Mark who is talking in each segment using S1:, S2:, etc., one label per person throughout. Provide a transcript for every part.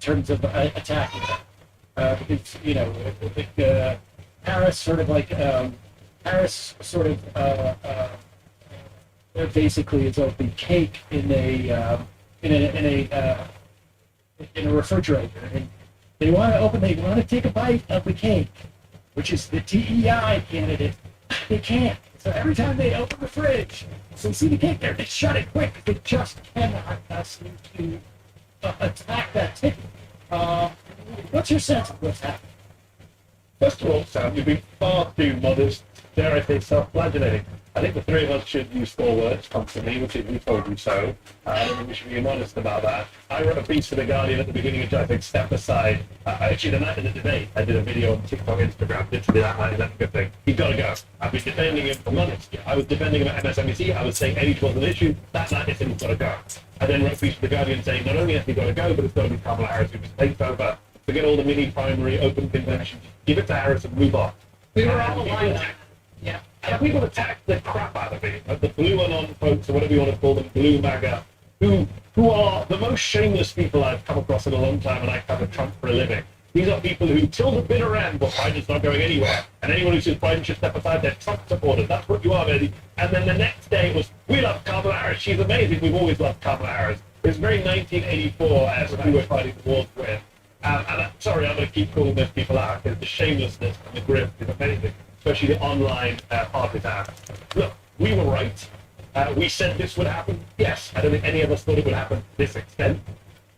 S1: terms of attacking them. Because Harris sort of like Harris sort of basically is like the cake in a refrigerator, and they want to take a bite of the cake, which is the TEI candidate. They can't. So every time they open the fridge, they see the cake there, they shut it quick. They just cannot seem to attack that ticket. What's your sense of what's happening?
S2: First of all, Sam, you've been far too modest, dare I say self-flagellating. I think the three of us should use 4 words constantly, which is "we told you so." I don't think we should be modest about that. I wrote a piece for The Guardian at the beginning of I think Step Aside. Actually, the night of the debate, I did a video on TikTok, Instagram, literally that night, that's a good thing. He's got to go. I've been defending him for months. I was defending him at MSNBC. I was saying age wasn't an issue. That night, I said he's got to go. I then wrote a piece for The Guardian saying not only has he got to go, but it's got to be Kamala Harris who takes over. Forget all the mini primary open conventions. Give it to Harris and move on.
S1: We were all aligned. Yeah.
S2: And people attack the crap out of me, the blue anon folks, or whatever you want to call them, blue MAGA, who are the most shameless people I've come across in a long time, and I cover Trump for a living. These are people who, till the bitter end, well, Biden's not going anywhere. And anyone who says Biden should step aside, they're Trump supporters. That's what you are, baby. And then the next day it was, we love Kamala Harris. She's amazing. We've always loved Kamala Harris. It's very 1984 as we were fighting the wars with. And I'm sorry, I'm going to keep calling those people out because the shamelessness and the grift is amazing, especially the online partisan. Look, we were right. We said this would happen. Yes, I don't think any of us thought it would happen to this extent.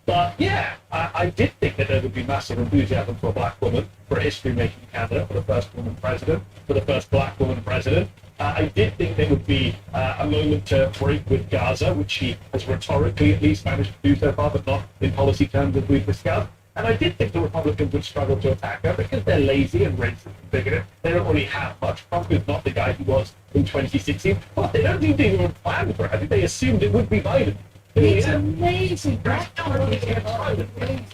S2: But yeah, I did think that there would be massive enthusiasm for a black woman, for a history-making candidate, for the first woman president, for the first black woman president. I did think there would be a moment to break with Gaza, which she has rhetorically at least managed to do so far, but not in policy terms as we've discussed. And I did think the Republicans would struggle to attack her because they're lazy and racist and bigoted. They don't really have much. Trump is not the guy he was in 2016. But they don't think they even planned for it. I think they assumed it would be Biden.
S1: It's amazing. That's amazing.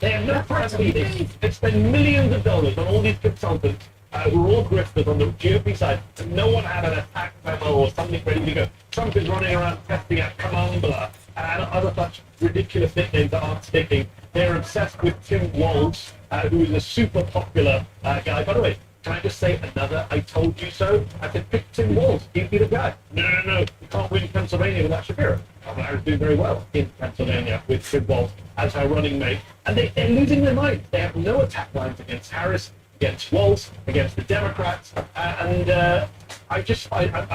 S2: They have no press meetings. They spend millions of dollars on all these consultants who are all grifters on the GOP side, and no one had an attack memo or something ready to go. Trump is running around testing out Kamala and other such ridiculous nicknames that aren't sticking. They're obsessed with Tim Walz, who is a super popular guy. By the way, can I just say another "I told you so"? I said, pick Tim Walz. He'd be the guy. No. You can't win Pennsylvania without Shapiro. Kamala Harris is doing very well in Pennsylvania with Tim Walz as her running mate. And they're losing their mind. They have no attack lines against Harris, against Walz, against the Democrats. I'm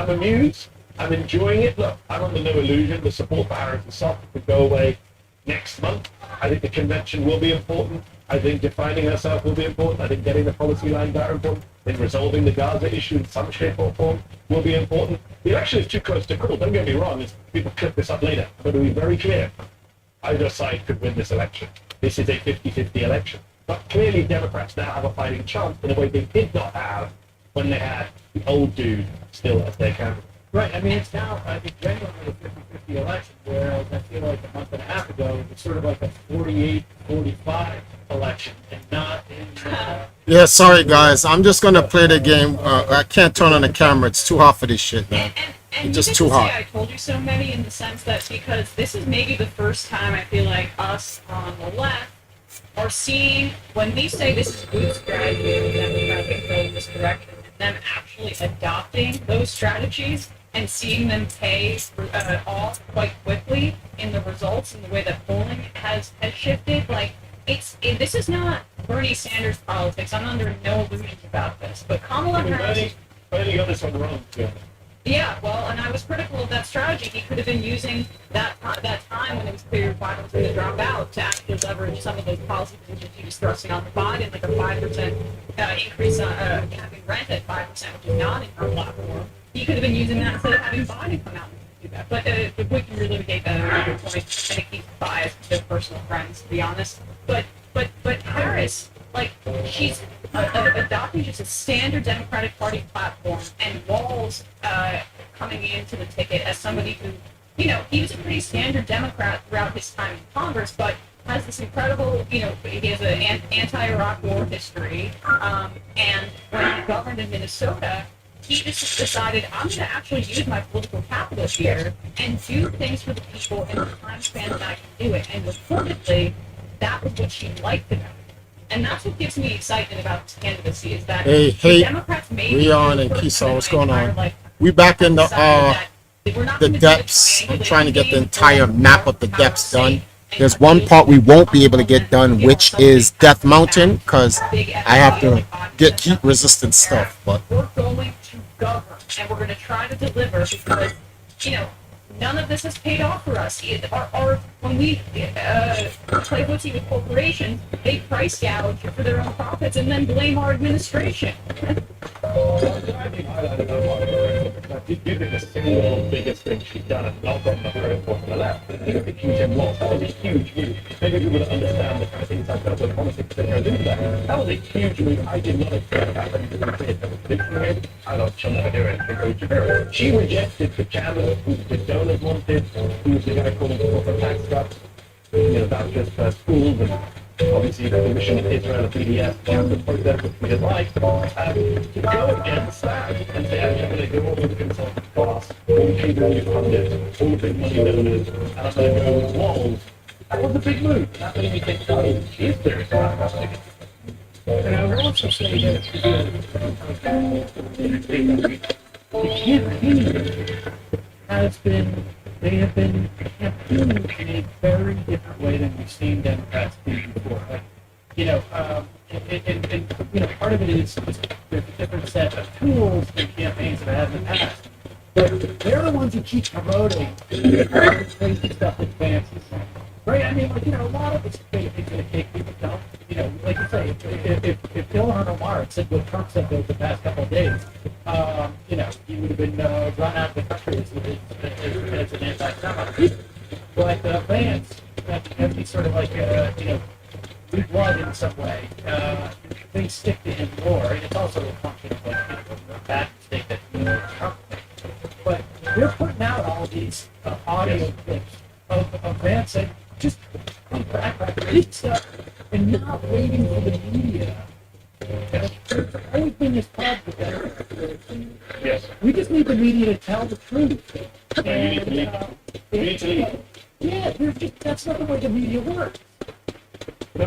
S2: amused. I'm enjoying it. Look, I'm under no illusion. The support for Harris is soft. It could go away next month. I think the convention will be important. I think defining herself will be important. I think getting the policy lines are important. I think resolving the Gaza issue in some shape or form will be important. The election is too close to call. Don't get me wrong. As people clip this up later, I'm going to be very clear. Either side could win this election. This is a 50-50 election. But clearly Democrats now have a fighting chance in a way they did not have when they had the old dude still as their candidate.
S1: Right. I mean, it's now, I think, genuinely a 50-50 election, whereas I feel like a month and a half ago, it was sort of like a 48-45 election, and not in...
S3: Yeah, sorry, guys. I'm just going to play the game. I can't turn on the camera. It's too hot for this shit, man.
S4: And
S3: it's just too hot.
S4: I told you so, many, in the sense that because this is maybe the first time I feel like us on the left are seeing, when we say this is good strategy and Democrats go in this direction, and them actually adopting those strategies and seeing them pay off quite quickly in the results and the way that polling has shifted. Like, this is not Bernie Sanders politics. I'm under no illusions about this. But Kamala Harris...
S2: Bernie got this one wrong, too.
S4: Yeah, well, and I was critical of that strategy. He could have been using that time when it was clear Biden was going to drop out to actually leverage some of those policy positions he was thrusting on the Biden, like a 5% increase on having rent at 5%, which is not in our platform. He could have been using that instead of having Biden come out and do that. But we can relitigate that at another point. I think he's biased to their personal friends, to be honest. But Harris, like, she's adopting just a standard Democratic Party platform, and Walz coming into the ticket as somebody who, he was a pretty standard Democrat throughout his time in Congress, but has this incredible, he has an anti-Iraq war history, and when he governed in Minnesota, he just decided, I'm going to actually use my political capital here and do things for the people in the time span that I can do it. And reportedly, that was what she liked about it. And that's what gives me excitement about his candidacy is that
S3: Hey,
S4: the Democrats made
S3: Leon and Keyshawn, what's going on? We back in the depths. I'm trying to get the entire map of the depths done. There's one part we won't be able to get done, which is Death Mountain, because I have to get heat resistant stuff. But
S4: we're going to govern and we're going to try to deliver because, you know, none of this has paid off for us. When we play footsie with corporations, they price gouge for their own profits and then blame our administration.
S2: Do you think the single biggest thing she's done and not gotten the credit for from the left? I think the huge loss. That was a huge move. Maybe people don't understand the kind of things like that, but politics that goes into that. That was a huge move. I did not expect that when you did. I don't, she'll never do it. She rejected the candidate who the donors wanted, who was the guy calling for the tax cuts. You know, that's just schools and obviously the mission of Israel and BDS and the protest which we didn't like, to go against that and say, I'm going to go over the consultant costs, all the people who fund it, all the big money donors, and I'm going to go with walls. That was a big move. That made me think, oh, she is serious about that.
S1: And I will also say that the campaign has been, they have been campaigning in a very different way than we've seen Democrats do before. Like, you know, and you know, part of it is there's a different set of tools than campaigns that have had in the past. But they're the ones who keep promoting the crazy stuff that advances. Right? I mean, like, you know, a lot of it's going to take people down. You know, like you say, if Ilhan Omar had said what Trump said the past couple of days, you know, he would have been run out of the country as an anti-Semite. But Vance, has be sort of like, you know, weak blood in some way. Things stick to him more, and it's also a function of, like, you know, a bad mistake that Trump made. But they're putting out all these audio clips of Vance saying, just read stuff and not waiting for the media. There's always been this problem with that.
S2: Yes.
S1: We just need the media to tell the truth. And, yeah, that's not the way the media works.
S2: No,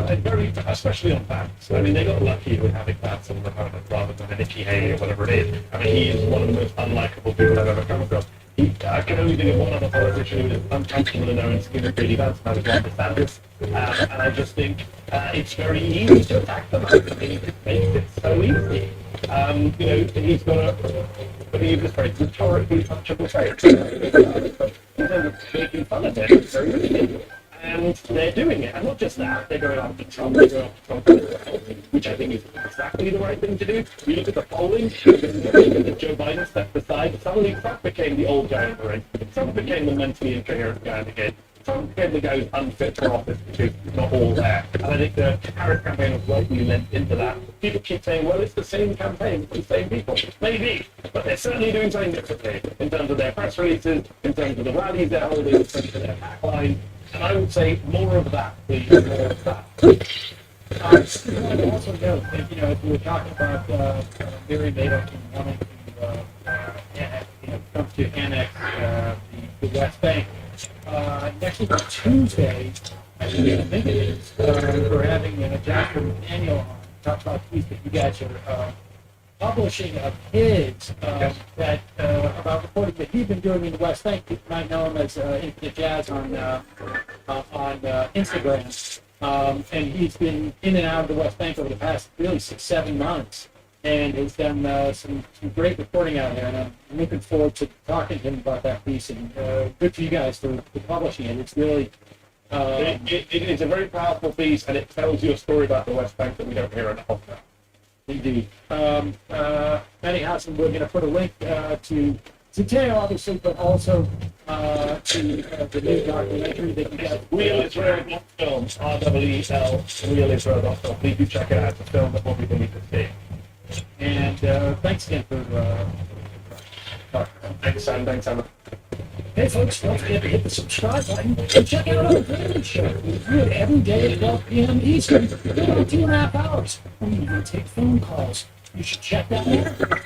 S2: especially on facts. I mean, they got lucky with having facts on the opponent rather than Nikki Haley or whatever it is. I mean, he is one of the most unlikable people I've ever come across. I can only think of one other politician who is uncomfortable in their own skin and really Vance, and that is Ron DeSantis. And I just think it's very easy to attack them. I mean, it makes it so easy. You know, he's got a, use this phrase, rhetorically touchable face. In terms of making fun of it, it's very easy. And they're doing it. And not just that, they're going after Trump, they're going after Trump, which I think is exactly the right thing to do. We look at the polling, that Joe Biden stepped aside, suddenly Trump became the old guy in the ring. Trump became the mentally incoherent guy again. Trump became the guy who's unfit for office because he's not all there. And I think the Harris campaign was rightly lent into that. People keep saying, well, it's the same campaign, it's the same people. Maybe, but they're certainly doing something differently in terms of their press releases, in terms of the rallies they're holding, in terms of their backline. And I would say more of that, please, more of that.
S1: I would also note that, you know, if we were talking about Mary Madoff wanting to, come to annex the West Bank, next week on Tuesday, I think it is, we're having Jasper McDaniel on talk about the piece that you guys are publishing of his that about reporting that he's been doing in the West Bank. People might know him as Infinite Jazz on Instagram, and he's been in and out of the West Bank over the past really 6-7 months, and has done some great reporting out there. And I'm looking forward to talking to him about that piece. And good for you guys for publishing it. It's really
S2: It's a very powerful piece, and it tells you a story about the West Bank that we don't hear enough of now.
S1: Indeed. Anyhow, so we're going to put a link to Teo, obviously, but also to the new documentary that you got.
S2: RealIsrael.film, R-E-E-L, RealIsrael.film. Please do check it out. It's a film that more people need to see.
S1: And thanks again for
S2: Thanks, Sam. Thanks, Sam.
S1: Hey, folks, don't forget to hit the subscribe button and check out our daily show. We do it every day at 12 p.m. Eastern. We're about 2.5 hours. We even take phone calls. You should check that out.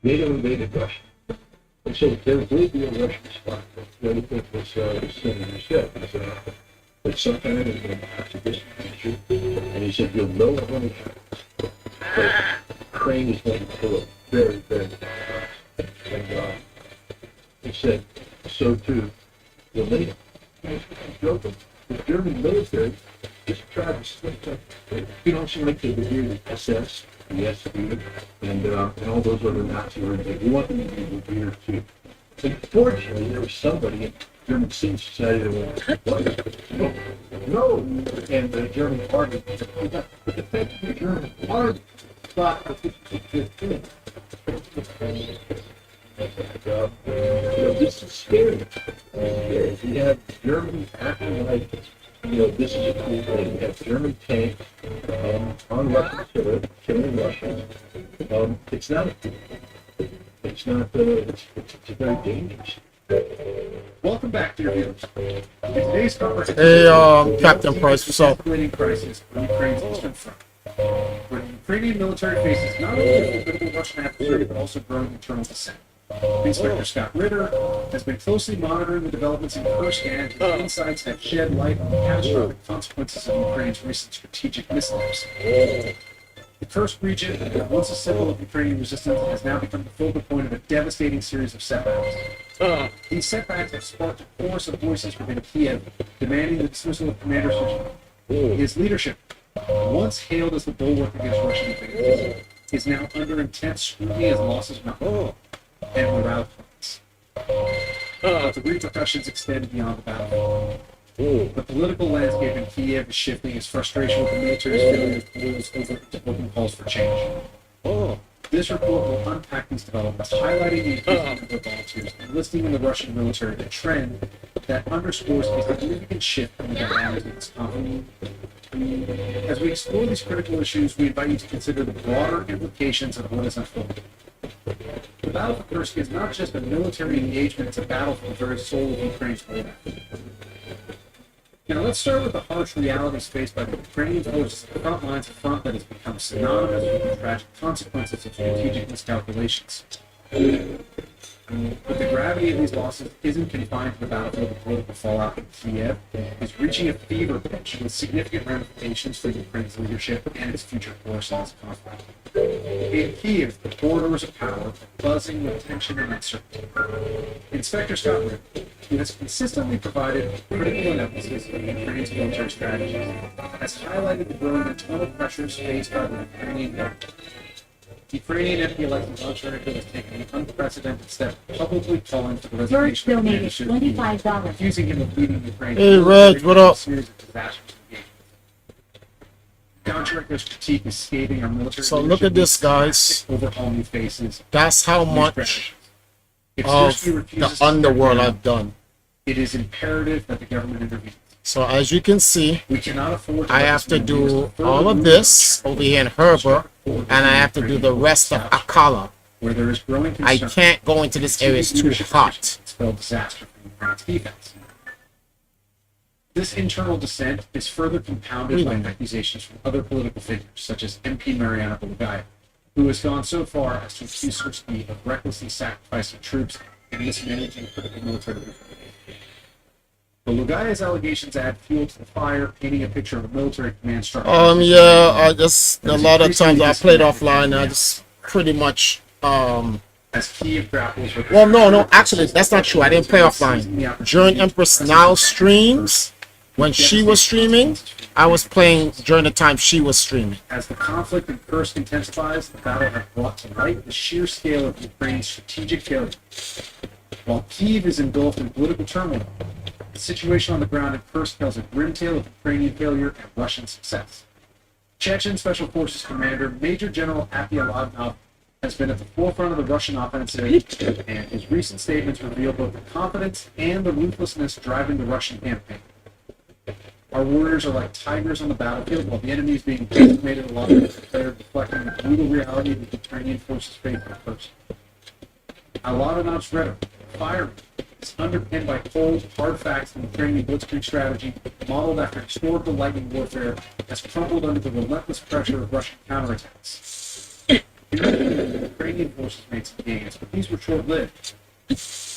S5: NATO invaded Russia. And so there will be a Russian spot. The other thing was Senator said is that sometime in the after this future, and he said, you'll know when it happens. But Ukraine is going to pull a very, very big price. And he said, so too will NATO. Joking. The German military just tried to split up. You know, she like to hear the SS, the SD, and all those other Nazi words. We want them to be revered too. Unfortunately, there was somebody in German civil society that went, what? No. And the German party, but the fact that the German party thought that this was a good thing. This is scary. We have Germany acting like, this is a cool thing. We have German tanks on Russian soil, killing Russians. It's not a cool thing. It's not, it's very dangerous.
S1: Welcome back, dear viewers. In today's conversation,
S3: Hey, Captain Price, what's up?
S1: escalating crisis on Ukraine's eastern front, where the Ukrainian military faces not only a formidable Russian adversary, but also growing internal dissent. Inspector Scott Ritter has been closely monitoring the developments in Kursk, and his insights have shed light on the catastrophic consequences of Ukraine's recent strategic missteps. The Kursk region, once a symbol of Ukrainian resistance, has now become the focal point of a devastating series of setbacks. These setbacks have sparked a chorus of voices within Kiev demanding the dismissal of Commander Suzhin. His leadership, once hailed as the bulwark against Russian invasion, is now under intense scrutiny as losses mount and morale plummets. But the repercussions extend beyond the battlefield. The political landscape in Kiev is shifting as frustration with the military's failure boils over into open calls for change. This report will unpack these developments, highlighting the increasing number of volunteers enlisting in the Russian military, a trend that underscores a significant shift in the dynamics of this conflict. As we explore these critical issues, we invite you to consider the broader implications of what is unfolding. The battle for Kursk is not just a military engagement, it's a battle for the very soul of Ukraine's war effort. Now let's start with the harsh realities faced by the Ukrainian forces at the front lines, a front that has become synonymous with the tragic consequences of strategic miscalculations. But the gravity of these losses isn't confined to the battlefield of political fallout in Kiev. It's reaching a fever pitch with significant ramifications for Ukraine's leadership and its future course in this conflict. In Kiev, the corridors of power are buzzing with tension and uncertainty. Inspector Scott Ritter, who has consistently provided critical analysis of Ukraine's military strategies, has highlighted the growing internal pressures faced by the Ukrainian government. The Ukrainian MP-elect Longchenko has taken an unprecedented step, publicly calling for the resignation of Commander Suzhin,
S6: $25.
S1: accusing him of leading Ukraine
S3: Hey, Reg, what up?
S1: a series of disastrous engagements. Longchenko's critique is scathing our military.
S3: So look at this, guys.
S1: Overhaul new faces.
S3: That's how
S1: new
S3: much
S1: strategies. If
S3: of
S1: Syrskyi
S3: the
S1: refuses to
S3: underworld
S1: back down,
S3: I've done.
S1: it is imperative that the government intervene.
S3: So as you can see,
S1: We cannot afford
S3: I
S1: let
S3: have
S1: this
S3: to
S1: man use
S3: do
S1: the further
S3: all of
S1: move
S3: this
S1: of
S3: over here in Herbert, and I have to do the rest of Akala.
S1: where there is growing
S3: I
S1: concern.
S3: can't go into this area, it's too hot.
S1: Spelled disaster for Ukraine's defense. This internal dissent is further compounded by accusations from other political figures, such as MP Mariana Bolugaya, who has gone so far as to accuse Syrskyi of recklessly sacrificing troops and mismanaging critical military reform. Bolugaya's allegations add fuel to the fire, painting a picture of a military command structure.
S3: Yeah, I just, a lot of times I played offline, I just pretty much,
S1: As Kiev grapples with
S3: well, no, actually, that's not true. I didn't play offline. During Empress Now streams, when she was streaming, I was playing during the time she was streaming.
S1: As the conflict in Kursk intensifies, the battle has brought to light the sheer scale of Ukraine's strategic failure. While Kyiv is engulfed in political turmoil, the situation on the ground in Kursk tells a grim tale of Ukrainian failure and Russian success. Chechen Special Forces Commander Major General Apialadnov has been at the forefront of the Russian offensive, and his recent statements reveal both the confidence and the ruthlessness driving the Russian campaign. Our warriors are like tigers on the battlefield, while the enemy is being decimated along with the third, reflecting the brutal reality that the Ukrainian forces face in person. Aladanov's rhetoric, firing, is underpinned by cold, hard facts and the Ukrainian blitzkrieg strategy, modeled after historical lightning warfare, has crumbled under the relentless pressure of Russian counterattacks. The Ukrainian Ukrainian forces made some gains, but these were short-lived.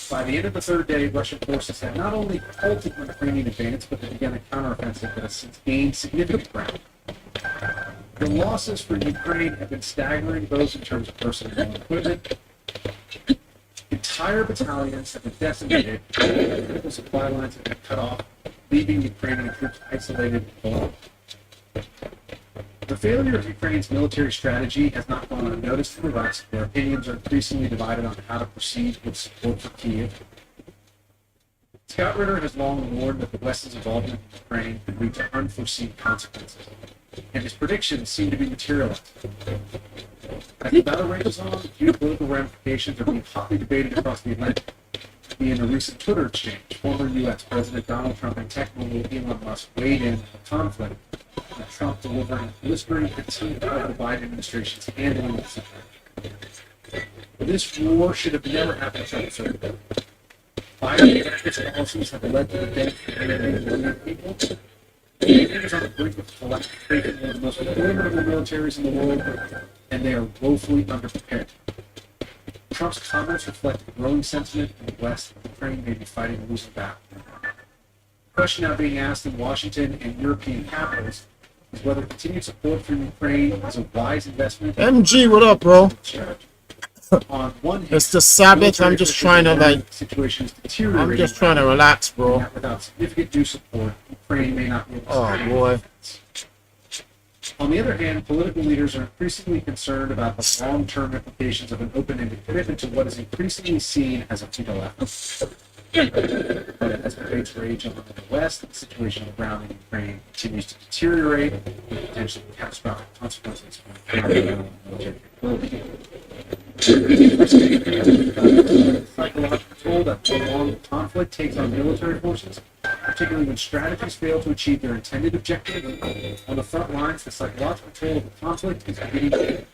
S1: By the end of the third day, Russian forces had not only halted the Ukrainian advance, but they began a counteroffensive that has since gained significant ground. The losses for Ukraine have been staggering, both in terms of personnel and equipment. Entire battalions have been decimated, critical supply lines have been cut off, leaving Ukrainian troops isolated and alone. The failure of Ukraine's military strategy has not gone unnoticed in the West, where opinions are increasingly divided on how to proceed with support for Kiev. Scott Ritter has long warned that the West's involvement in Ukraine could lead to unforeseen consequences, and his predictions seem to be materializing. As the battle rages on, geopolitical ramifications are being hotly debated across the Atlantic. In a recent Twitter exchange, former U.S. President Donald Trump and tech mogul Elon Musk weighed in on the conflict, with Trump delivering a blistering critique of the Biden administration's handling of the situation. This war should have never happened to so soon. Biden's policies have led to the death of nearly 1 million people. Ukraine is on the brink of collapse, facing one of the most formidable militaries in the world, and they are woefully underprepared. Trump's comments reflect a growing sentiment in the West that Ukraine may be fighting a losing battle. The question now being asked in Washington and European capitals is whether continued support for Ukraine is a wise investment.
S3: MG, what up, bro?
S1: On one hand,
S3: It's the Sabbath. I'm just trying to
S1: situations
S3: I'm
S1: deteriorating.
S3: just trying to relax, bro.
S1: Without significant new support, Ukraine may not be able to
S3: Oh,
S1: sustain
S3: boy.
S1: defense. On the other hand, political leaders are increasingly concerned about the long-term implications of an open-ended commitment to what is increasingly seen as a futile effort. But as debates rage on the West, the situation on the ground in Ukraine continues to deteriorate, with potentially catastrophic consequences for Ukrainian military capability. Psychological toll that prolonged conflict takes on military forces, particularly when strategies fail to achieve their intended objective. On the front lines, the psychological toll of the conflict is beginning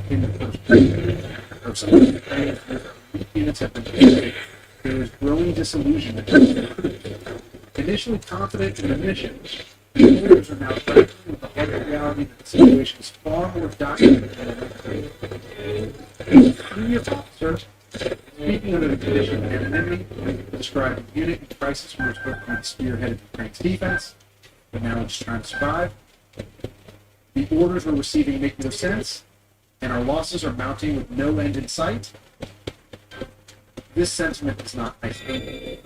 S1: in the first place. Units have been defeated. There is growing disillusionment. Initially confident in the mission, the leaders are now grappling with the hard reality that the situation is far more documented than anticipated. A senior officer, speaking under the condition of anonymity, described a unit in crisis who was working on spearheaded Ukraine's defense, but now it's trying to survive. The orders we're receiving make no sense, and our losses are mounting with no end in sight. This sentiment is not isolated.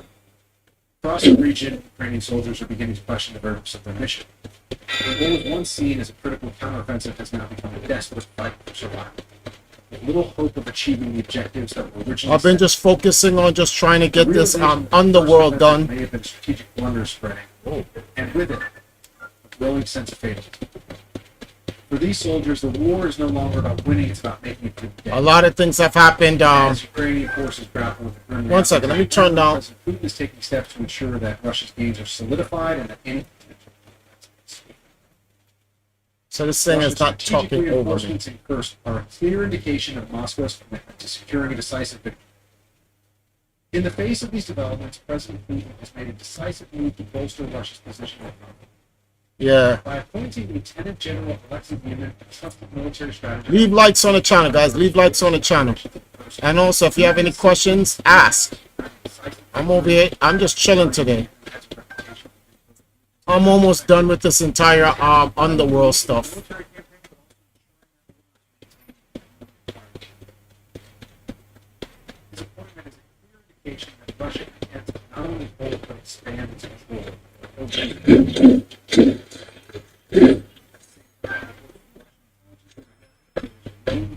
S1: Across the region, Ukrainian soldiers are beginning to question the purpose of their mission. What was once seen as a critical counteroffensive has now become a desperate fight for survival. With little hope of achieving the objectives that were originally
S3: I've been
S1: set.
S3: just focusing on just trying to get this underworld done.
S1: May have been strategic blunders spreading, and with it, a growing sense of fatalism. For these soldiers, the war is no longer about winning; it's about making it to the
S3: A
S1: death.
S3: lot of things have happened.
S1: As Ukrainian forces grapple with the grim
S3: One second, let me turn down.
S1: President Putin is taking steps to ensure that Russia's gains are solidified and that any
S3: So this thing is
S1: Russia's
S3: not
S1: strategic
S3: talking over me.
S1: reinforcements in Kursk are a clear indication of Moscow's commitment to securing a decisive victory. In the face of these developments, President Putin has made a decisive move to bolster Russia's position in the conflict.
S3: Yeah.
S1: By appointing Lieutenant General Alexei Yemen as trusted military strategist.
S3: Leave likes on the channel, guys. Leave likes on the channel. And also, if you have any questions, ask. I'm over here. I'm just chilling today. I'm almost done with this entire underworld stuff.
S1: His appointment is a clear indication that Russia intends to not only hold but expand its control over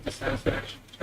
S1: dissatisfaction.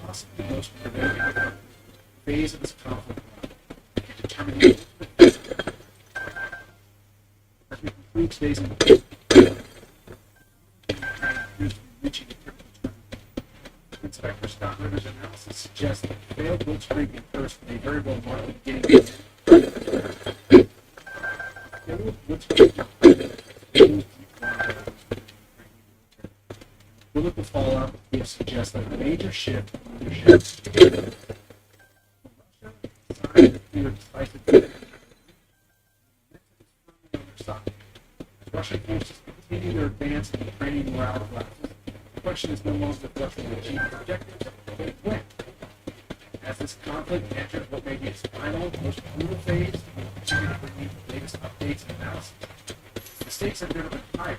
S1: Possibly the most prevailing phase of this conflict determining as we conclude today's suggest that failed blitzkrieg in person may very well mark the beginning of failed blitzkrieg. Political fallout would suggest that a major shift in leadership Russian forces continue their advance in Ukrainian morale classes. The question is no longer if Russia will achieve its objectives, but when. As this conflict enters what may be its final, most brutal phase, we continue to bring you the latest updates and analysis. The stakes have never been higher,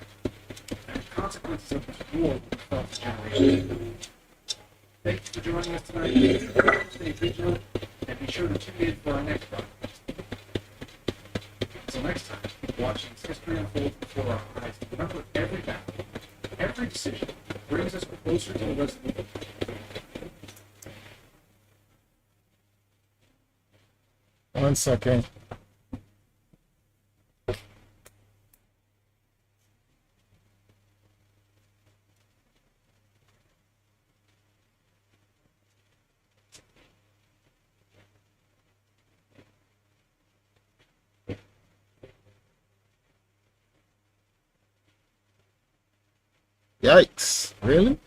S1: and the consequences of this war will be felt for generations. Thank you for joining us tonight. Stay vigilant, and be sure to tune in for our next broadcast. Until next time, watching history unfold before our eyes, remember every battle, every decision brings us closer to the resolution.
S3: One second. Yikes. Really?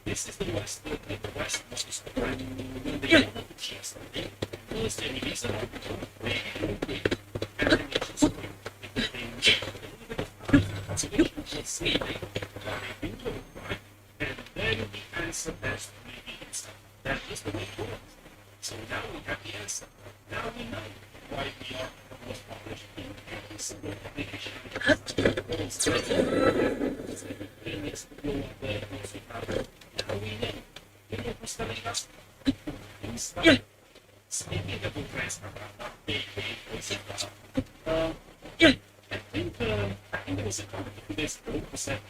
S2: This is the West, the West most correct. The chest, the release of and then the answer has to be the answer. That is the way it works. So now we have the answer. Now we know why we are the most published in every single publication. Now we know. You know who's telling us? Speaking of Ukraine's I think there was a comment a few days ago who said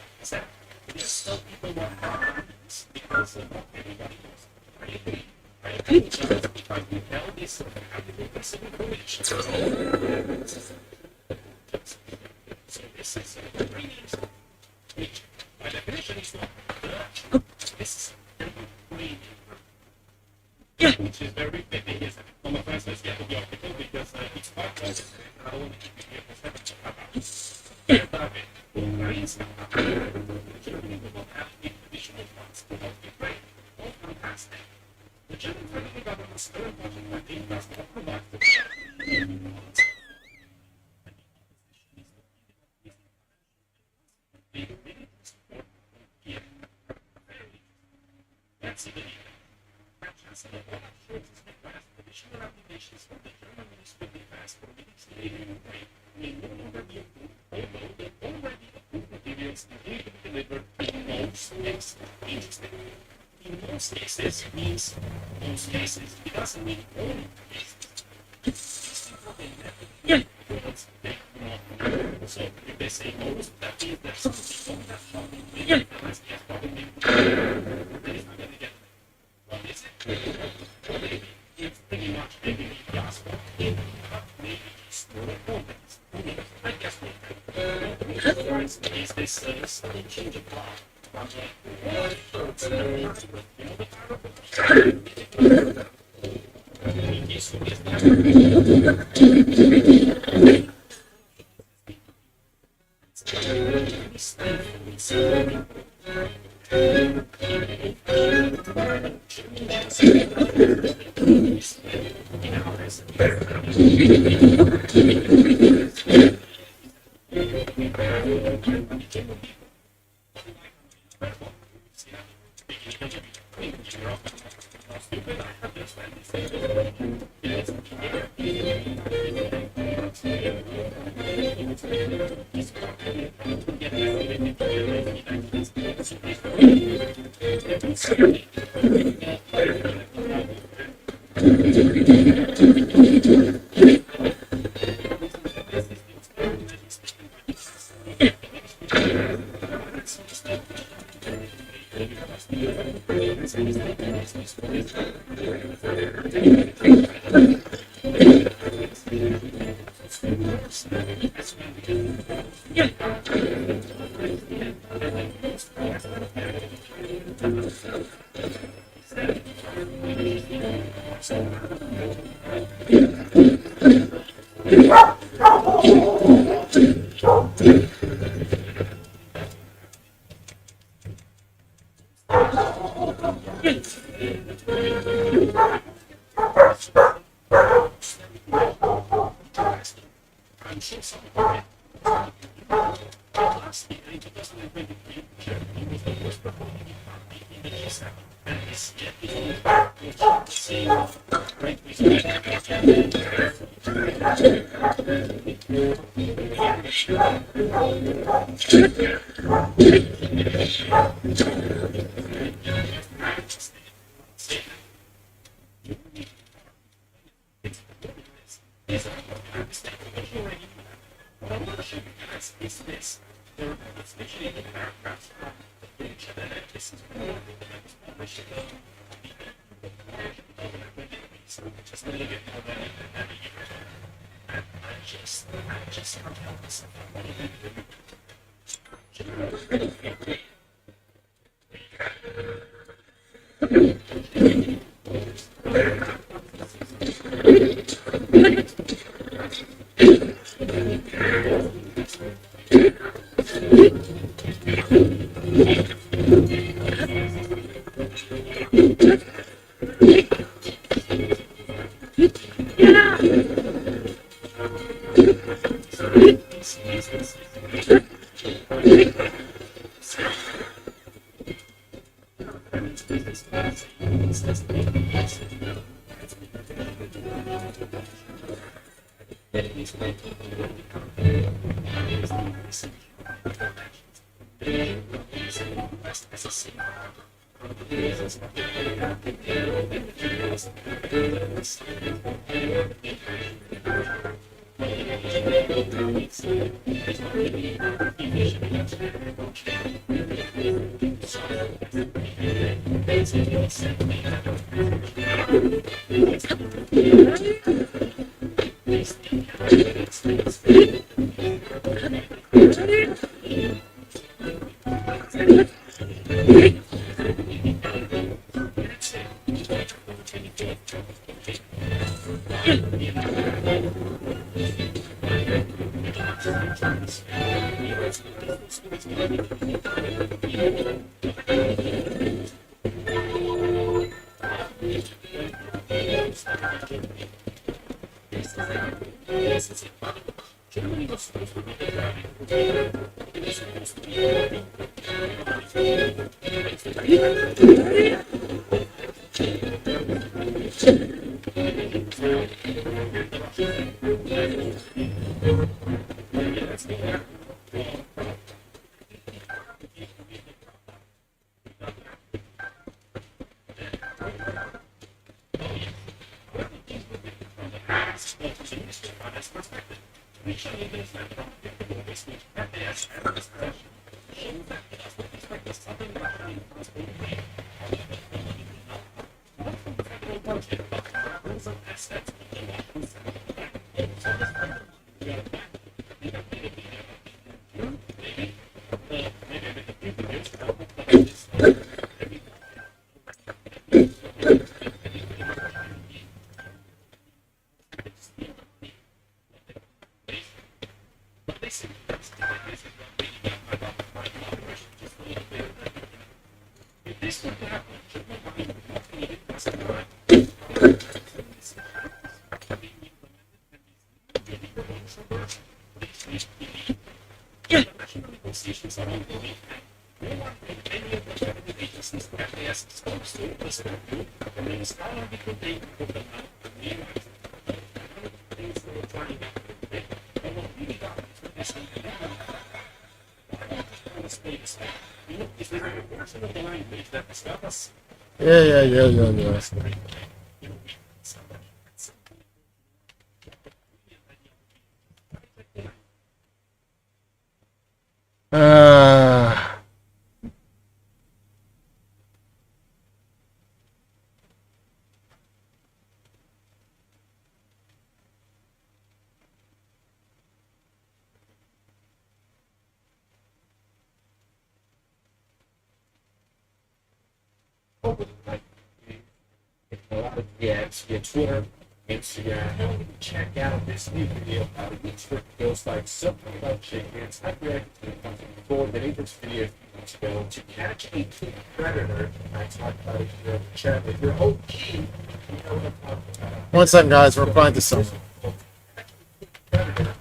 S2: there's still people who are because not everybody knows. I agree. I agree. If I would tell this, I would be considered foolish. So this is the Ukrainians, which by definition is not Dutch. This is Ukrainian. Which is very fitting, isn't it? From a Francis get the article because it's quite well explained. I don't want to keep you here for 7 about Ukraine's Germany will have additional funds to help Ukraine. All fantastic. The German federal government's current budget by the does not provide for that's the Chancellor Olaf Scholz has requested additional applications from the German Ministry of Defense for military aid in Ukraine will no longer be approved, although the already approved materials continue to be delivered in most cases. Interesting. In most cases means most cases. It doesn't mean all cases. These people, they never do because they do not know. So if they say most, that means that some people have probably been unless they have probably that is not going to get it. What is it? Or maybe it's pretty much maybe the gospel in maybe smaller companies. Who knows? I guess we can. The words is this sudden change of law. I'm like, you know the power of in case you missed that. They want to make many of the government agencies correctly as it's supposed to, listen to you, and then it's not only because they put them out, but they realize that one of the things they were trying to make, and what really got me to this thing, why not just want to stay the same? You know, is there a portion of the language that discovers
S3: Yeah. Uh,
S2: it's your Twitter, Instagram. Check out this new video how to get trick feels like something about chickens. I reacted to something before that in this video a few weeks ago to catch a kid predator. I talked about it here in the chat. If you're okay, you know what I'm talking about.
S3: 1 second, guys. We're applying to something.
S2: Predator.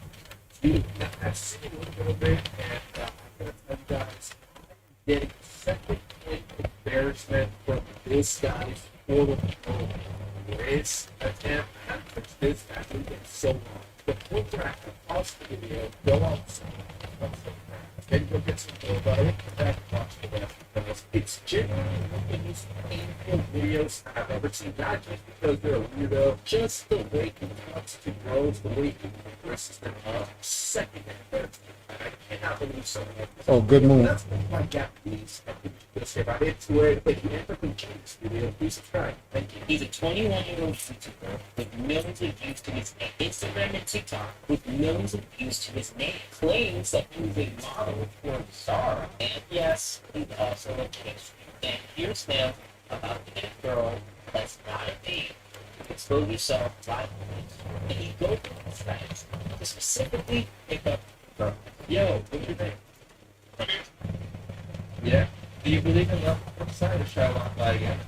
S2: I've seen it a little bit, and I'm going to tell you guys, getting second embarrassment from this guy's quarter. This attempt happens this after it's so long. The point where I can pause the video, go outside, then go get some more about it, come back and watch the rest because it's genuinely one of the most painful videos I've ever seen. Not just because they're a weirdo, just the way he talks to girls, the way he dresses them up, second embarrassment. I cannot believe someone like this.
S3: Oh, good move.
S2: That's one of my Japanese. If I did to it, if you ever enjoyed this video, please subscribe. Thank you. He's a 21-year-old YouTuber with millions of views to his name. Instagram and TikTok with millions of views to his name. Claims that he was a model for Zara. And yes, he's also a case. And here's now about the girl that's not a babe. Expose yourself live. And he goes to his friends to specifically pick up the girl. Yo, what do you think? Yeah. Do you believe in love at first sight or shall I walk by again?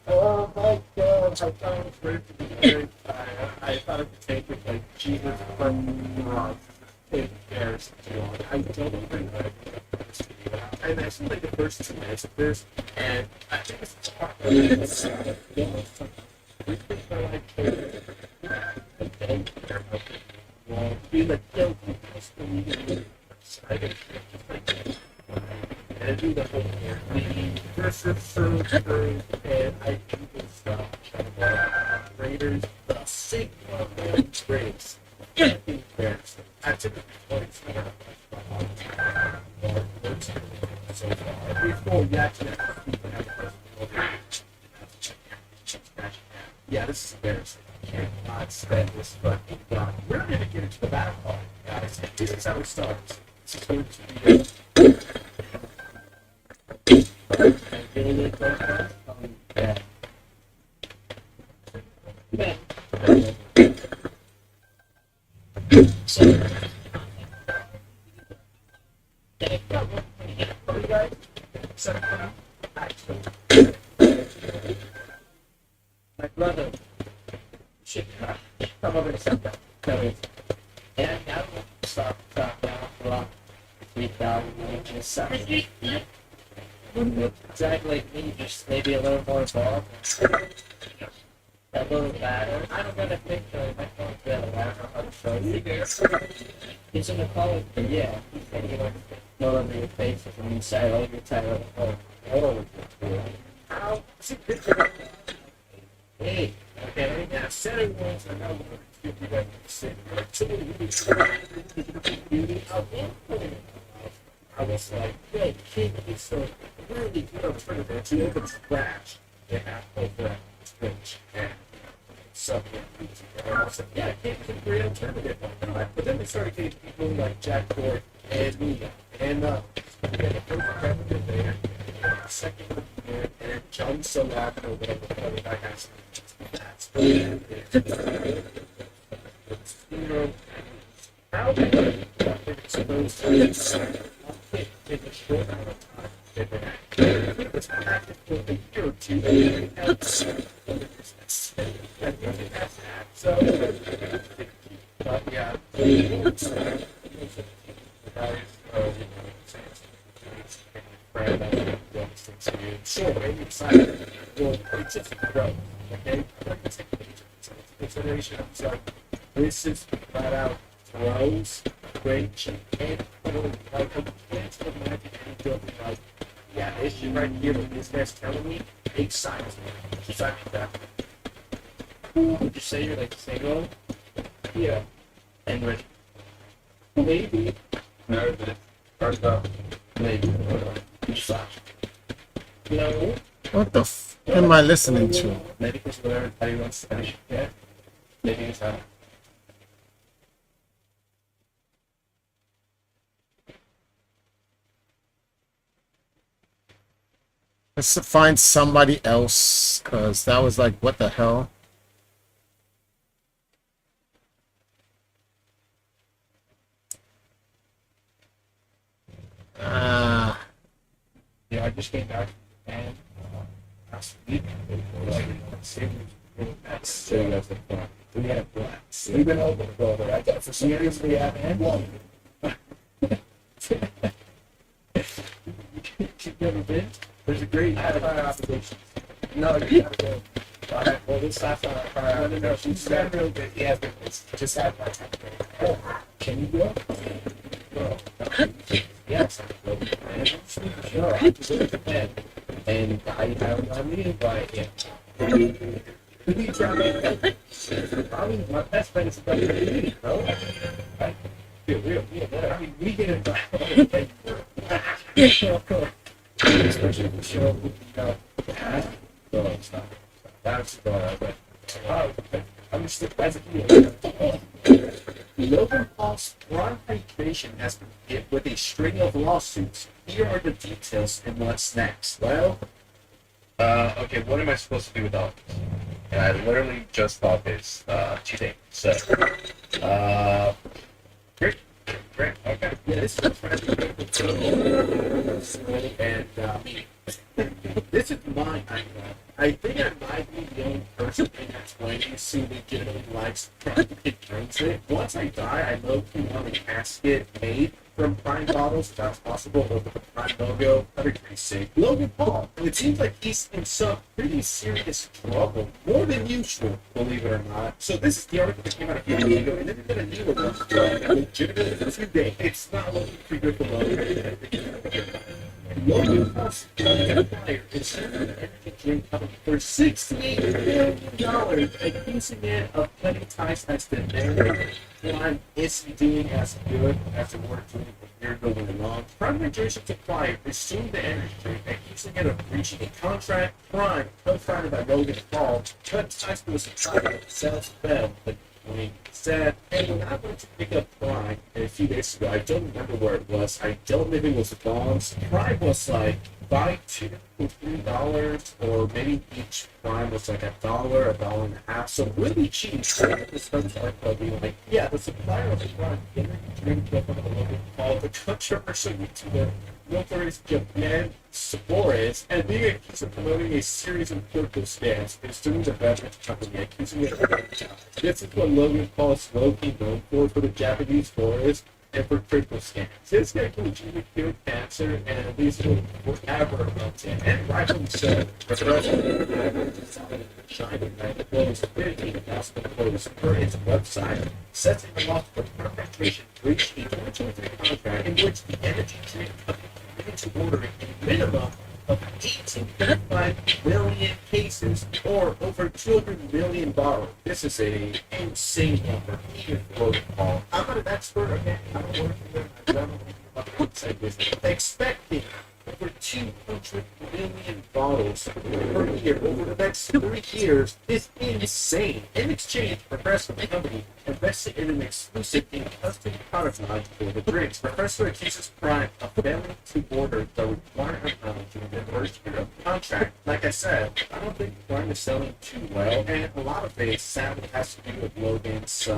S2: Oh my god, I thought it was ready to be married. I thought it would take it like Jesus fucking wrong. Embarrassing. I don't even know this video. I'm actually like the first 2 minutes of this, and I think it's hard. Be like, yo, you guys believe in me? I gotta just like, and do the whole thing. This is so true, and I do this stuff. Raiders, the Sigma Man Race. Embarrassing. I typically points before you actually have yeah, this is embarrassing. I cannot stand this fucking guy. We're gonna get into the battle part, guys. This is how it starts. This is going to be so my brother should come over and sit down. And I will start talking down for a 3,000 just something. Wouldn't look exactly like me, just maybe a little more involved. A little better. I don't got a picture. My phone's better. I don't know how to show you. He's in the college, but yeah, he's going to go over your face from inside, over your title. Oh, how? Hey, okay, now set it once, I know what you like to say. I was like, hey, kid, it's so really good alternative to open scratch. They have over Twitch and something. And I was like, yeah, kid is a great alternative. But then they started getting people like Jack Ford and me and we had a first representative there, second there, and John Solak or whatever the other guy has. That's how exposed to this in a short amount of time.
S1: active for a year or two. So, but yeah. Sure, maybe it's not. Well, it's just growth. Okay, I'm not gonna take into consideration. So this is flat out throws, range, and like a plants of magic and building like, yeah, this shit right here, what this guy's telling me, excites me. Excites me that. Would you say you're like single? Yeah. And ready? Maybe. Nervous. First off, maybe. You suck. No.
S3: What the f am I listening to?
S1: Maybe because whatever everybody wants Spanish. Yeah. Maybe it's not.
S3: Let's find somebody else, cause that was like, what the hell? Ah,
S1: Yeah, I just came back and last week, like, that's so you guys have fun. We had a blast. We've been open to go, but I got for serious we have and one. You've never been? There's a great application. No, you have to go. Well, this last time I don't know. She's got real good. Yeah, but it's just had my time. Oh, can you go? No. Yes. Sure, I just look at the pen. And I have my meeting by him. Probably my best friend is about to be, bro. Right? Feel real. Yeah, I mean, we get involved. Especially if the show, so it's not. That's but I'm just surprised Logan Paul's prime creation has been hit with a string of lawsuits. Here are the details and what's next.
S2: Well, okay, what am I supposed to do with all this? And I literally just thought this today. So, great, okay.
S1: Yeah, this is and this is my idea. I think I might be the only person in their 20s who legitimately likes Prime and drinks it. Once I die, I low-key want a casket made from Prime bottles, if that's possible, over the Prime logo. That'd be pretty sick. Logan Paul, it seems like he's in some pretty serious trouble, more than usual, believe it or not. So this is the article that came out a few days ago, and then we're going to deal with this legitimately for 2 days. It's not looking too good for Logan. Logan Paul's empire is selling an energy drink company for $68 million, accusing it of petty ties as the narrative. Prime isn't doing as good as it were doing a year ago when it launched. Prime Hydration Supplier is suing the energy drink, accusing it of breaching a contract. Prime, co-founded by Logan Paul, cut ties to a supplier that sells Bell, the said, hey, when I went to pick up Prime a few days ago, I don't remember where it was. I don't know if it was Bonds. Prime was like, buy $2 for $3, or maybe each Prime was like $1.50. So really cheap. This first article being like, yeah, the supplier of the Prime energy drink company Logan Paul, the controversial YouTuber, Notorious Japan Sabores, and being accused of promoting a series of political scams, is suing the beverage company, accusing it of this is what Logan Paul is low-key known for the Japanese forest and for critical scams. This guy can legitimately cure cancer, and at least will forever about it. And rightfully so. The president China employs 15,000 employees per its website, sets it off for perpetration breach a 2023 contract in which the energy drink company committed to ordering a minimum of 18.5 million cases, or over 200 million bottles. This is a insane number, even for Logan Paul. I'm not an expert, okay? I don't work for them. I don't know about the website business. Expecting over 200 million bottles per year over the next 3 years is insane. In exchange, Professor the company invested in an exclusive and custom product line for the drinks. Professor accuses Prime of failing to order the required amount during the first year of the contract. Like I said, I don't think Prime is selling too well, and a lot of it sadly has to do with Logan's,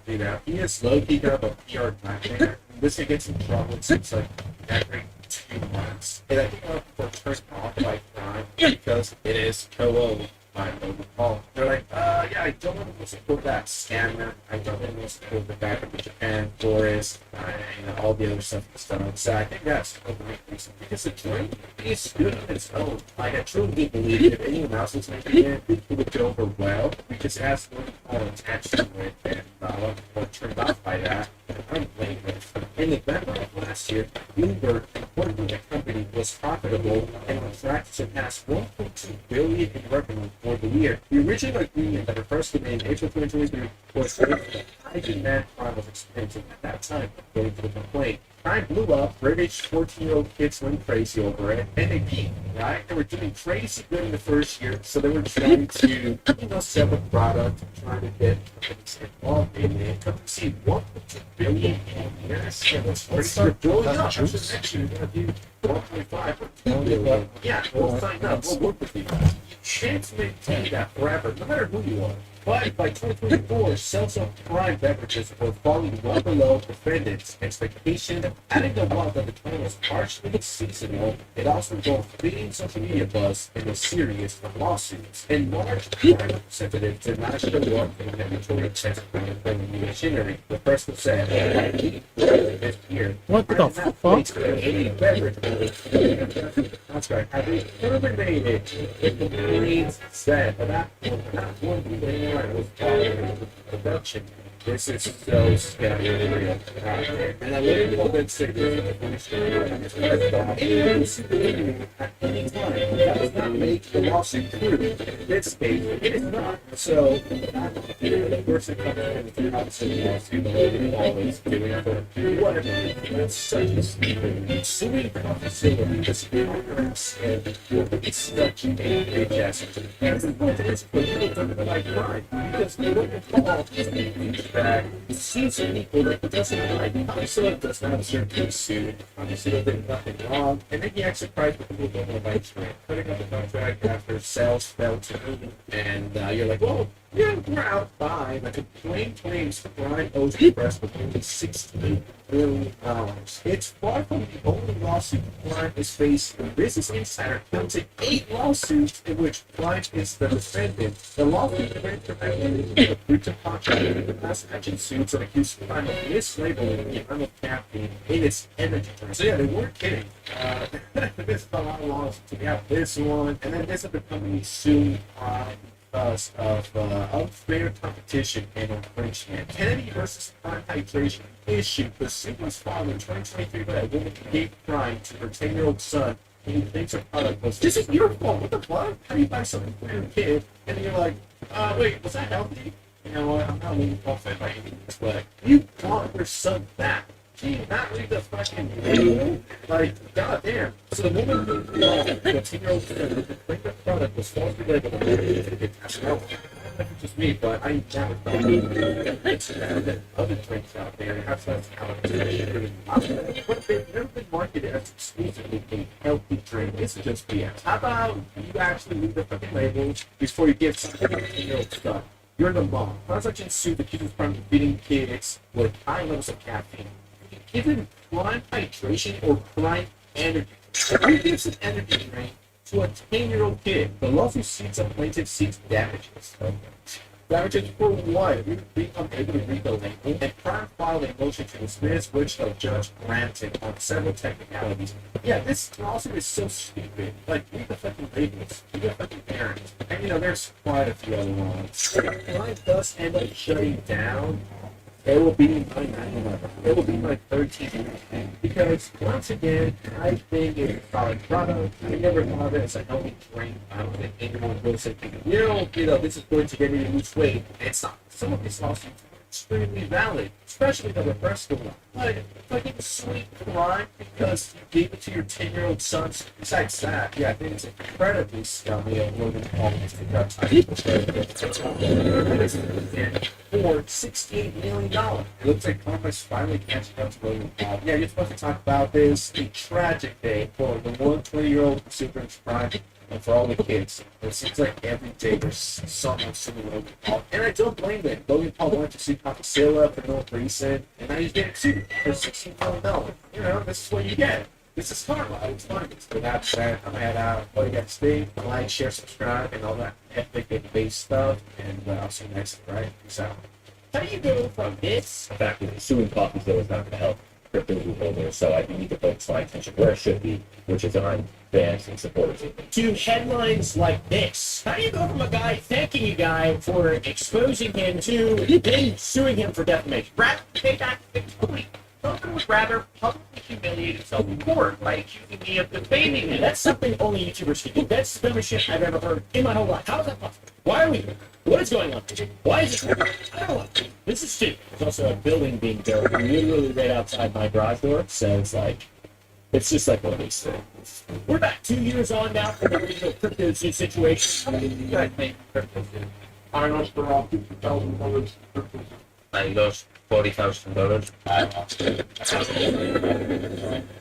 S1: he is low-key kind of a PR nightmare. This guy gets in trouble, it seems like every 2 months. And I think for turned off by Prime
S6: because it is co-owned by Logan Paul. They're like, yeah, I don't want to support that scammer. I don't want to support the guy from Japan, Forest, all the other stuff that's done on set. I think that's a great reason because the joint is good on its own. Like, I truly believe if anyone else was making it, it would go over well because it has Logan Paul attached to it, and a lot of people are turned off by that. I don't blame it. In November of last year, Bloomberg reported the company was profitable and on track to surpass 1.2 billion in revenue for the year. The original agreement that was first made in April 2023 was for the high demand crime was experiencing at that time, according to the complaint. Crime blew up, British 14-year-old kids went crazy over it, and they peaked, right? They were doing crazy good in the first year, so they were trying to, sell the product, trying to get companies involved in it. Come see 1.2 billion in years. We're building up. Next year, we're going to do 1.5 billion. Yeah, we'll sign up. We'll work with you. You can't maintain that forever, no matter who you are. But by 2024, sales of prime beverages were falling well below defendants' expectation. Adding the one that the claim was partially seasonal, it also involved fleeting social media buzz and a series of lawsuits. In March, prime representatives did not show up in the inventory test from the machinery. The person said, this year,
S3: What the fuck?
S6: any beverage that's right. Have we terminated if the Marines said that not one thing was production? This is so scary and real. And I literally been sick of at any time. That does not make the lawsuit through. In this case, it is not. So, the person coming in with the opposite lawsuit, the lawyer always giving up whatever. That's such a stupid. Suing the facility because Congress and it's such a big ass. And the point is, but you don't do the right crime. Because the local law is that it sees people that it doesn't like. Obviously, does not deserve to be sued. Obviously, they did nothing wrong. And then he acts surprised when people don't know rights for it. Putting up a contract after sales fell to him. And you're like, well, yeah, we're out by. The complaint claims Prime owes the press with only $16 billion. It's far from the only lawsuit Prime is facing. Business Insider counted 8 lawsuits in which Prime is the defendant. The lawsuit range from a breach of contract in the class action suits that accuse Prime of mislabeling the amount of caffeine in its energy drink. So yeah, they weren't kidding. There's a lot of lawsuits. We have this one, and then this other company suing Prime because of unfair competition and infringement. Kennedy versus Prime Hydration issue. The suit was filed in 2023 by a woman who gave Prime to her 10-year-old son. And he thinks her product was, this is your fault. What the fuck? How do you buy something for your kid? And you're like, wait, was that healthy? You know what? I'm not leaving off it by any means, but you want your son back. Can you not read the fucking label? Like, goddamn. So the woman who the 10-year-old son who complained the product was falsely labeled and it tested out. I don't know if it's just me, but I never thought it's that other drinks out there have such competition. But they've never been marketed as exclusively a healthy drink. It's just BS. How about you actually read the fucking labels before you give something to 10-year-old stuff? You're the mom. Transaction suit accuses Prime of feeding kids with high levels of caffeine. Given Prime Hydration or Prime Energy. Who gives an energy drink to a 10-year-old kid? The lawsuit seeks a plaintiff seeks damages. Damages for what? We become able to read the label. And Prime filed a motion to dismiss, which the judge granted on several technicalities. Yeah, this lawsuit is so stupid. Like, read the fucking labels. Read the fucking parents. And there's quite a few other ones. If Prime does end up shutting down, it will be my 9/11. It will be my 13th. Because, once again, I think it's a solid product. I never thought of it as a healthy drink. I don't think anyone will say, this is going to get me to lose weight. It's not. Some of these lawsuits are extremely valid, especially the reversal one. Like, fucking sweet Prime because you gave it to your 10-year-old son. Besides that, yeah, I think it's incredibly scummy of Logan Paul to figure out for $68 million. It looks like Congress finally catching up to Logan Paul. Yeah, you're supposed to talk about this. A tragic day for the 20-year-old super Prime and for all the kids. It seems like every day there's someone suing Logan Paul. And I don't blame them. Logan Paul wanted to sue Coca-Cola for no reason, and now he's getting sued for $16 million. This is what you get. It's a smart one. It's fun. With that said, I'm at what you got to stay, like, share, subscribe, and all that epic and base stuff. And I'll see you next time, right? Peace out.
S1: How do you go from this?
S2: The fact that suing coffees though is not going to help crypto holders, so I think need to focus my attention where it should be, which is on fans and supporters.
S1: To headlines like this. How do you go from a guy thanking a guy for exposing him to then suing him for defamation?
S7: Rather than take back the point, Logan would rather publicly humiliate himself in court by accusing me of defaming him.
S1: That's something only YouTubers can do. That's the dumbest shit I've ever heard in my whole life. How is that possible? Why are we here? What is going on? Why is this happening? I don't know. This is stupid. There's also a building being built literally right outside my garage door, so it's like, it's just like one of these things. We're about 2 years on now from the original crypto zoo situation.
S7: How many of you guys make crypto?
S5: I lost around $50,000.
S8: I lost $40,000.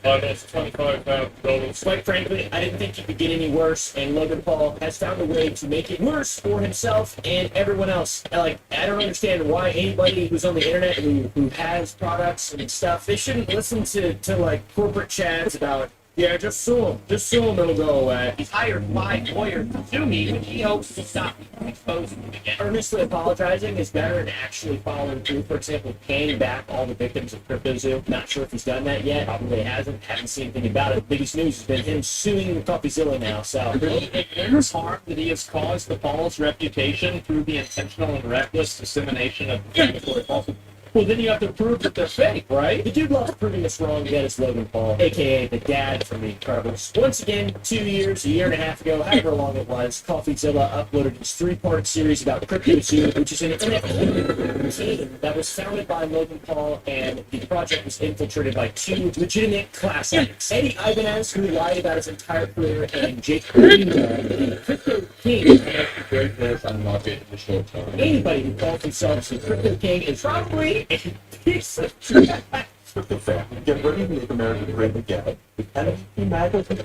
S2: Almost $25,000.
S1: Quite frankly, I didn't think it could get any worse, and Logan Paul has found a way to make it worse for himself and everyone else. Like, I don't understand why anybody who's on the internet who has products and stuff, they shouldn't listen to like corporate chats about, yeah, just sue him, it'll go away.
S7: He's hired 5 lawyers to sue me, which he hopes will stop me from exposing him again.
S1: Earnestly apologizing is better than actually following through. For example, paying back all the victims of CryptoZoo. Not sure if he's done that yet. Probably hasn't. Haven't seen anything about it. Biggest news has been him suing CoffeeZilla now. So
S7: There's harm that he has caused the Paul's reputation through the intentional and reckless dissemination of defamatory falsehoods.
S1: well, then you have to prove that they're fake, right? The dude loves proving us wrong. That is Logan Paul, aka the dad from the Incredibles. Once again, 2 years, a year and a half ago, however long it was, CoffeeZilla uploaded his 3-part series about CryptoZoo, which is an internet team that was founded by Logan Paul, and the project was infiltrated by 2 legitimate class acts. Eddie Ibanez, who lied about his entire career, and Jake Green, the Crypto King.
S5: Greatness unlock it in the short term.
S1: Anybody who calls themselves the Crypto King is probably a piece of shit.
S5: Crypto family, get ready to make America great again. With NFT magazine,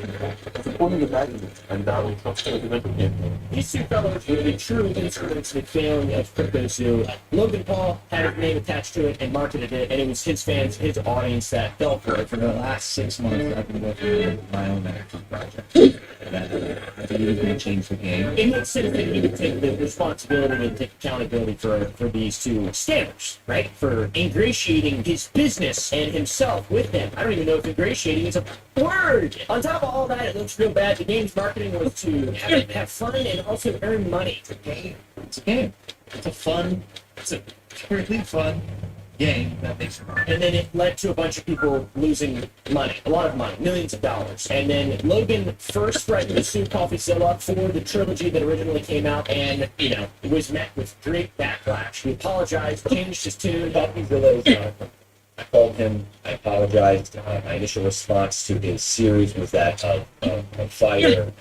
S5: supporting the magazine, and now we trust the again.
S1: These 2 fellows really truly influenced the failing of CryptoZoo. Logan Paul had his name attached to it and marketed it, and it was his fans, his audience that fell for it.
S6: For the last 6 months, I've been working on my own NFT project. And I think it's going to change the game.
S1: It makes sense that he would take the responsibility and take accountability for these 2 scammers, right? For ingratiating his business and himself with them. I don't even know if ingratiating is a word. On top of all that, it looks real bad. The game's marketing was to have fun and also earn money.
S6: It's a game. It's a game. It's a really fun game that makes it fun.
S1: And then it led to a bunch of people losing money, a lot of money, millions of dollars. And then Logan first threatened to sue CoffeeZilla for the trilogy that originally came out, and, you know, it was met with great backlash. He apologized, changed his tune.
S2: CoffeeZilla, I called him, I apologized. My initial response to his series was that of fire,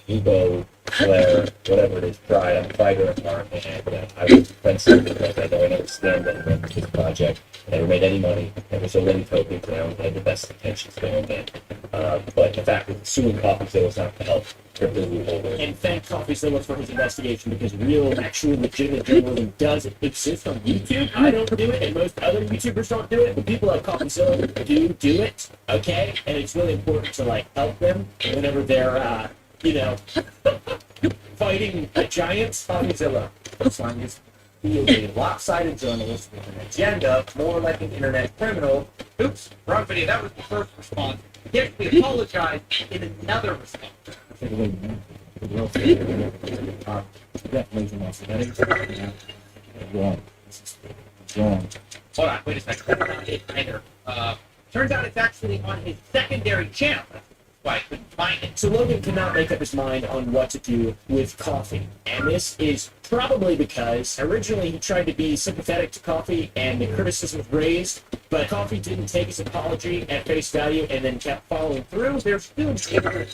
S2: ego, flair, whatever it is, pride. I'm a fighter at heart, and I was defensive because I know I never stand anyone with this project. I never made any money, never sold any tokens, and I only had the best intentions going in. But the fact that suing CoffeeZilla is not going to help crypto holders.
S1: And thank CoffeeZilla for his investigation, because real, actual, legitimate journalism does exist on YouTube. I don't do it, and most other YouTubers don't do it, but people like CoffeeZilla do it, okay? And it's really important to, like, help them whenever they're, you know, fighting a giant. CoffeeZilla. This line is, he is a lopsided journalist with an agenda, more like an internet criminal.
S7: Oops, wrong video. That was the first response. He actually apologized in another response.
S6: Wrong.
S7: Hold on, wait a second. That's not it either. Turns out it's actually on his secondary channel. That's why I couldn't find it.
S1: So Logan could not make up his mind on what to do with Coffee. And this is probably because originally he tried to be sympathetic to Coffee and the criticism was raised, but Coffee didn't take his apology at face value and then kept following through.
S7: There's still trouble.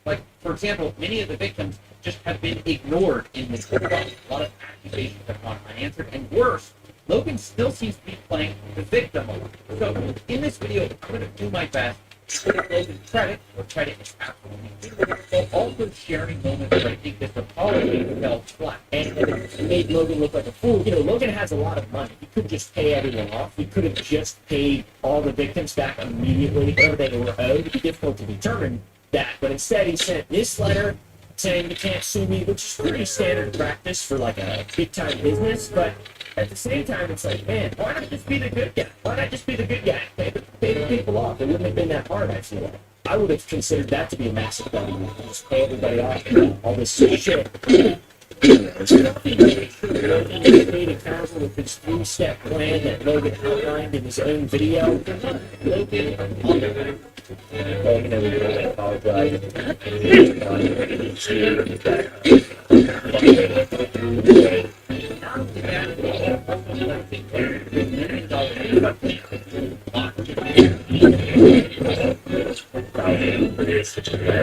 S7: Like, for example, many of the victims just have been ignored in this trial. A lot of accusations have gone unanswered, and worse, Logan still seems to be playing the victim. So in this video, I'm going to do my best credit, or credit is absolutely but also sharing moments where I think that the policy fell flat.
S1: And it made Logan look like a fool. You know, Logan has a lot of money. He could just pay everyone off. He could have just paid all the victims back immediately, whatever they were owed. It'd be difficult to determine that. But instead, he sent this letter saying you can't sue me, which is pretty standard practice for like a big-time business. But at the same time, it's like, man, why not just be the good guy? Why not just be the good guy? Pay the people off. It wouldn't have been that hard, I feel like. I would have considered that to be a massive W. Just pay everybody off and all this shit. He made accountable with his 3-step plan that Logan outlined in his own video. Logan, I apologize.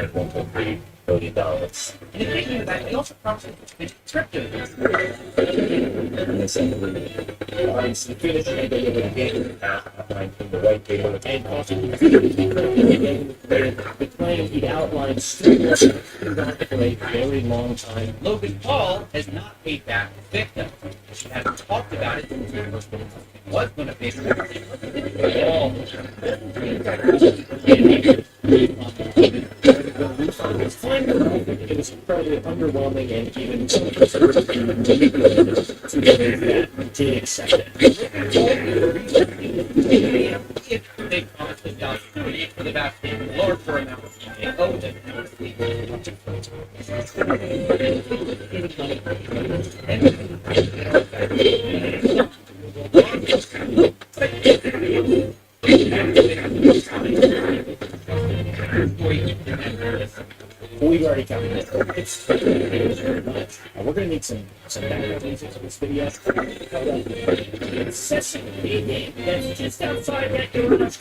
S1: $1.3 billion.
S7: And in thinking of that, he also promised to crypto.
S1: And essentially, obviously, finished and delivered a game outlined in the white paper, and also the claim he'd outlined still for a very long time.
S7: Logan Paul has not paid back the victim. She hasn't talked about it since it was going to pay the
S1: It was incredibly underwhelming and even to that did accept it.
S7: If they promised the opportunity for the vaccine, larger amount of money they owe them.
S1: We've already covered it. It's very much. We're gonna need some background music for this video. Sesame game that's just outside that garage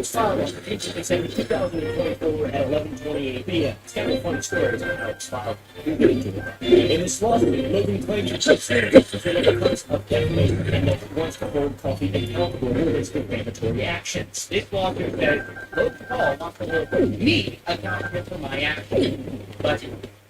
S1: It's filed on December 2024 at 11:28 p.m. It's kind of a funny story. It's how it's filed. We'll get into it. In this lawsuit, Logan claims that because of defamation and that he wants to hold Coffee accountable for his defamatory actions.
S7: This lawsuit says Logan Paul wants to hold me accountable for my actions. But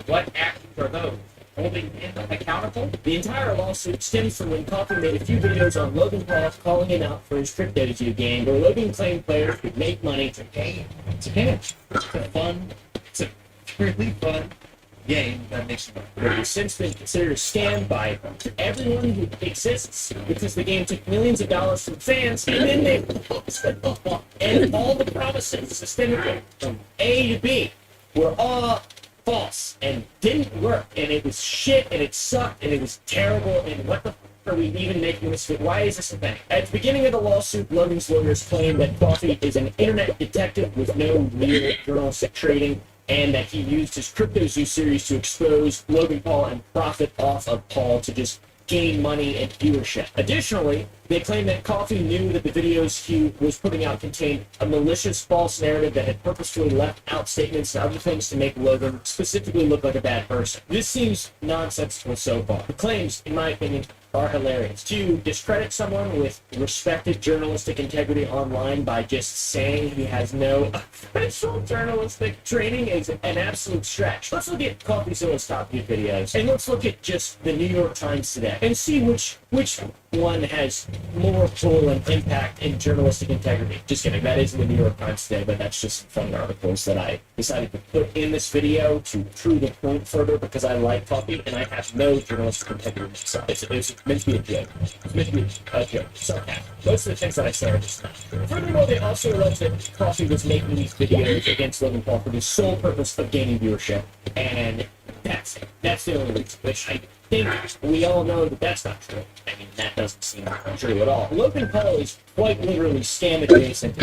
S7: what actions are those? Holding him accountable?
S1: The entire lawsuit stems from when Coffee made a few videos on Logan Paul calling him out for his crypto game, where Logan claimed players could make money to game.
S7: It's a game. It's a really fun game that makes money.
S1: It has since been considered a scam by everyone who exists because the game took millions of dollars from fans and then they and all the promises systemically from A to B were all false and didn't work, and it was shit and it sucked and it was terrible, and what the are we even making this fit? Why is this a thing? At the beginning of the lawsuit, Logan's lawyers claimed that Coffee is an internet detective with no real journalistic training, and that he used his Crypto Zoo series to expose Logan Paul and profit off of Paul to just gain money and viewership. Additionally, they claim that Coffee knew that the videos he was putting out contained a malicious false narrative that had purposefully left out statements and other things to make Logan specifically look like a bad person. This seems nonsensical so far. The claims, in my opinion, are hilarious. To discredit someone with respected journalistic integrity online by just saying he has no official journalistic training is an absolute stretch. Let's look at Coffee's top videos, and let's look at just the New York Times today, and see which one has more pull and impact in journalistic integrity. Just kidding, that is in the New York Times today, but that's just some fun articles that I decided to put in this video to prove the point further because I like Coffee and I have no journalistic integrity myself. It's meant to be a joke. It's meant to be a joke. Sarcasm. Most of the things that I say are just not true. Furthermore, they also allege that Coffee was making these videos against Logan Paul for the sole purpose of gaining viewership, and that's it. That's the only reason, which I think we all know that that's not true. I mean, that doesn't seem true at all. Logan Paul is quite literally scam adjacent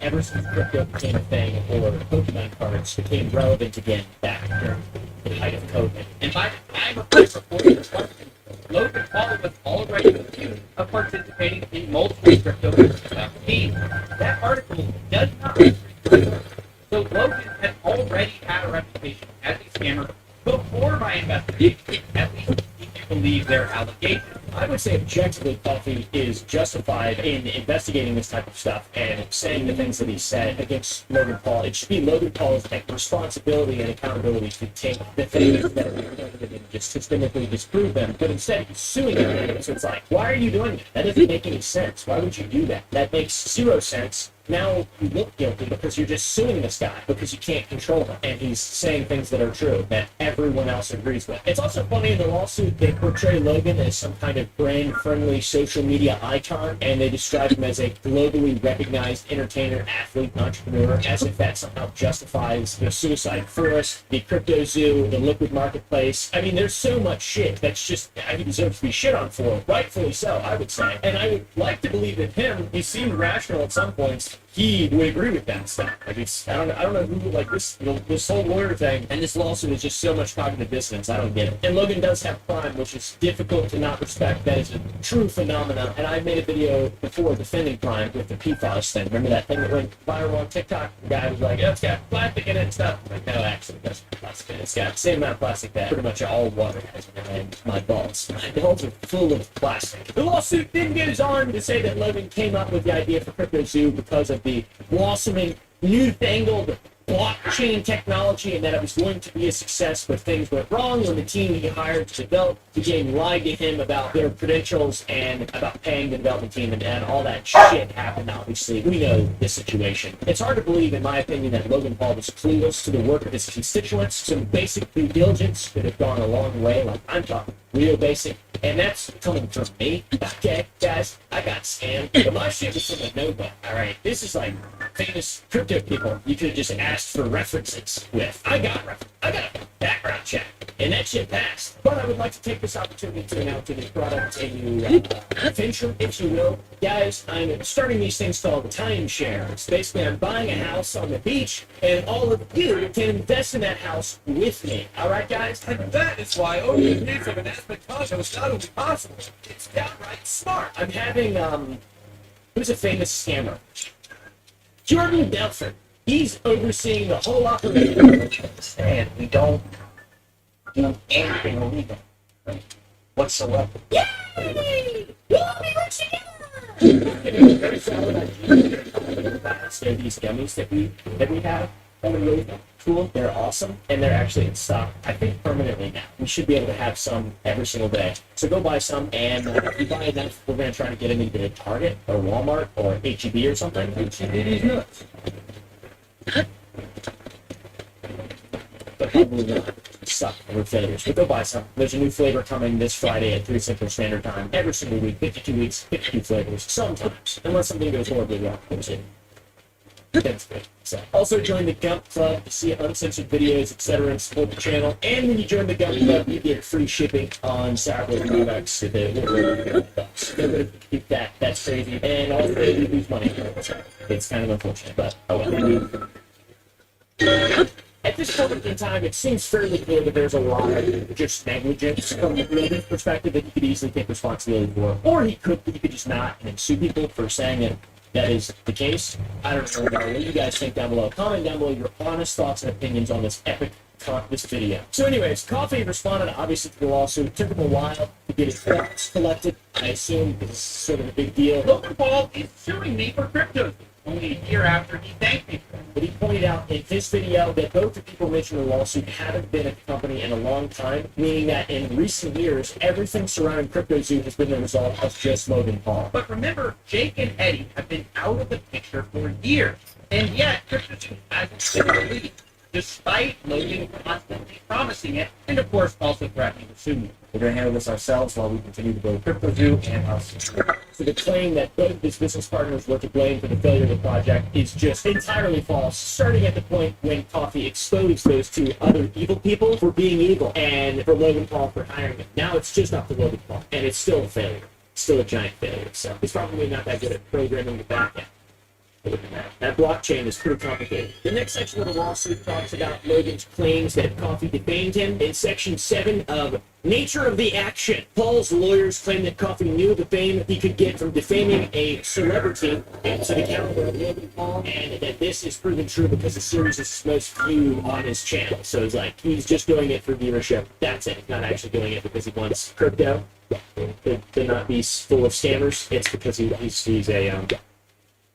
S1: ever since crypto became a thing, or Pokemon cards became relevant again back during the height of COVID.
S7: And by the time of this reporting, Logan Paul was already accused of participating in multiple cryptocurrency schemes. That article does not so Logan had already had a reputation as a scammer before their allegations.
S1: I would say objectively, Coffee is justified in investigating this type of stuff and saying the things that he said against Logan Paul. It should be Logan Paul's responsibility and accountability to take the things that are negative and just systemically disprove them. But instead, he's suing everyone. So it's like, why are you doing that? That doesn't make any sense. Why would you do that? That makes zero sense. Now you look guilty because you're just suing this guy because you can't control him. And he's saying things that are true that everyone else agrees with. It's also funny in the lawsuit, they portray Logan as some kind of brand-friendly social media icon, and they describe him as a globally recognized entertainer, athlete, entrepreneur, as if that somehow justifies the suicide forest, the crypto zoo, the liquid marketplace. I mean, there's so much shit that's just, he deserves to be shit on for. Rightfully so, I would say. And I would like to believe that him, he seemed rational at some points. He would agree with that stuff. Like it's, I don't know who, like this, this whole lawyer thing and this lawsuit is just so much cognitive dissonance. I don't get it. And Logan does have crime, which is difficult to not respect. That is a true phenomenon. And I made a video before defending crime with the PFAS thing. Remember that thing that went viral on TikTok? The guy was like, "Oh, it's got plastic in it and stuff." I'm like, no, actually, that's plastic in it. It's got the same amount of plastic that pretty much all water has in my balls. My balls are full of plastic. The lawsuit then goes on to say that Logan came up with the idea for Crypto Zoo because of the blossoming, newfangled blockchain technology, and that it was going to be a success, but things went wrong when the team he hired to develop the game lied to him about their credentials and about paying the development team, and all that shit happened, obviously. We know the situation. It's hard to believe, in my opinion, that Logan Paul was clueless to the work of his constituents. Some basic due diligence could have gone a long way, like I'm talking real basic. And that's coming from me. Okay, guys, I got scammed. But my shit was from a notebook. Alright, this is like famous crypto people you could have just asked for references with. I got a background check. And that shit passed. But I would like to take this opportunity to announce a new product, a new venture, if you will. Guys, I'm starting these things called timeshare. It's basically I'm buying a house on the beach, and all of you can invest in that house with me. Alright, guys?
S7: And that is why owning needs of an Aspencajo is not only possible, it's downright smart.
S1: I'm having, who's a famous scammer? Jordan Belfort. He's overseeing the whole operation.
S8: And we don't do anything illegal whatsoever.
S1: Yay! We'll be rich together! Very solid idea. They're these gummies that we have. They're really cool. They're awesome, and they're actually in stock, I think, permanently now. We should be able to have some every single day. So go buy some, and if you buy enough, we're going to try to get them either at Target or Walmart or H-E-B or something. H-E-B is nuts. But probably not. Suck. We're failures. But go buy some. There's a new flavor coming this Friday at 3 Central Standard Time. Every single week, 52 weeks, 52 flavors. Sometimes. Unless something goes horribly wrong. That's good. So, also join the Gump Club to see uncensored videos, etc., and support the channel. And when you join the Gump Club, you get free shipping on sourdough products. Nobody keep that. That's crazy. And also, you lose money. So it's kind of unfortunate, but oh well. At this point in time, it seems fairly clear that there's a lot of just negligence from the Logan's perspective that he could easily take responsibility for, or he could just not and then sue people for saying that is the case. I don't know what you guys think down below. Comment down below your honest thoughts and opinions on this this video. So anyways, Coffee responded obviously to the lawsuit. It took him a while to get his facts collected. I assume it's sort of a big deal.
S7: Logan Paul is suing me for crypto only a year after he thanked me.
S1: But he pointed out in his video that both the people mentioned in the lawsuit haven't been at the company in a long time, meaning that in recent years, everything surrounding Crypto Zoo has been the result of just Logan Paul.
S7: But remember, Jake and Eddie have been out of the picture for years, and yet Crypto Zoo hasn't been released, despite Logan constantly promising it, and of course also threatening to sue me.
S1: We're going to handle this ourselves while we continue to build Crypto Zoo and us. So the claim that both of his business partners were to blame for the failure of the project is just entirely false, starting at the point when Coffee exposed those two other evil people for being evil and for Logan Paul for hiring them. Now it's just up to Logan Paul, and it's still a failure. Still a giant failure. So he's probably not that good at programming the back end.
S9: That blockchain is pretty complicated. The next section of the lawsuit talks about Logan's claims that Coffey defamed him. In section 7 of Nature of the Action, Paul's lawyers claim that Coffey knew the fame he could get from defaming a celebrity to the caliber of Logan Paul, and that this is proven true because the series is most viewed on his channel. So it's like he's just doing it for viewership. That's it. He's not actually doing it because he wants crypto to not be full of scammers. It's because he's a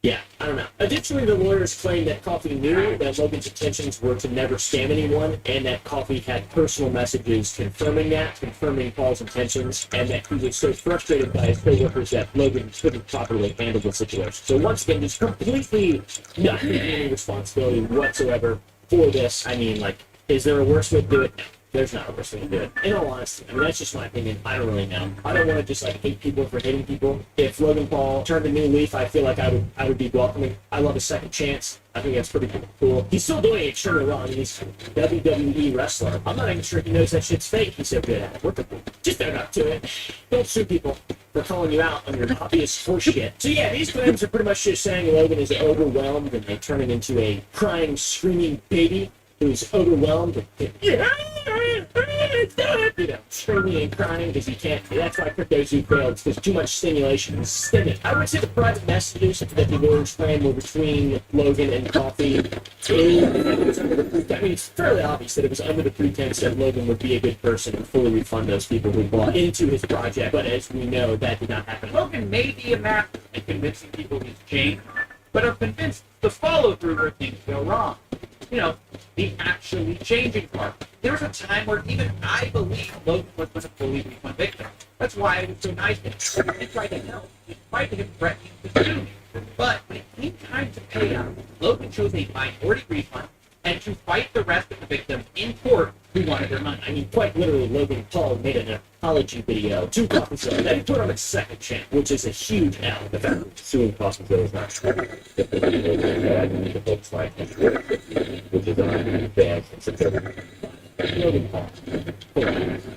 S9: yeah, I don't know. Additionally, the lawyers claim that Coffey knew that Logan's intentions were to never scam anyone, and that Coffey had personal messages confirming Paul's intentions, and that he was so frustrated by his co-workers that Logan couldn't properly handle the situation. So once again, just completely not taking any responsibility whatsoever for this. I mean, like, is there a worse way to do it? No. There's not a worse way to do it. In all honesty, I mean, that's just my opinion. I don't really know. I don't want to just like hate people for hating people. If Logan Paul turned a new leaf, I feel like I would be welcoming. I love a second chance. I think that's pretty cool. He's still doing it extremely well. I mean, he's a WWE wrestler. I'm not even sure he knows that shit's fake. He's so good at it. What the? Just own up to it. Don't sue people for calling you out on your obvious horseshit. So yeah, these claims are pretty much just saying Logan is overwhelmed and they turn him into a crying, screaming baby who's overwhelmed and screaming and crying because he can't. That's why CryptoZoo failed. It's because too much stimulation is stimulated. I would say the private messages that the lawyers claim were between Logan and Coffey. I mean, it's fairly obvious that it was under the pretense that Logan would be a good person and fully refund those people who bought into his project. But as we know, that did not happen.
S7: Logan may be a master at convincing people he's changed, but are convinced the follow-through where things go wrong. You know, the actually changing part. There was a time where even I believed Logan was a fully refund victim. That's why I was so nice to him. I tried to help, despite him threatening to sue me. But when it came time to pay out, Logan chose a minority refund and to fight the rest of the victims in court who wanted their money.
S9: I mean, quite literally, Logan Paul made an apology video to Coffey that he put on a second chance, which is a huge L. The fact that suing Coffey is not true. The folks like which is on bad Logan Paul.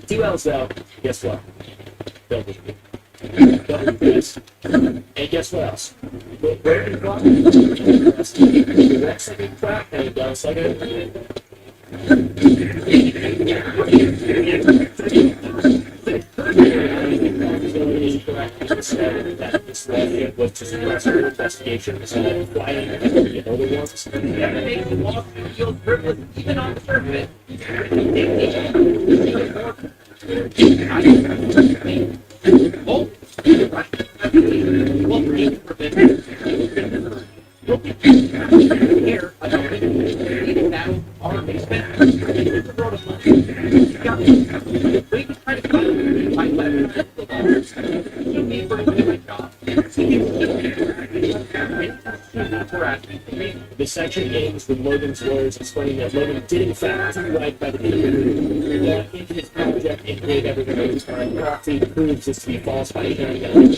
S9: Two L's though, guess what? Double this. And guess what else? Where did he go? The next second track, and he does second. That this lawsuit was to suppress her investigation, so why didn't the other ones?
S7: That makes the lawsuit feel frivolous even on the surface.
S9: The section ends with Logan's lawyers explaining that Logan did in fact do right by the people who got into his project and did everything that was fine. Coffey proves this to be false by showing that
S7: which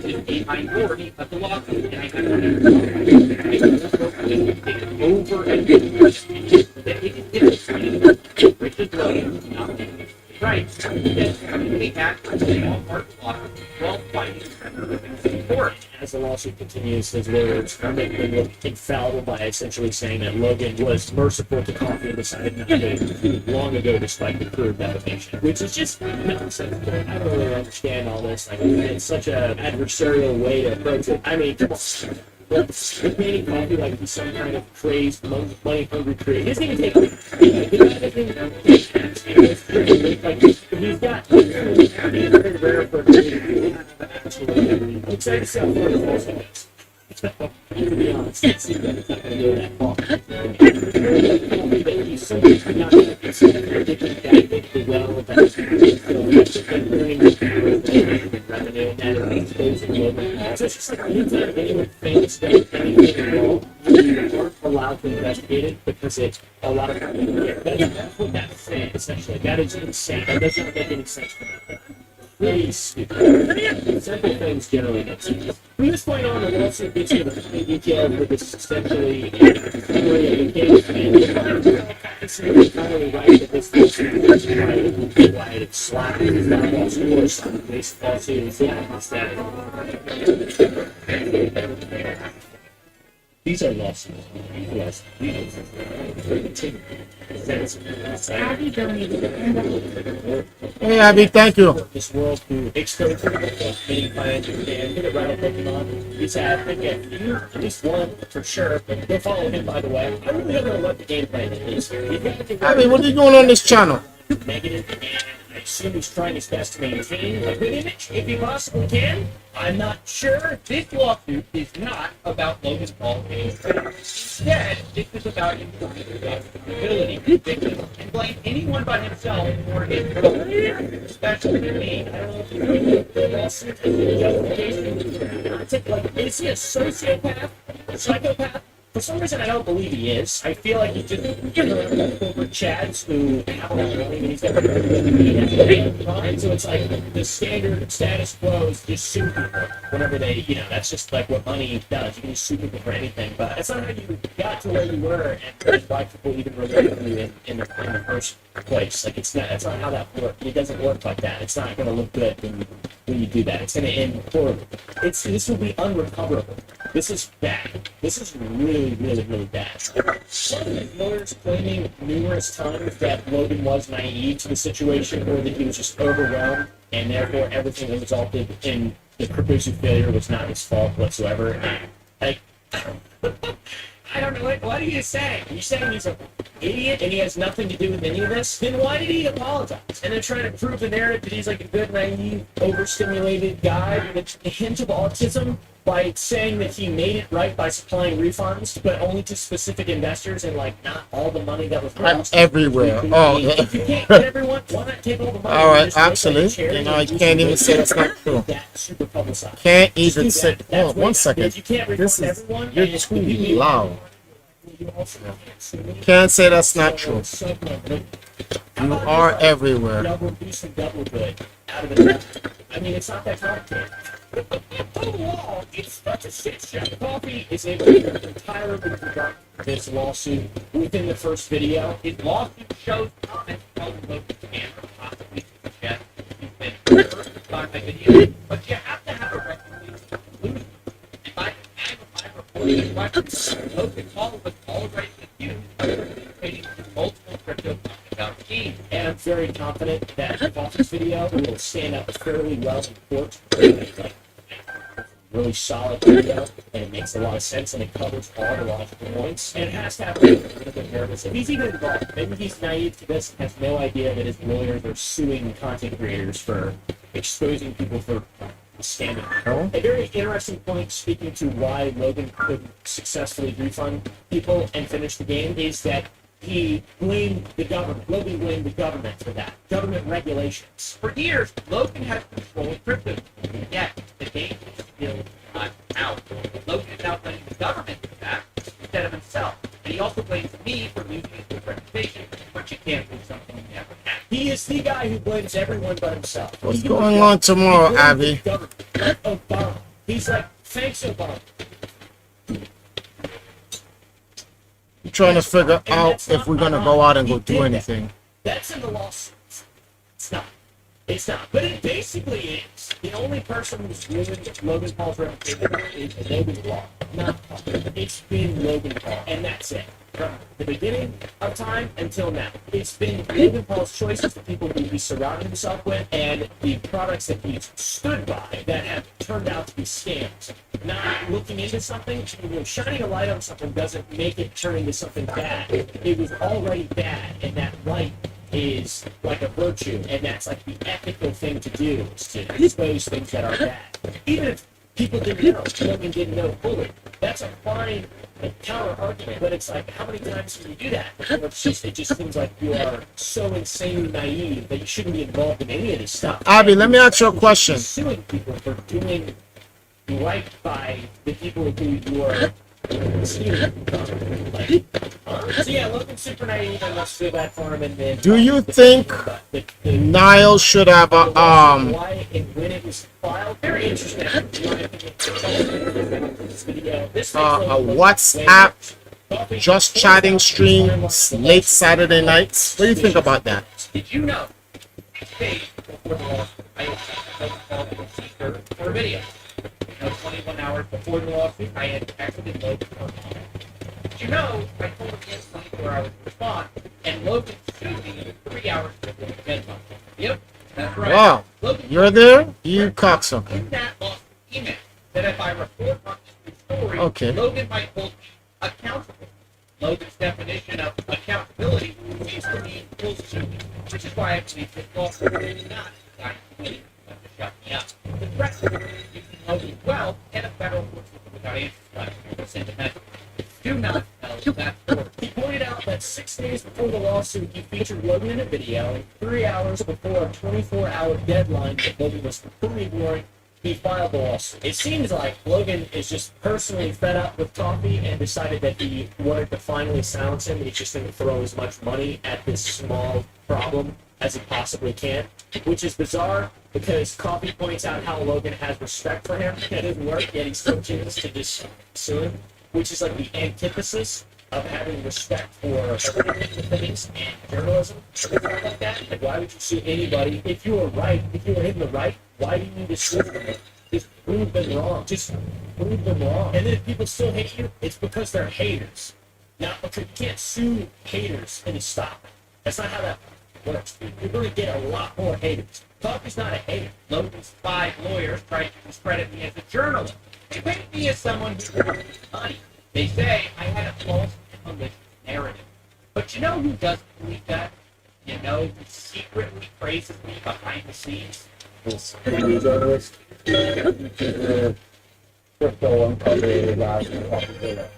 S7: is a minority of the lawsuit. Over and right. We actually all part of the law while fighting in court.
S9: As the lawsuit continues, his lawyers are making him look infallible by essentially saying that Logan was merciful to Coffey and decided not to long ago despite the proved defamation, which is just nonsense. I don't really understand all this. Like, it's such an adversarial way to approach it. I mean, come on. With Manny Coffey, like he's some kind of crazed, money-hungry creator. He doesn't even take like he's got very rare for I'm excited to see how far the false is. To be honest, it's not going to go that far. He's so not going to be well with that revenue and that it's exposed. So it's just like anytime anyone famous does anything wrong, you aren't allowed to investigate it because it's a lot of people here. That's what that's saying, essentially. That is insane. That doesn't make any sense to me. Really stupid. Simple things generally make sense. From this point on, the lawsuit gets into the details with this essentially summary of the case and obviously entirely right that this lawsuit was why it's slapping his lawsuit or some basic lawsuit is that these are lawsuits. Yes.
S4: Abby donated.
S3: Hey, Abby, thank you.
S9: This world who exposed many financial and hit it right on Pokemon. He's had, I think, a few, at least one for sure. Go follow him, by the way. I really don't know what the game plan is.
S3: Abby, what are you doing on this channel?
S9: Negative, and I assume he's trying his best to maintain a good image if he possibly can. I'm not sure.
S7: This lawsuit is not about Logan Paul being better. Instead, this is about improving the ability to victim and blame anyone but himself for his failure, especially me.
S9: I don't know if you know the lawsuit is justification. I take, like, is he a sociopath? A psychopath? For some reason, I don't believe he is. I feel like he's just over Chads who have a lot of money and he's got and so it's like the standard status quo is just sue people whenever they, you know, that's just like what money does. You can just sue people for anything, but that's not how you got to where you were and why people even relate to you in the first place. Like, that's not how that works. It doesn't work like that. It's not going to look good when you do that. It's going to end poorly. This will be unrecoverable. This is bad. This is really, really, really bad. Lawyers claiming numerous times that Logan was naive to the situation or that he was just overwhelmed and therefore everything that resulted in the Cryptosuit failure was not his fault whatsoever. Like, I don't know. What are you saying? Are you saying he's an idiot and he has nothing to do with any of this? Then why did he apologize? And then trying to prove the narrative that he's like a good, naive, overstimulated guy with a hint of autism by saying that he made it right by supplying refunds, but only to specific investors and like not all the money that was lost.
S3: I'm everywhere. Oh,
S9: if you can't get everyone, why not take all the money?
S3: all right,
S9: and just make, like, a
S3: absolutely.
S9: charity
S3: You know, I
S9: and
S3: can't even
S9: just
S3: say that's not true.
S9: that super publicized.
S3: Can't
S9: Just
S3: even
S9: do
S3: say.
S9: that. That's
S3: Oh, one
S9: what-
S3: second.
S9: if you can't
S3: This
S9: refund
S3: is
S9: everyone,
S3: you're
S9: and
S3: too
S9: the people-
S3: loud.
S9: you also can't sue me.
S3: Can't say that's not true.
S9: How
S3: You
S9: about
S3: are
S9: just, like,
S3: everywhere.
S9: double beast and double good out of it. I mean, it's not that complicated. Overall, it's such a shit show. Coffee is able to entirely conduct this lawsuit within the first video.
S7: His lawsuit shows comments from Logan's camera, possibly suggest he's been hurt by my video, but you have to have a resolution to conclusion. And by the time of my reporting questions, Logan Paul was already accused of participating in multiple crypto about schemes.
S9: And I'm very confident that the Coffee's video will stand up fairly well in court. It's like really solid video, and it makes a lot of sense, and it covers all the logical points. And it has to have a little bit nervous. If he's even involved, maybe he's naive to this, has no idea that his lawyers are suing content creators for exposing people for standing. A very interesting point, speaking to why Logan couldn't successfully refund people and finish the game, is that he blamed the government. Logan blamed the government for that. Government regulations.
S7: For years, Logan has controlled crypto, yet the game is still not out. Logan is now blaming the government for that instead of himself. And he also blames me for losing his good reputation, but you can't do something you never had.
S9: He is the guy who blames everyone but himself.
S3: What's
S9: He
S3: going
S9: blames
S3: on tomorrow,
S9: the
S3: Abby?
S9: government, like Obama. He's like, thanks, Obama.
S3: Trying to figure out if we're gonna go out and go do anything.
S9: That's in the lawsuit. It's not. It's not. But it basically is. The only person who's ruined Logan Paul's reputation is Logan Paul, not Paul. It's been Logan Paul, and that's it. From the beginning of time until now. It's been Logan Paul's choices, the people who he surrounded himself with, and the products that he's stood by that have turned out to be scams. Not looking into something, shining a light on something doesn't make it turn into something bad. It was already bad, and that light is like a virtue, and that's like the ethical thing to do, is to expose things that are bad. Even if people didn't know, Logan didn't know fully. That's a fine counter argument, but it's like, how many times can you do that? It just seems like you are so insanely naive that you shouldn't be involved in any of this stuff.
S3: Abby, let me ask you a question.
S9: Suing people for doing right by the people who you are stealing. So yeah, Logan's super naive and let's feel bad for him. And then
S3: Do you think Niall should have a
S9: why and when it was filed? Very interesting.
S3: WhatsApp just chatting streams late Saturday nights. What do you think about that?
S7: Did you know? 6 days before the lawsuit, I had called the seeker for a video. 21 hours before the lawsuit, I had actually Logan on it. Did you know? I told him he had 24 hours to respond, and Logan sued me 3 hours before the deadline. Yep, that's right.
S3: Wow,
S7: Logan,
S3: you're there? You cocksucker.
S7: in that lawsuit email that if I report on this story,
S3: Okay.
S7: Logan might hold me accountable. Logan's definition of accountability seems to be full suit, which is why I believe this lawsuit is not designed to win to shut me up. The threat using Logan's wealth and a federal court system without answers sent a message. Do not tell that story.
S9: He pointed out that 6 days before the lawsuit, he featured Logan in a video, and 3 hours before a 24-hour deadline that Logan was completely ignoring, he filed the lawsuit. It seems like Logan is just personally fed up with Coffee and decided that he wanted to finally silence him, and he's just going to throw as much money at this small problem as he possibly can, which is bizarre because Coffee points out how Logan has respect for him. That doesn't work, yet he still chooses to just sue him, which is like the antithesis of having respect for things and journalism, something like that. Like, why would you sue anybody if you were right? If you were in the right, why do you need to sue them? Just prove them wrong. Just prove them wrong. And then if people still hate you, it's because they're haters. Not because you can't sue haters and just stop it. That's not how that works. You're going to get a lot more haters. Coffee's not a hater.
S7: Logan's 5 lawyers tried to discredit me as a journalist. They paint me as someone who wants money. They say I had a false and malicious narrative. But you know who doesn't believe that? You know who secretly praises me behind the scenes?
S6: This journalist, crypto uncovered guys in the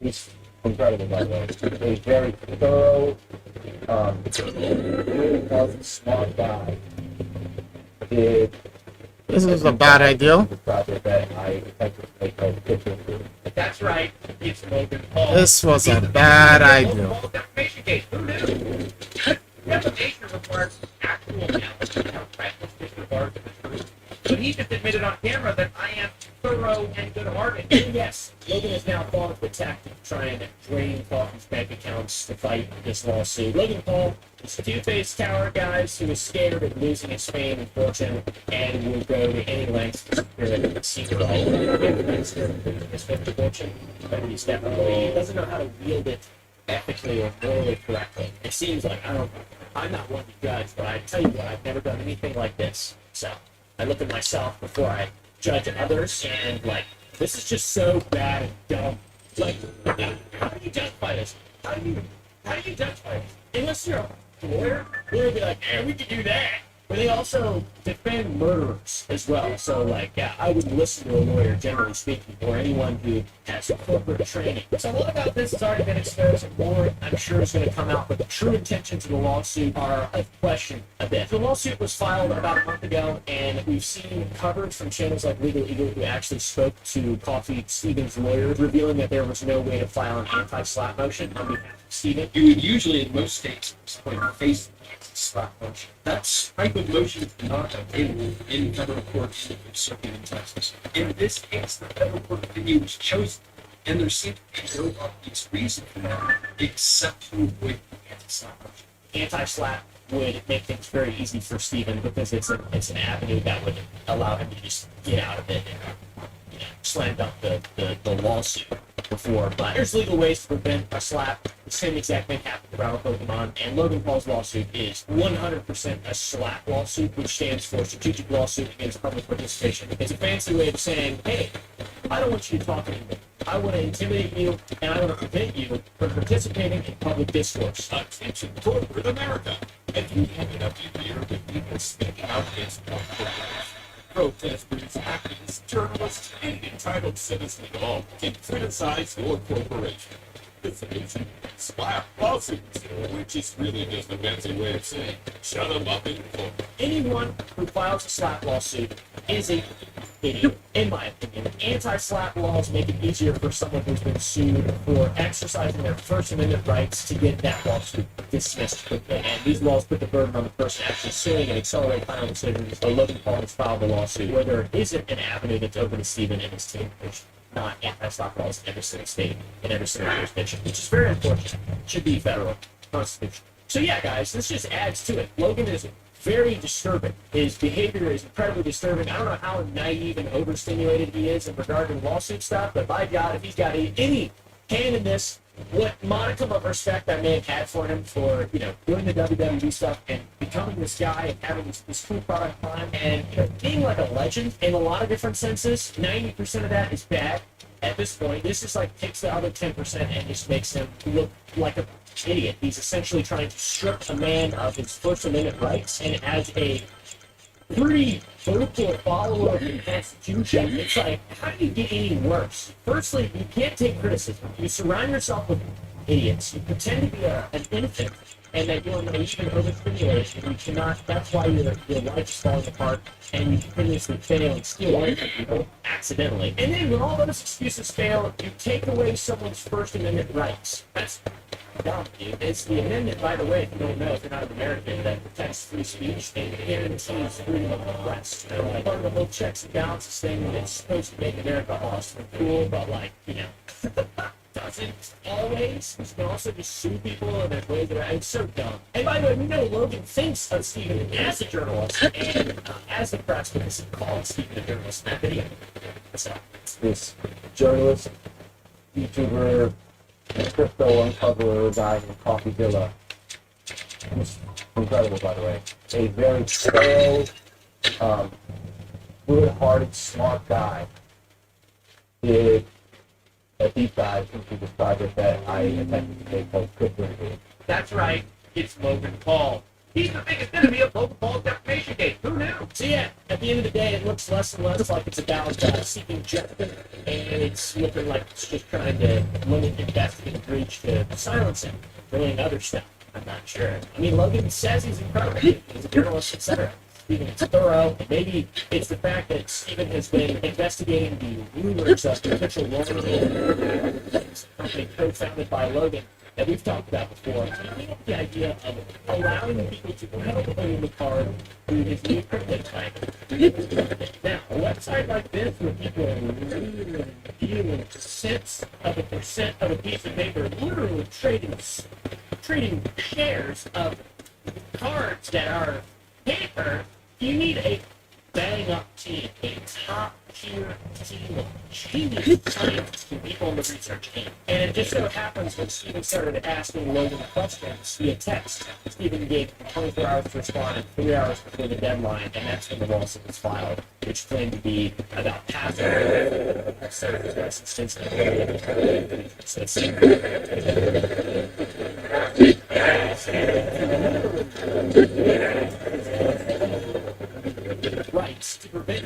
S6: He's incredible, by the way. He's very thorough, really intelligent, smart guy. Did
S3: This is a bad idea.
S6: the project that I effectively make a picture for.
S7: That's right. It's Logan Paul.
S3: This was a bad
S7: Logan
S3: idea.
S7: Paul's defamation case. Who knew? Defamation requires actual analysis of how reckless disregard for the truth. But he just admitted on camera that I am thorough and good-hearted.
S9: Yes, Logan has now thought of the tactic of trying to drain Coffee's bank accounts to fight this lawsuit. Logan Paul is a two-faced tower, guys, who is scared of losing his fame and fortune and will go to any lengths to secure it and secret all of his fame and fortune. But he's definitely doesn't know how to wield it ethically or morally correctly. It seems like I'm not one to judge, but I tell you what, I've never done anything like this. So I look at myself before I judge others, and like, this is just so bad and dumb. Like, how do you justify this? How do you justify this? Unless you're a lawyer, they'll be like, we can do that. But they also defend murderers as well. So, like, yeah, I would listen to a lawyer, generally speaking, or anyone who has corporate training. So a lot about this has already been exposed, and more, I'm sure, is going to come out. But the true intentions of the lawsuit are a question a bit. The lawsuit was filed about a month ago, and we've seen coverage from channels like Legal Eagle, who actually spoke to Coffee Stevens' lawyer, revealing that there was no way to file an anti-slap motion on behalf of Stephen.
S10: You would usually, in most states, point face slap motion. That type of motion is not available in federal courts in the circuit in Texas. In this case, the federal court venue was chosen, and there seemed to be no obvious reason for that, except to avoid the anti-slap motion.
S9: Anti-slap would make things very easy for Stephen because it's an avenue that would allow him to just get out of it and slam dunk the lawsuit before. But there's legal ways to prevent a slap. The same exact thing happened around Pokemon, and Logan Paul's lawsuit is 100% a slap lawsuit, which stands for Strategic Lawsuit Against Public Participation. It's a fancy way of saying, hey, I don't want you to talk anymore. I want to intimidate you, and I want to prevent you from participating in public discourse.
S10: Attention corporate America. If you ended up in here with people speaking out against corporations, protesters, activists, journalists, any entitled citizen at all can criticize your corporation. The solution? Slap lawsuits, which is really just a fancy way of saying shut them up in court.
S9: Anyone who files a slap lawsuit is an idiot, in my opinion. Anti-slap laws make it easier for someone who's been sued for exercising their First Amendment rights to get that lawsuit dismissed quickly. And these laws put the burden on the person actually suing and accelerate final decisions. So Logan Paul has filed a lawsuit where there isn't an avenue that's open to Stephen and his team. There's not anti-stalk laws in every single state, in every single jurisdiction, which is very unfortunate. It should be federal constitution. So yeah, guys, this just adds to it. Logan is very disturbing. His behavior is incredibly disturbing. I don't know how naive and overstimulated he is in regard to lawsuit stuff, but by God, if he's got any hand in this, what modicum of respect I may have had for him for, doing the WWE stuff and becoming this guy and having this cool product line and being like a legend in a lot of different senses, 90% of that is bad. At this point, this is like takes the other 10% and just makes him look like an idiot. He's essentially trying to strip a man of his First Amendment rights, and as a pretty vocal follower of the Constitution, it's like, how do you get any worse? Firstly, you can't take criticism. You surround yourself with idiots. You pretend to be an infant, and that you're naive and overstimulated. You cannot. That's why your life is falling apart, and you continuously fail and steal away from people accidentally. And then when all those excuses fail, you take away someone's First Amendment rights. That's dumb, dude. It's the amendment, by the way, if you don't know, if you're not an American, that protects free speech and guarantees freedom of the press. Part of the whole checks and balances thing that it's supposed to make America awesome and cool, but doesn't always. You can also just sue people in a way that it's so dumb. And by the way, we know Logan thinks of Steven as a journalist and as the press, because he called Steven a journalist in that video. So,
S6: This journalist, YouTuber, crypto uncoverer guy from Coffee Villa. He's incredible, by the way. A very thorough, good-hearted, smart guy. Did a deep dive into this project that I attempted to make called Crypto.
S7: That's right. It's Logan Paul. He's the biggest enemy of Logan Paul's defamation case. Who knew?
S9: So yeah, at the end of the day, it looks less and less like it's about seeking justice, and it's looking like it's just trying to limit investigative breach to silence him, doing other stuff. I'm not sure. I mean, Logan says he's incredible. He's a journalist, etc. Stephen is thorough. And maybe it's the fact that Stephen has been investigating the rumors of potential wrongdoing company co-founded by Logan that we've talked about before. The idea of allowing people to help own the card through his new crypto type. Now, a website like this where people are viewing percents of a piece of paper, literally trading shares of cards that are paper, you need a bang up team, a top tier team of genius scientists to be on the research team. And it just so happens when Steven started asking Logan questions via text, Steven gave 24 hours to respond and 3 hours before the deadline, and that's when the lawsuit was filed, which claimed to be about half of rights to prevent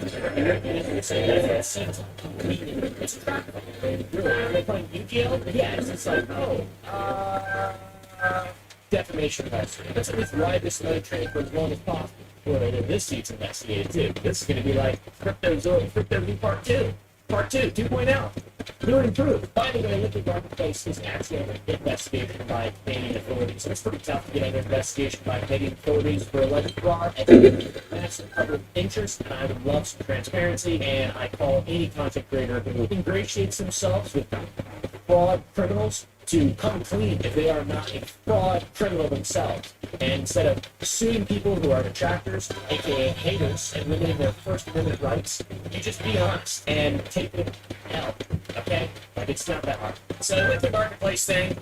S9: they're playing Yu-Gi-Oh? Yeah, it's just like, defamation of history. That's at least why this money trade for as long as possible. Well, this seat's investigated too. This is going to be like Crypto V Part 2. Part 2, 2.0. New and improved. By the way, Liquid Marketplace is actually under investigation by Canadian authorities. It's pretty tough to get under investigation by Canadian authorities for alleged fraud. I think massive public interest, and I would love some transparency, and I call any content creator who ingratiates themselves with fraud criminals to come clean if they are not a fraud criminal themselves. And instead of suing people who are detractors, aka haters, and limiting their First Amendment rights, you just be honest and take the L. Okay? Like, it's not that hard. So with the marketplace thing,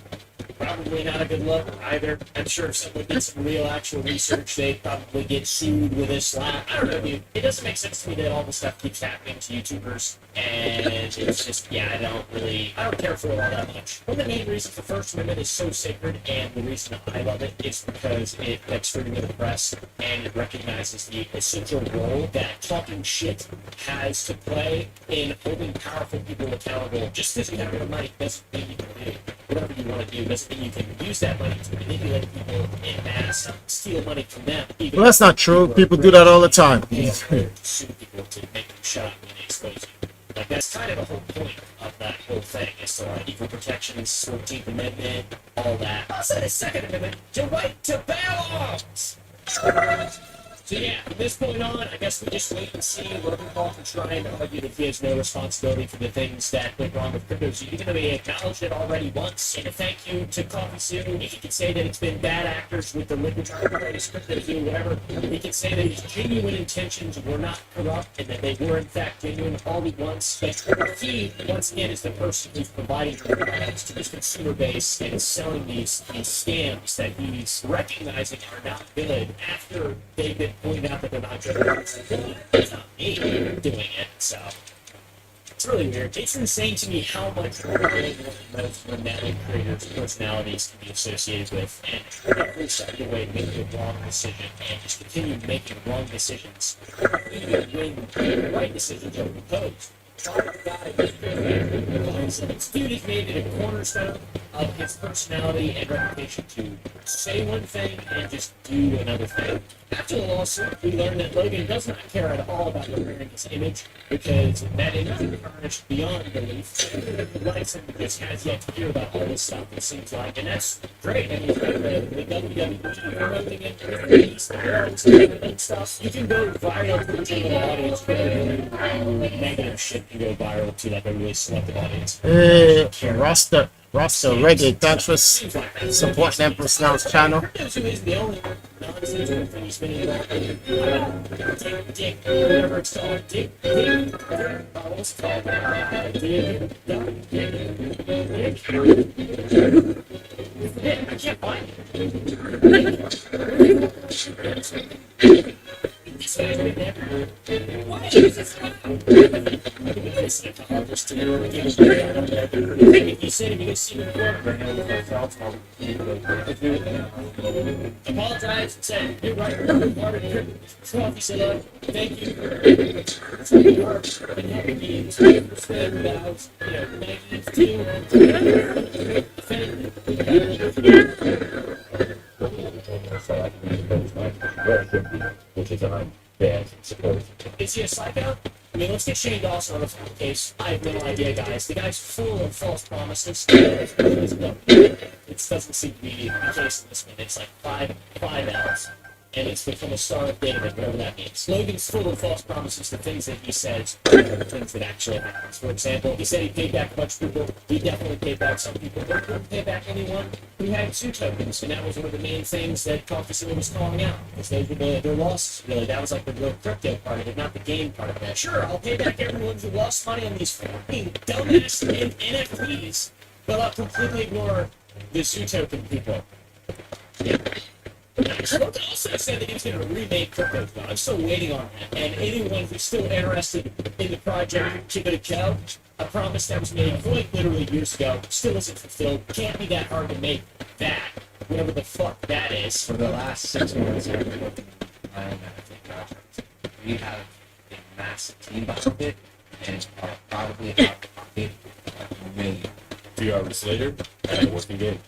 S9: probably not a good look either. I'm sure if someone did some real actual research, they'd probably get sued with a slap. I don't know, dude. It doesn't make sense to me that all this stuff keeps happening to YouTubers. And it's just, I don't care for it all that much. One of the main reasons the First Amendment is so sacred, and the reason I love it, is because it protects freedom of the press, and it recognizes the essential role that talking shit has to play in holding powerful people accountable. Just because you have your money doesn't mean you can do whatever you want to do. Doesn't mean you can use that money to manipulate people in mass, steal money from them.
S3: Well, that's not true. People do that all the time.
S9: Sue people to make them shut up when they expose you. Like, that's kind of the whole point of that whole thing, is to equal protections, 14th Amendment, all that. Also, the Second Amendment, the right to bear arms. So yeah, from this point on, I guess we just wait and see. Logan Paul can try and argue that he has no responsibility for the things that went wrong with cryptozoo, even though he acknowledged it already once. And a thank you to Coffee Sue. He can say that it's been bad actors with the liquid charges, cryptozoo, whatever. He can say that his genuine intentions were not corrupt and that they were in fact genuine all at once. But he, once again, is the person who's providing the products to his consumer base and selling these scams that he's recognizing are not good after they've been pointed out that they're not good. It's not me doing it, so it's really weird. It's insane to me how much most renowned creators' personalities can be associated with, and every step away to make the wrong decision and just continue making wrong decisions, even when the right decisions are proposed. This dude has made it a cornerstone of his personality and reputation to say one thing and just do another thing. After the lawsuit, we learned that Logan does not care at all about repairing his image because that image is tarnished beyond belief. The likes and just has yet to hear about all this stuff, it seems like, and that's great. I mean, the WWE promoting it, the stuff. You can go viral to the general audience, but negative shit can go viral to like a really selective audience.
S3: Rasta Reggae, thanks for supporting Empress Now's channel.
S9: Cryptozoo is the only nonsensical thing he's been involved in. Dick, whatever it's called. Dick, what's it called? I can't find it. Why is this you said if you see me apologize and said, you're right, part of your coffee said, thank you for hard and helping me understand that I was, naive to
S2: which is I'm bad supposed.
S9: Is he a psycho? I mean, let's get Shane Dawson on the phone case. I have no idea, guys. The guy's full of false promises. It doesn't seem to be the case in this one. It's like five L's. And it's become a star of David, whatever that means. Logan's full of false promises, the things that he says, the things that actually happens. For example, he said he paid back a bunch of people. He definitely paid back some people, but he couldn't pay back anyone who had zoo tokens. And that was one of the main things that Coffee City was calling out, because those were their losses, really. That was like the real crypto part of it, not the game part of it. Sure, I'll pay back everyone who lost money on these fucking dumbass NFTs, but I'll completely ignore the zoo token people. Yeah. Logan also said that he was going to remake crypto. I'm still waiting on that. And anyone who's still interested in the project, give it a go. A promise that was made quite literally years ago still isn't fulfilled. Can't be that hard to make that, whatever the fuck that is.
S6: For the last 6 months, I've been working on my NFT project. We have a massive team behind it, and it's probably about $1 million.
S10: 2 hours later, at a working game.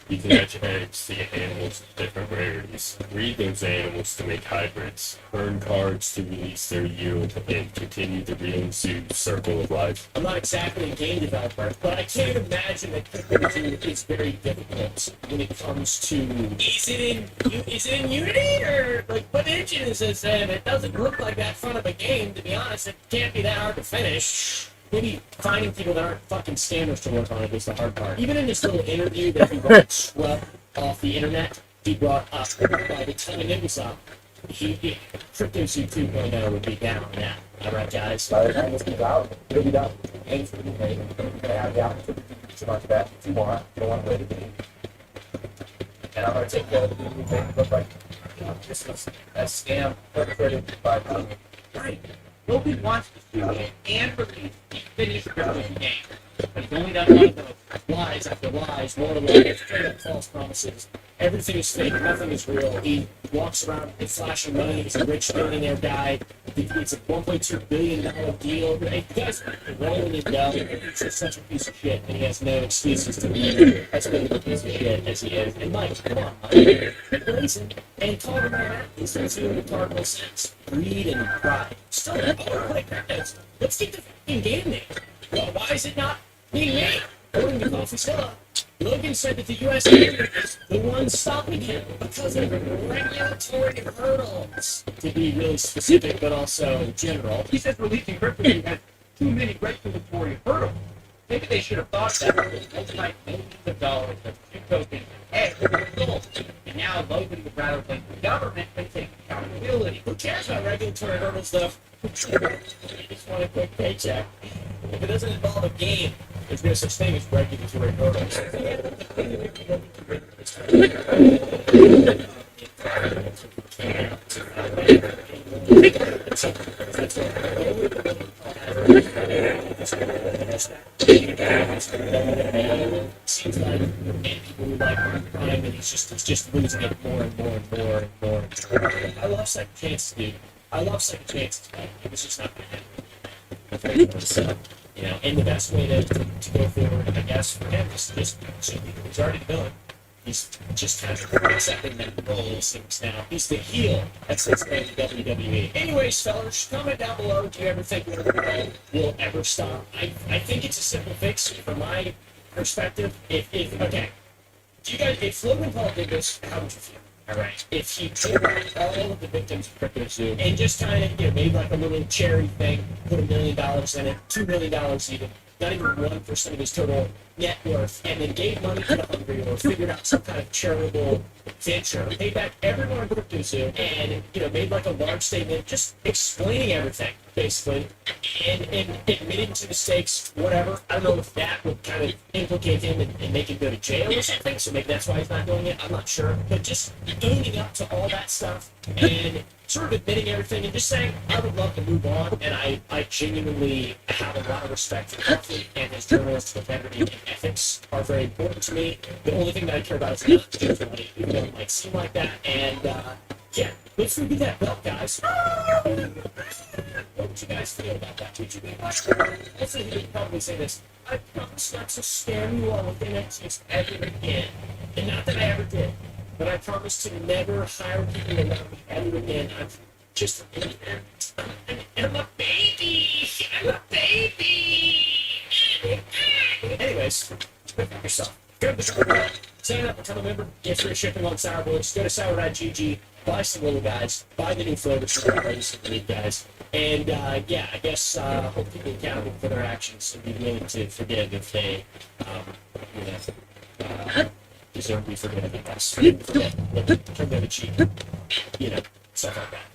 S10: You can hatch eggs to get animals with different rarities, breed those animals to make hybrids, earn cards to release their yield, and continue the real zoo circle of life.
S9: I'm not exactly a game developer, but I can't imagine that cryptozoo is very difficult when it comes to is it in Unity or like what engine is this in? It doesn't look like that fun of a game, to be honest. It can't be that hard to finish. Maybe finding people that aren't fucking scammers to work on it is the hard part. Even in this little interview that he brought scrubbed off the internet, he brought up by the time it was up, cryptozoo 2.0 would be down now. Alright, guys?
S2: By the time this comes out, it'll be done. Games will be made. You're going to have the opportunity to launch that if you want. You don't want to play the game. And I'm going to take the thing to look like this was a scam perpetrated by the
S7: Right. Logan wants to do it and release a finished version game. But he's only done one of those.
S9: Lies after lies, more lies, straight up false promises. Everything is fake, nothing is real. He walks around with flashing money. He's a rich billionaire guy. It's a $1.2 billion deal. You guys are rolling it down. He's just such a piece of shit, and he has no excuses to be as big of a piece of shit as he is. And Mike, come on, Mike. Listen, and call him out. He's doing the cardinal sense. Greed and pride. Still, I want to play cryptos. Let's get the fucking game made. Well, why is it not being made? According to Coffee Silla, Logan said that the U.S. government is the one stopping him because of regulatory hurdles. To be really specific, but also general.
S7: He says releasing crypto has too many regulatory hurdles. Maybe they should have thought that multi millions of dollars of new tokens and gold. And now Logan would rather blame the government than take accountability.
S9: Who cares about regulatory hurdles, though? You just want a quick paycheck. If it doesn't involve a game, there's no such thing as regulatory hurdles. Seems like people who like crime, and he's just losing it more and more and more and more. I love second chances, dude. I love second chances. It was just not gonna happen. So, you know, and the best way to go forward, I guess, for him is just he's already done. He's just kind of accepting that role seems now. He's the heel at six man in WWE. Anyways, fellas, comment down below. Do you ever think WWE will ever stop? I think it's a simple fix from my perspective. If okay, do you guys, if Logan Paul did this, how would you feel? All right. If he took all of the victims of Crypto Zoo and just kind of, you know, made like a little charity thing, put $1 million in it, $2 million even, not even 1% of his total net worth, and then gave money to the hungry or figured out some kind of charitable venture, paid back everyone in Crypto Zoo, and, you know, made like a large statement just explaining everything, basically, and admitting to mistakes, whatever. I don't know if that would kind of implicate him and make him go to jail or something, so maybe that's why he's not doing it. I'm not sure. But just owning up to all that stuff and sort of admitting everything and just saying, I would love to move on, and I genuinely have a lot of respect for Coffee and his journalistic integrity and ethics are very important to me. The only thing that I care about is not just money, even though it might seem like that. And yeah, let's review that belt, guys. What would you guys feel about that? Would you be like, also, he would probably say this, I promise not to scam you all with NFTs ever again. And not that I ever did, but I promise to never hire people around me ever again. I'm just I'm a baby. I'm a baby. Anyways, pick up yourself. Go to the store, sign up, become a member, get free shipping on Sourboards, go to sour.gg, buy some little guys, buy the new flavors for some new guys, and yeah, I guess hold people accountable for their actions and be willing to forgive if they, you know, deserve to be forgiven, I guess. Turn the other cheek, you know, stuff like that.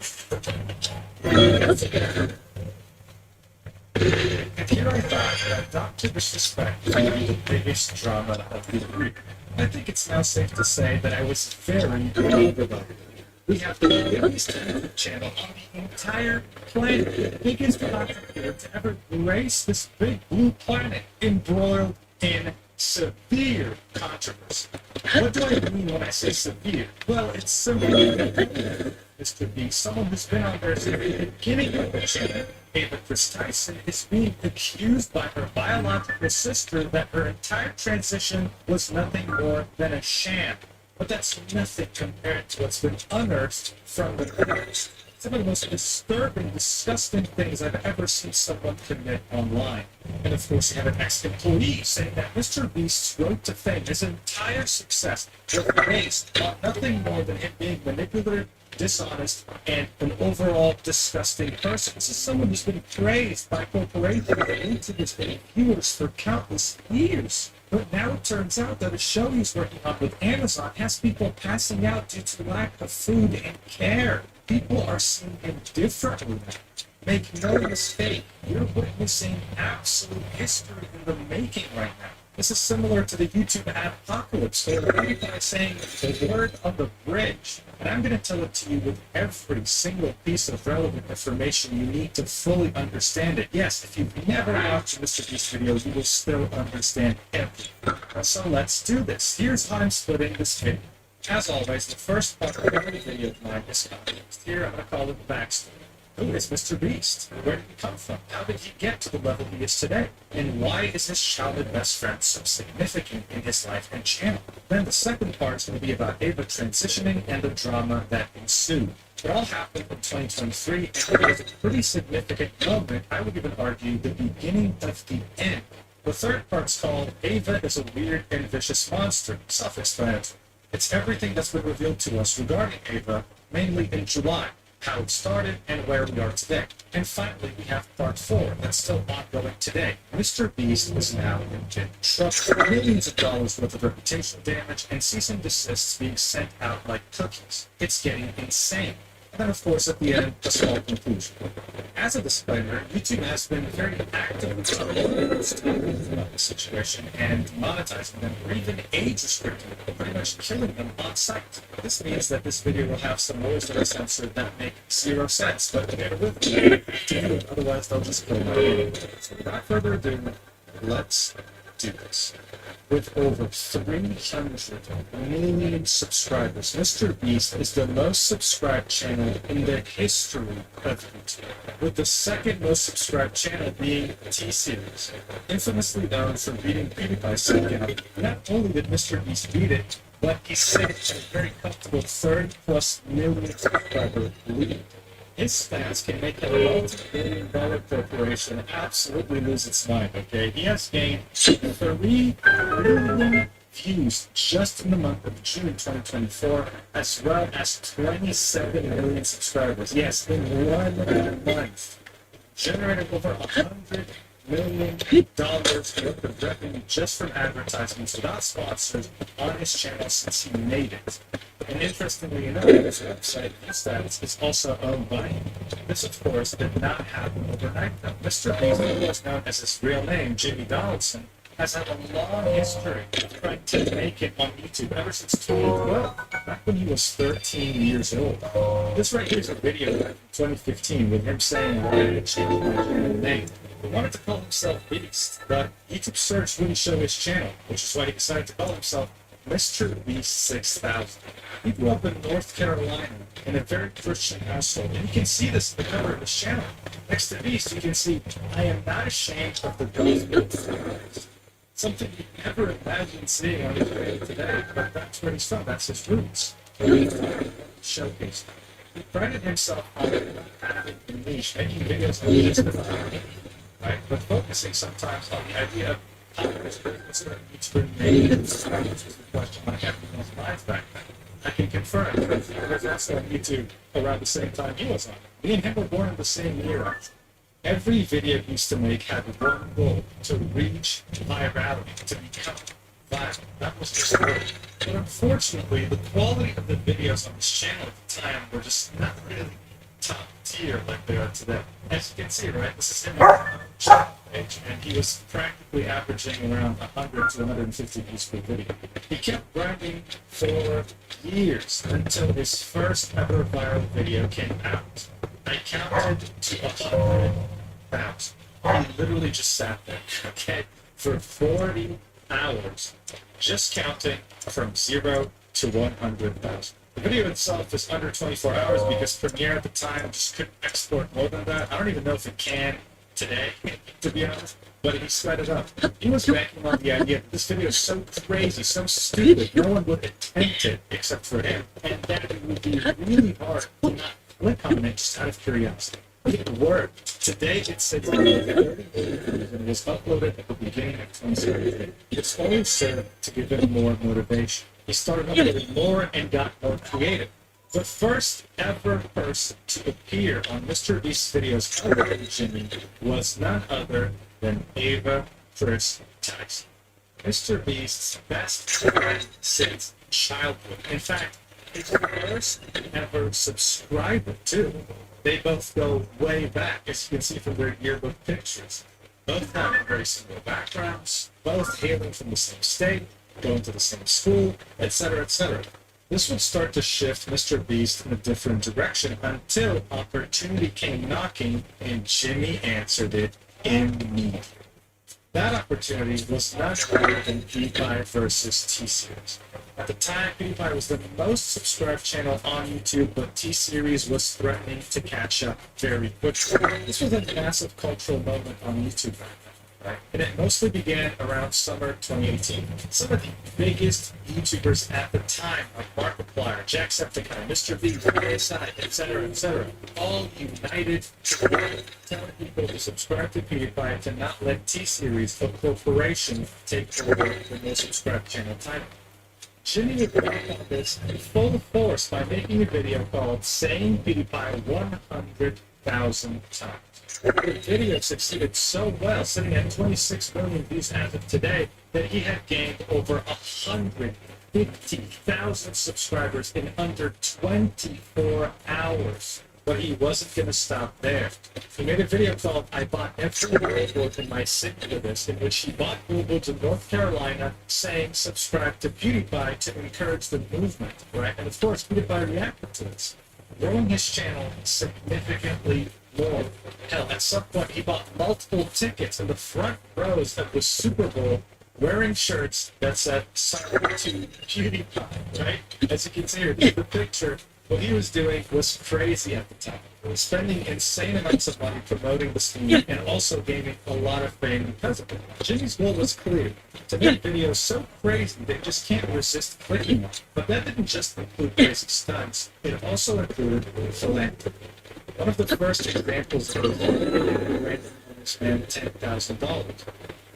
S10: And here I thought that Dr. Disrespect would be the biggest drama of the week. I think it's now safe to say that I was very overwhelmed. We have the biggest YouTube channel on the entire planet, the biggest content creator to ever grace this big blue planet, embroiled in severe controversy. What do I mean when I say severe? Well, it's simply this could be someone who's been on there since the beginning of the channel. Ava Chris Tyson is being accused by her biological sister that her entire transition was nothing more than a sham. But that's nothing compared to what's been unearthed from the videos. Some of the most disturbing, disgusting things I've ever seen someone commit online. And of course, you have an ex-employee saying that Mr. Beast's road to fame, his entire success, was based on nothing more than him being manipulative, dishonest, and an overall disgusting person. This is someone who's been praised by corporations and YouTube has been viewers for countless years. But now it turns out that a show he's working on with Amazon has people passing out due to lack of food and care. People are seeing him differently now. Make no mistake, you're witnessing absolute history in the making right now. This is similar to the YouTube apocalypse. They're leading by saying the word on the bridge. And I'm going to tell it to you with every single piece of relevant information you need to fully understand it. Yes, if you've never watched Mr. Beast videos, you will still understand everything. So let's do this. Here's how I'm splitting this video. As always, the first part of every video of mine is context. Here, I'm going to call it the backstory. Who is Mr. Beast? Where did he come from? How did he get to the level he is today? And why is his childhood best friend so significant in his life and channel? Then the second part is going to be about Ava transitioning and the drama that ensued. It all happened in 2023, and it was a pretty significant moment. I would even argue the beginning of the end.
S6: The third part's called Ava is a Weird and Vicious Monster. Self-explanatory. It's everything that's been revealed to us regarding Ava, mainly in July, how it started and where we are today. And finally, we have part 4 that's still ongoing today. Mr. Beast is now in big trouble. Millions of dollars worth of reputational damage and cease and desists being sent out like cookies. It's getting insane. And then, of course, at the end, a small conclusion. As a disclaimer, YouTube has been very active in stories about the situation and monetizing them, or even age restricting them, pretty much killing them on site. This means that this video will have some words that are censored that make 0 sense, but bear with me to do it, otherwise they'll just kill my video. So without further ado, let's do this. With over 300 million subscribers, Mr. Beast is the most subscribed channel in the history of YouTube, with the second most subscribed channel being T-Series. Infamously known for beating PewDiePie's second, not only did Mr. Beast beat it, but he set it to a very comfortable 30+ million subscriber lead. His fans can make a multi-billion-dollar corporation absolutely lose its mind, okay? He has gained 3 million views just in the month of June 2024, as well as 27 million subscribers. Yes, in 1 month. Generated over $100 million worth of revenue just from advertisements without sponsors on his channel since he made it. And interestingly enough, his website, Stats, is also owned by him. This, of course, did not happen overnight, though. Mr. Beast, who was known as his real name, Jimmy Donaldson, has had a long history of trying to make it on YouTube ever since 2012, back when he was 13 years old. This right here is a video from 2015 with him saying, "Why did I change my channel name?" He wanted to call himself Beast, but YouTube search wouldn't show his channel, which is why he decided to call himself Mr. Beast 6000. He grew up in North Carolina in a very Christian household, and you can see this in the cover of his channel. Next to Beast, you can see, "I am not ashamed of the gospel." Something you never imagined seeing on his video today, but that's where he's from. That's his roots. Showcase. He prided himself on having a niche, making videos on this, right? But focusing sometimes on the idea of how this business that YouTuber made it, which was the question on everyone's minds back then. I can confirm that he was also on YouTube around the same time he was on. Me and him were born in the same year. Every video he used to make had one goal: to reach virality, to become viral. That was his goal. But unfortunately, the quality of the videos on his channel at the time were just not really top tier like they are today. As you can see, right, this is him on the channel page, and he was practically averaging around 100 to 150 views per video. He kept grinding for years until his first ever viral video came out. I counted to 100,000. He literally just sat there, okay, for 40 hours, just counting from 0 to 100,000. The video itself is under 24 hours because Premiere at the time just couldn't export more than that. I don't even know if it can today, to be honest, but he sped it up. He was banking on the idea that this video is so crazy, so stupid, no one would attempt it except for him, and that it would be really hard to not click on it just out of curiosity. It worked. Today it says and it was uploaded at the beginning of 2017. It's only served to give him more motivation. He started uploading more and got more creative. The first ever person to appear on Mr. Beast's videos other than Jimmy was none other than Ava Chris Tyson, Mr. Beast's best friend since childhood. In fact, his first ever subscriber too. They both go way back, as you can see from their yearbook pictures. Both having very similar backgrounds, both hailing from the same state, going to the same school, etc., etc. This would start to shift Mr. Beast in a different direction until opportunity came knocking and Jimmy answered it immediately. That opportunity was none other than PewDiePie versus T-Series. At the time, PewDiePie was the most subscribed channel on YouTube, but T-Series was threatening to catch up very quickly. This was a massive cultural moment on YouTube back then, right? And it mostly began around summer 2018. Some of the biggest YouTubers at the time, like Markiplier,
S10: Jacksepticeye, Mr. V, KSI, etc., all united telling people to subscribe to PewDiePie to not let T-Series, a corporation, take over the no subscribe channel title. Jimmy would back on this in full force by making a video called Saying PewDiePie 100,000 times. The video succeeded so well, sitting at 26 million views as of today, that he had gained over 150,000 subscribers in under 24 hours. But he wasn't going to stop there. He made a video called I Bought Every Billboard in My City for this, in which he bought billboards in North Carolina saying subscribe to PewDiePie to encourage the movement, right? And of course, PewDiePie reacted to this, growing his channel significantly more. Hell, at some point, he bought multiple tickets in the front rows of the Super Bowl wearing shirts that said "Sorry to PewDiePie," right? As you can see here, the picture. What he was doing was crazy at the time. He was spending insane amounts of money promoting the scheme and also gaining a lot of fame because of it. Jimmy's goal was clear: to make videos so crazy they just can't resist clicking on. But that didn't just include crazy stunts, it also included philanthropy. One of the first examples of this man $10,000,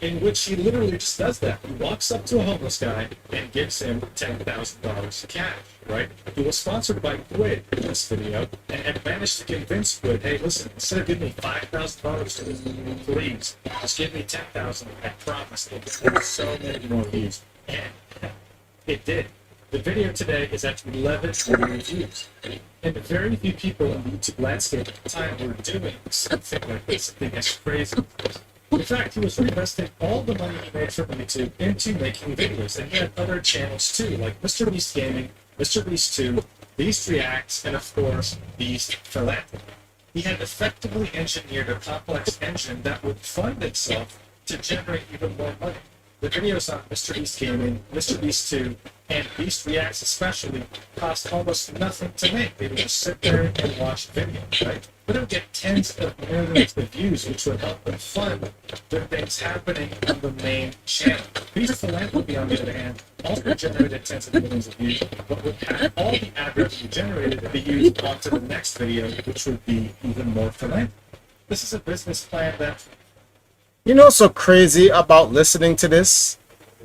S10: in which he literally just does that. He walks up to a homeless guy and gives him $10,000 cash, right? He was sponsored by Quid in this video and had managed to convince Quid, hey, listen, instead of giving me $5,000 for this, please, just give me $10,000. I promise it'll get so many more views. And it did. The video today is at 11 million views. And very few people in the YouTube landscape at the time were doing something like this, something as crazy as this. In fact, he was reinvesting all the money he made from YouTube into making videos, and he had other channels too, like Mr. Beast Gaming, Mr. Beast 2, Beast Reacts, and of course, Beast Philanthropy. He had effectively engineered a complex engine that would fund itself to generate even more money. The videos on Mr. Beast Gaming, Mr. Beast 2, and Beast Reacts especially cost almost nothing to make. They would just sit there and watch videos, right? But it would get tens of millions of views, which would help them fund the things happening on the main channel. Beast Philanthropy, on the other hand, also generated tens of millions of views, but would have all the ad revenue generated be used onto the next video, which would be even more philanthropy. This is a business plan that...
S3: You know, so crazy about listening to this?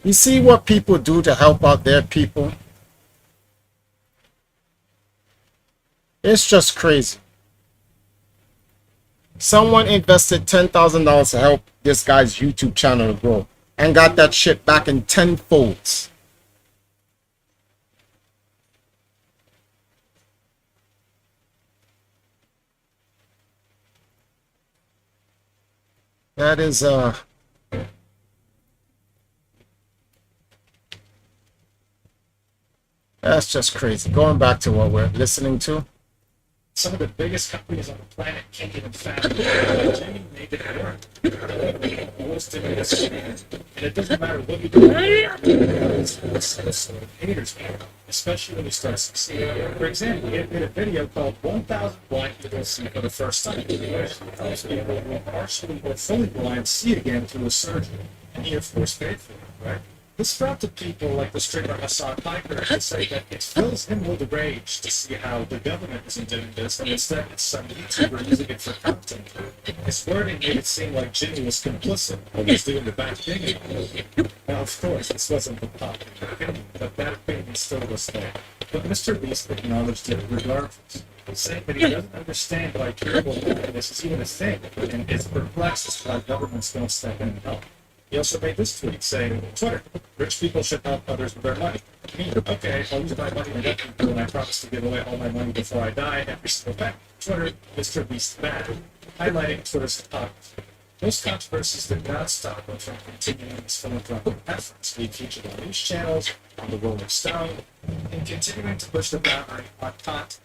S3: You see what people do to help out their people? It's just crazy. Someone invested $10,000 to help this guy's YouTube channel to grow and got that shit back in tenfolds. That is that's just crazy. Going back to what we're listening to.
S10: Some of the biggest companies on the planet can't even fathom it. Jimmy made it work. He was doing this, and it doesn't matter what you do. It's haters, especially when you start succeeding. For example, he made a video called 1,000 Blind People See for the First Time. Most people who are partially or fully blind see again through a surgery, and he, of course, paid for it, right? This brought to people like the streamer Hassan Piker to say that it fills him with rage to see how the government isn't doing this, and instead it's some YouTuber using it for content. His wording made it seem like Jimmy was complicit or was doing the bad thing. Now, of course, this wasn't the popular opinion, but that opinion still was there. But Mr. Beast acknowledged it regardless, saying that he doesn't understand why curable blindness is even a thing, and is perplexed as to why governments don't step in and help. He also made this tweet saying, Twitter, rich people should help others with their money. Me, okay, I'll use my money to help people, and I promise to give away all my money before I die every single time. Twitter, Mr. Beast bad, highlighting Twitter's hypocrisy. Those controversies did not stop him from continuing his philanthropic efforts. He featured on news channels, on the Rolling Stone, and continuing to push the boundary on content.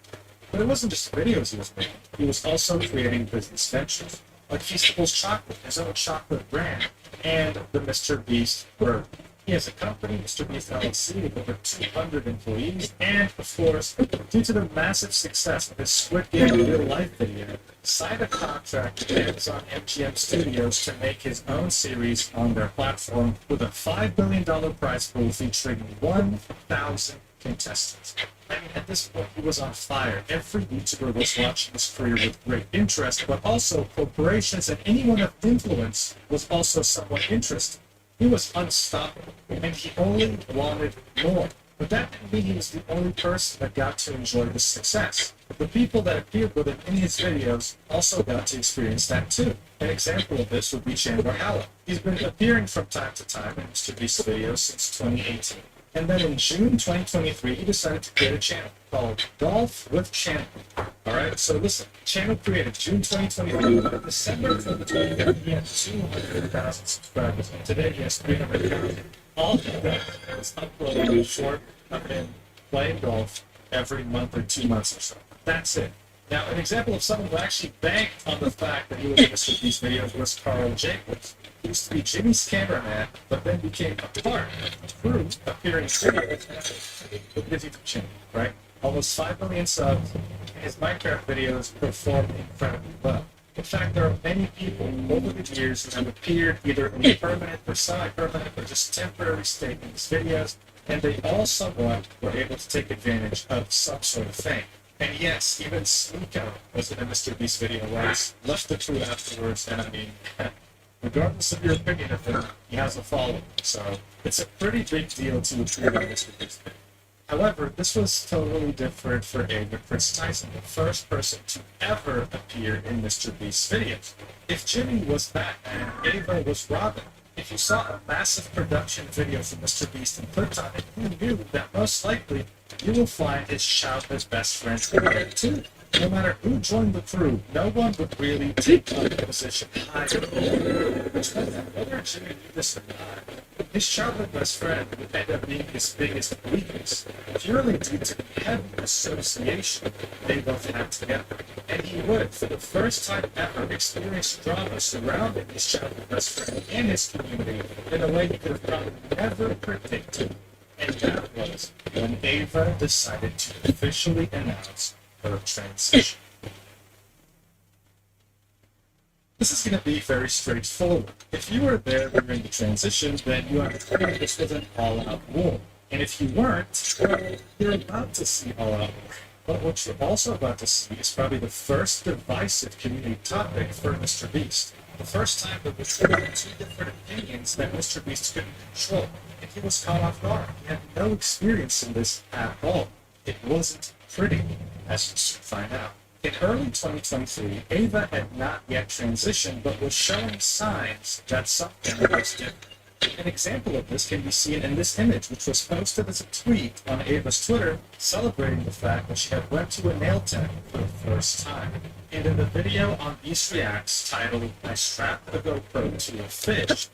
S10: But it wasn't just videos he was making. He was also creating business ventures, like Feastables Chocolate, his own chocolate brand, and the Mr. Beast Bird. He has a company, Mr. Beast LLC, with over 200 employees, and of course, due to the massive success of his Squid Game real life video, signed a contract with Amazon MGM Studios to make his own series on their platform with a $5 billion prize pool featuring 1,000
S1: contestants. I mean, at this point, he was on fire. Every YouTuber was watching his career with great interest, but also corporations and anyone of influence was also somewhat interested. He was unstoppable, and he only wanted more. But that didn't mean he was the only person that got to enjoy the success. The people that appeared with him in his videos also got to experience that too. An example of this would be Chandler Halla. He's been appearing from time to time in Mr. Beast's videos since 2018. And then in June 2023, he decided to create a channel called Golf with Chandler. Alright, so listen, channel created June 2023. In December 2023, he had 200,000 subscribers, and today he has 300,000. All he did was upload a short of him playing golf every month or 2 months or so. That's it. Now, an example of someone who actually banked on the fact that he was in Mr. Beast videos was Carl Jacobs. He used to be Jimmy's cameraman, but then became a part of the crew appearing in videos with his YouTube channel, right? Almost 5 million subs, and his Minecraft videos performed incredibly well. In fact, there are many people over the years who have appeared either in a permanent or semi-permanent or just temporary state in his videos, and they all somewhat were able to take advantage of some sort of fame. And yes, even Sneeko was in a Mr. Beast video once, left the crew afterwards, and I mean, regardless of your opinion of him, he has a following, so it's a pretty big deal to appear in Mr. Beast video. However, this was totally different for Ava Tyson, the first person to ever appear in Mr. Beast's videos. If Jimmy was Batman, Ava was Robin. If you saw a massive production video from Mr. Beast and clicked on it, you knew that most likely you will find his childhood best friend in there too. No matter who joined the crew, no one would really take up the position higher, which meant that whether Jimmy knew this or not, his childhood best friend would end up being his biggest weakness, purely due to the heavy association they both had together. And he would, for the first time ever, experience drama surrounding his childhood best friend and his community in a way he could have probably never predicted. And that was when Ava decided to officially announce her transition. This is going to be very straightforward. If you were there during the transition, then you understand this was an all-out war. And if you weren't, well, you're about to see all-out war. But what you're also about to see is probably the first divisive community topic for Mr. Beast. The first time that there were two different opinions that Mr. Beast couldn't control. And he was caught off guard. He had no experience in this at all. It wasn't pretty, as you soon find out. In early 2023, Ava had not yet transitioned, but was showing signs that something was different. An example of this can be seen in this image, which was posted as a tweet on Ava's Twitter, celebrating the fact that she had went to a nail tech for the first time. And in the video on Beast Reacts titled, "I strapped a GoPro to a fish,"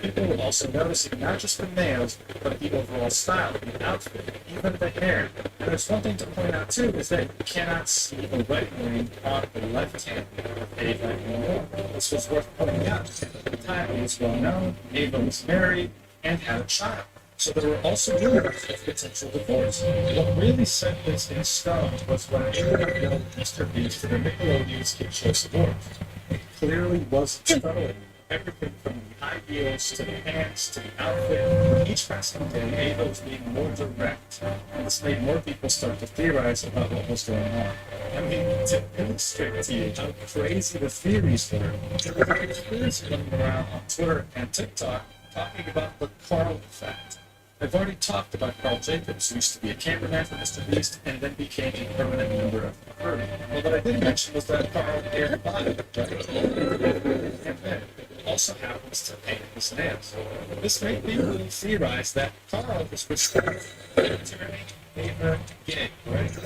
S1: people were also noticing not just the nails, but the overall style of the outfit, even the hair. And there's one thing to point out too, is that you cannot see a wedding ring on the left hand of Ava anymore. This was worth pointing out. At the time, it was well known, Ava was married and had a child. So there were also rumors of potential divorce. What really set this in stone was when Ava revealed Mr. Beast to the Nickelodeon's Kid Choice Awards. It clearly wasn't subtle. Everything from the ideals to the pants to the outfit. With each passing day, Ava was being more direct. And this made more people start to theorize about what was going on. I mean, to illustrate to you how crazy the theories were, there was a conspiracy running around on Twitter and TikTok talking about the Carl effect. I've already talked about Carl Jacobs, who used to be a cameraman for Mr. Beast and then became a permanent member of the crew. Well, what I didn't mention was that Carl aired body, and then also happens to paint his nails. This made people theorize that Carl was responsible for turning Ava gay, right?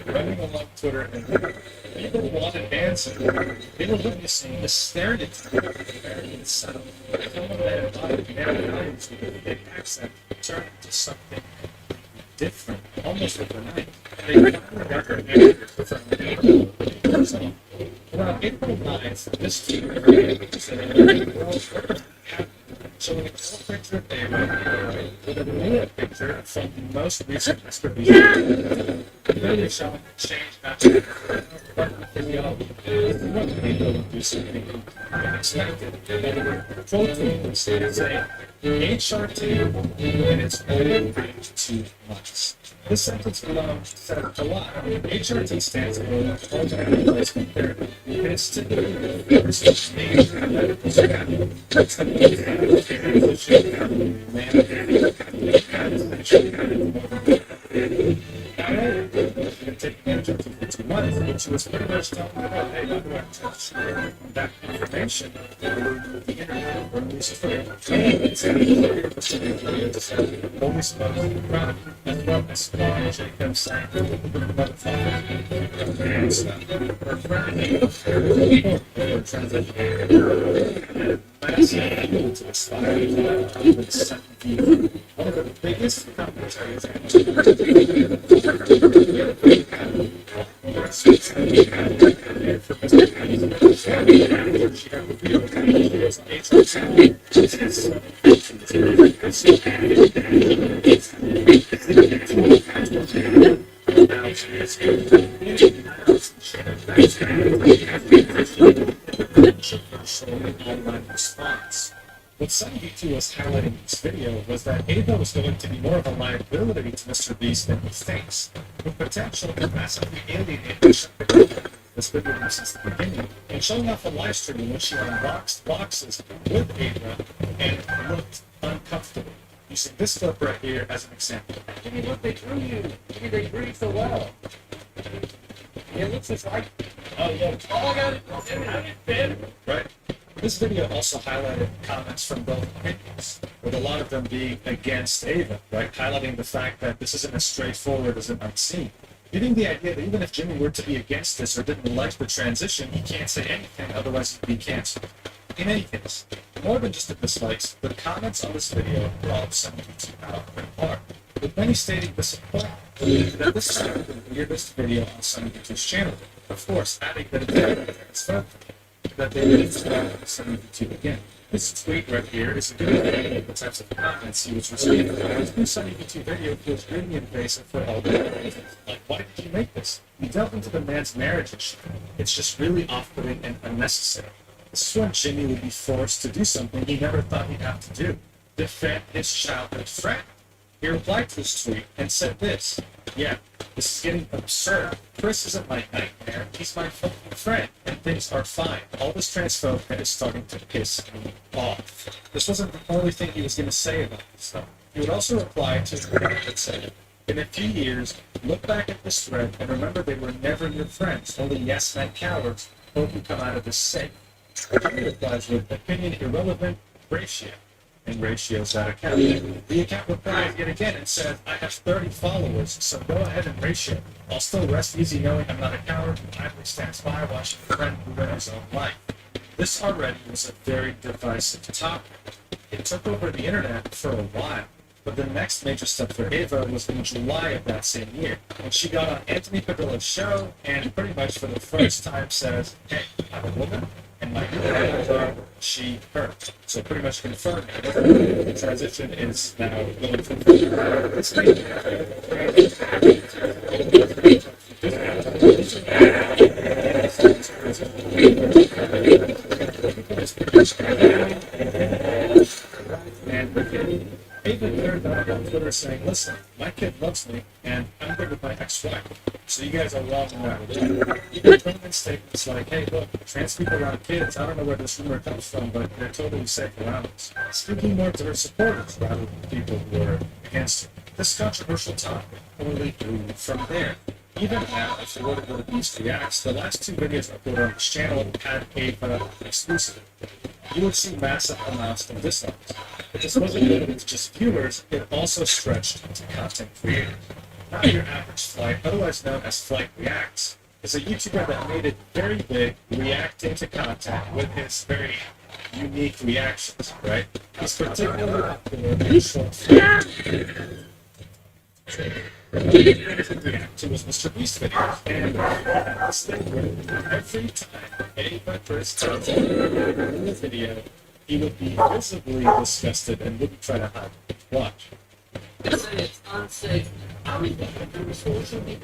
S1: Running along Twitter, and people wanted answers. They were witnessing the stereotype of the American South. Someone that embodied male values with a big accent turned into something different, almost overnight. They finally got their answers from around April 9th, this team said, well,
S6: showing a full picture of Ava with a mirror picture from the most recent Mr. Beast video. The video showing the change after physiology. What people would do something unexpected. Proteins is a HRT and it's only range 2 months. This sentence alone said a lot. HRT stands for Hormone Therapy. And it's typically the first major medical strategy. That's the taking HRT for 2 months, which was pretty much telling me about, hey, how do I touch that information over the internet, or at least for only supposed to be proud as well as Spawn Jacobs saying, one of the biggest commentaries response. What some YouTube was highlighting in this video was that Ava was going to be more of a liability to Mr. Beast than he thinks, with potential to massively alienate this video since the beginning, and showing off a live stream in which she unboxed boxes with Ava and looked uncomfortable. Using this clip right here as an example.
S7: Jimmy, look, they drew you. Jimmy, they drew you so well. It looks just like.
S6: Oh, yeah.
S7: Oh, I got it. I didn't fit.
S6: Right. This video also highlighted comments from both opinions, with a lot of them being against Ava, right? Highlighting the fact that this isn't as straightforward as an unseen. Giving the idea that even if Jimmy were to be against this or didn't like the transition, he can't say anything, otherwise he'd be canceled. In any case, more than just the dislikes, the comments on this video were all of some YouTube out apart, with many stating the support that this is the weirdest video on some YouTube's channel. Of course, adding that it's fun that they need to start some YouTube again. This tweet right here is a good example of the types of comments he was receiving. His new Sunny YouTube video feels really invasive for all the reasons. Like, why did you make this? You delve into the man's marriage issue. It's just really off-putting and unnecessary. This is when Jimmy would be forced to do something he never thought he'd have to do. Defend his childhood friend. He replied to this tweet and said this: yeah, this is getting absurd. Chris isn't my nightmare. He's my fucking friend, and things are fine. All this transphobia is starting to piss me off. This wasn't the only thing he was going to say about this stuff. He would also reply to a tweet that said, in a few years, look back at this thread and remember they were never your friends, only yes-men cowards. Hope you come out of this safe. He replies with opinion irrelevant ratio. And ratios that account. The account replied yet again and said, I have 30 followers, so go ahead and ratio. I'll still rest easy knowing I'm not a coward who idly stands by watching a friend ruin his own life. This already was a very divisive topic. It took over the internet for a while, but the next major step for Ava was in July of that same year, when she got on Anthony Padilla's show and pretty much for the first time says, hey, I'm a woman, and my pronouns are she, her. So pretty much confirming the transition is now going from and Ava cleared that up on Twitter saying, listen, my kid loves me, and I'm good with my ex-wife. So you guys are wrong in that regard. You can bring in statements like, hey, look, trans people around kids, I don't know where this rumor comes from, but they're totally safe around us. Speaking more to her supporters rather than people who are against her. This controversial topic only grew from there. Even now, if you were to go to Beast Reacts, the last 2 videos uploaded on this channel had Ava exclusive. You would see massive amounts of dislikes. But this wasn't limited to just viewers, it also stretched to content creators. Now your average Flight, otherwise known as Flight Reacts, is a YouTuber that made it very big reacting to content with his very unique reactions, right? He's particularly popular in short form. React to his Mr. Beast videos, and this thing where every time Ava Chris tells a video,
S10: he would be visibly disgusted and wouldn't try to hide it. Watch.
S9: It's unsafe. How is that through social media?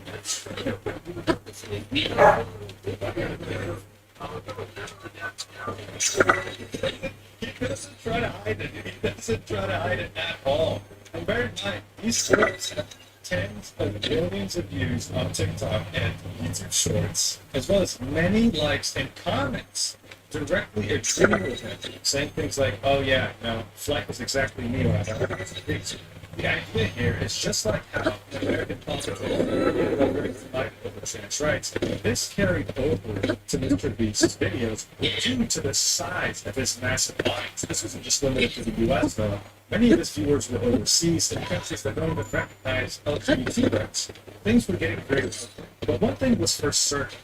S10: He doesn't try to hide it. He doesn't try to hide it at all. And bear in mind, these clips have tens of millions of views on TikTok and YouTube Shorts, as well as many likes and comments directly agreeing with him, saying things like, "Oh yeah, no, Fleck is exactly me when I have things." The idea here is just like how the American politics are very divided over trans rights. This carried over to Mr. Beast's videos due to the size of his massive audience. This wasn't just limited to the U.S. though. Many of his viewers were overseas in countries that don't even recognize LGBT rights. Things were getting very ugly. But one thing was for certain.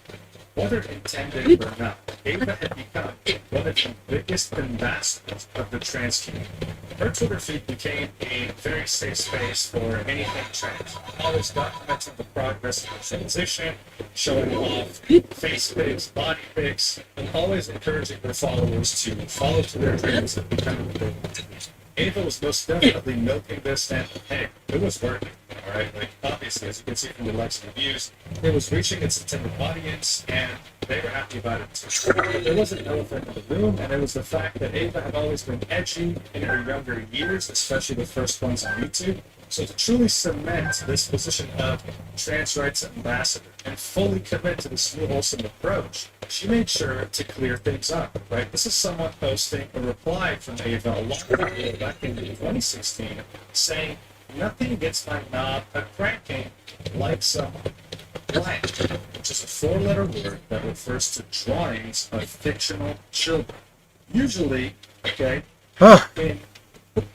S10: Whether intended or not, Ava had become one of the biggest ambassadors of the trans community. Her Twitter feed became a very safe space for anything trans, always documenting the progress of the transition, showing off face pics, body pics, and always encouraging her followers to follow to their dreams and become big. Ava was most definitely milking this, and hey, it was working. All right, like obviously, as you can see from the likes and the views, it was reaching its intended audience, and they were happy about it too. But there was an elephant in the room, and it was the fact that Ava had always been edgy in her younger years, especially the first ones on YouTube. So to truly cement this position of trans rights ambassador and fully commit to this new wholesome approach, she made sure to clear things up, right? This is someone posting a reply from Ava a long ago back in 2016 saying, "Nothing gets my knob a cranking like some blank," which is a four-letter word that refers to drawings of fictional children. Usually, okay, in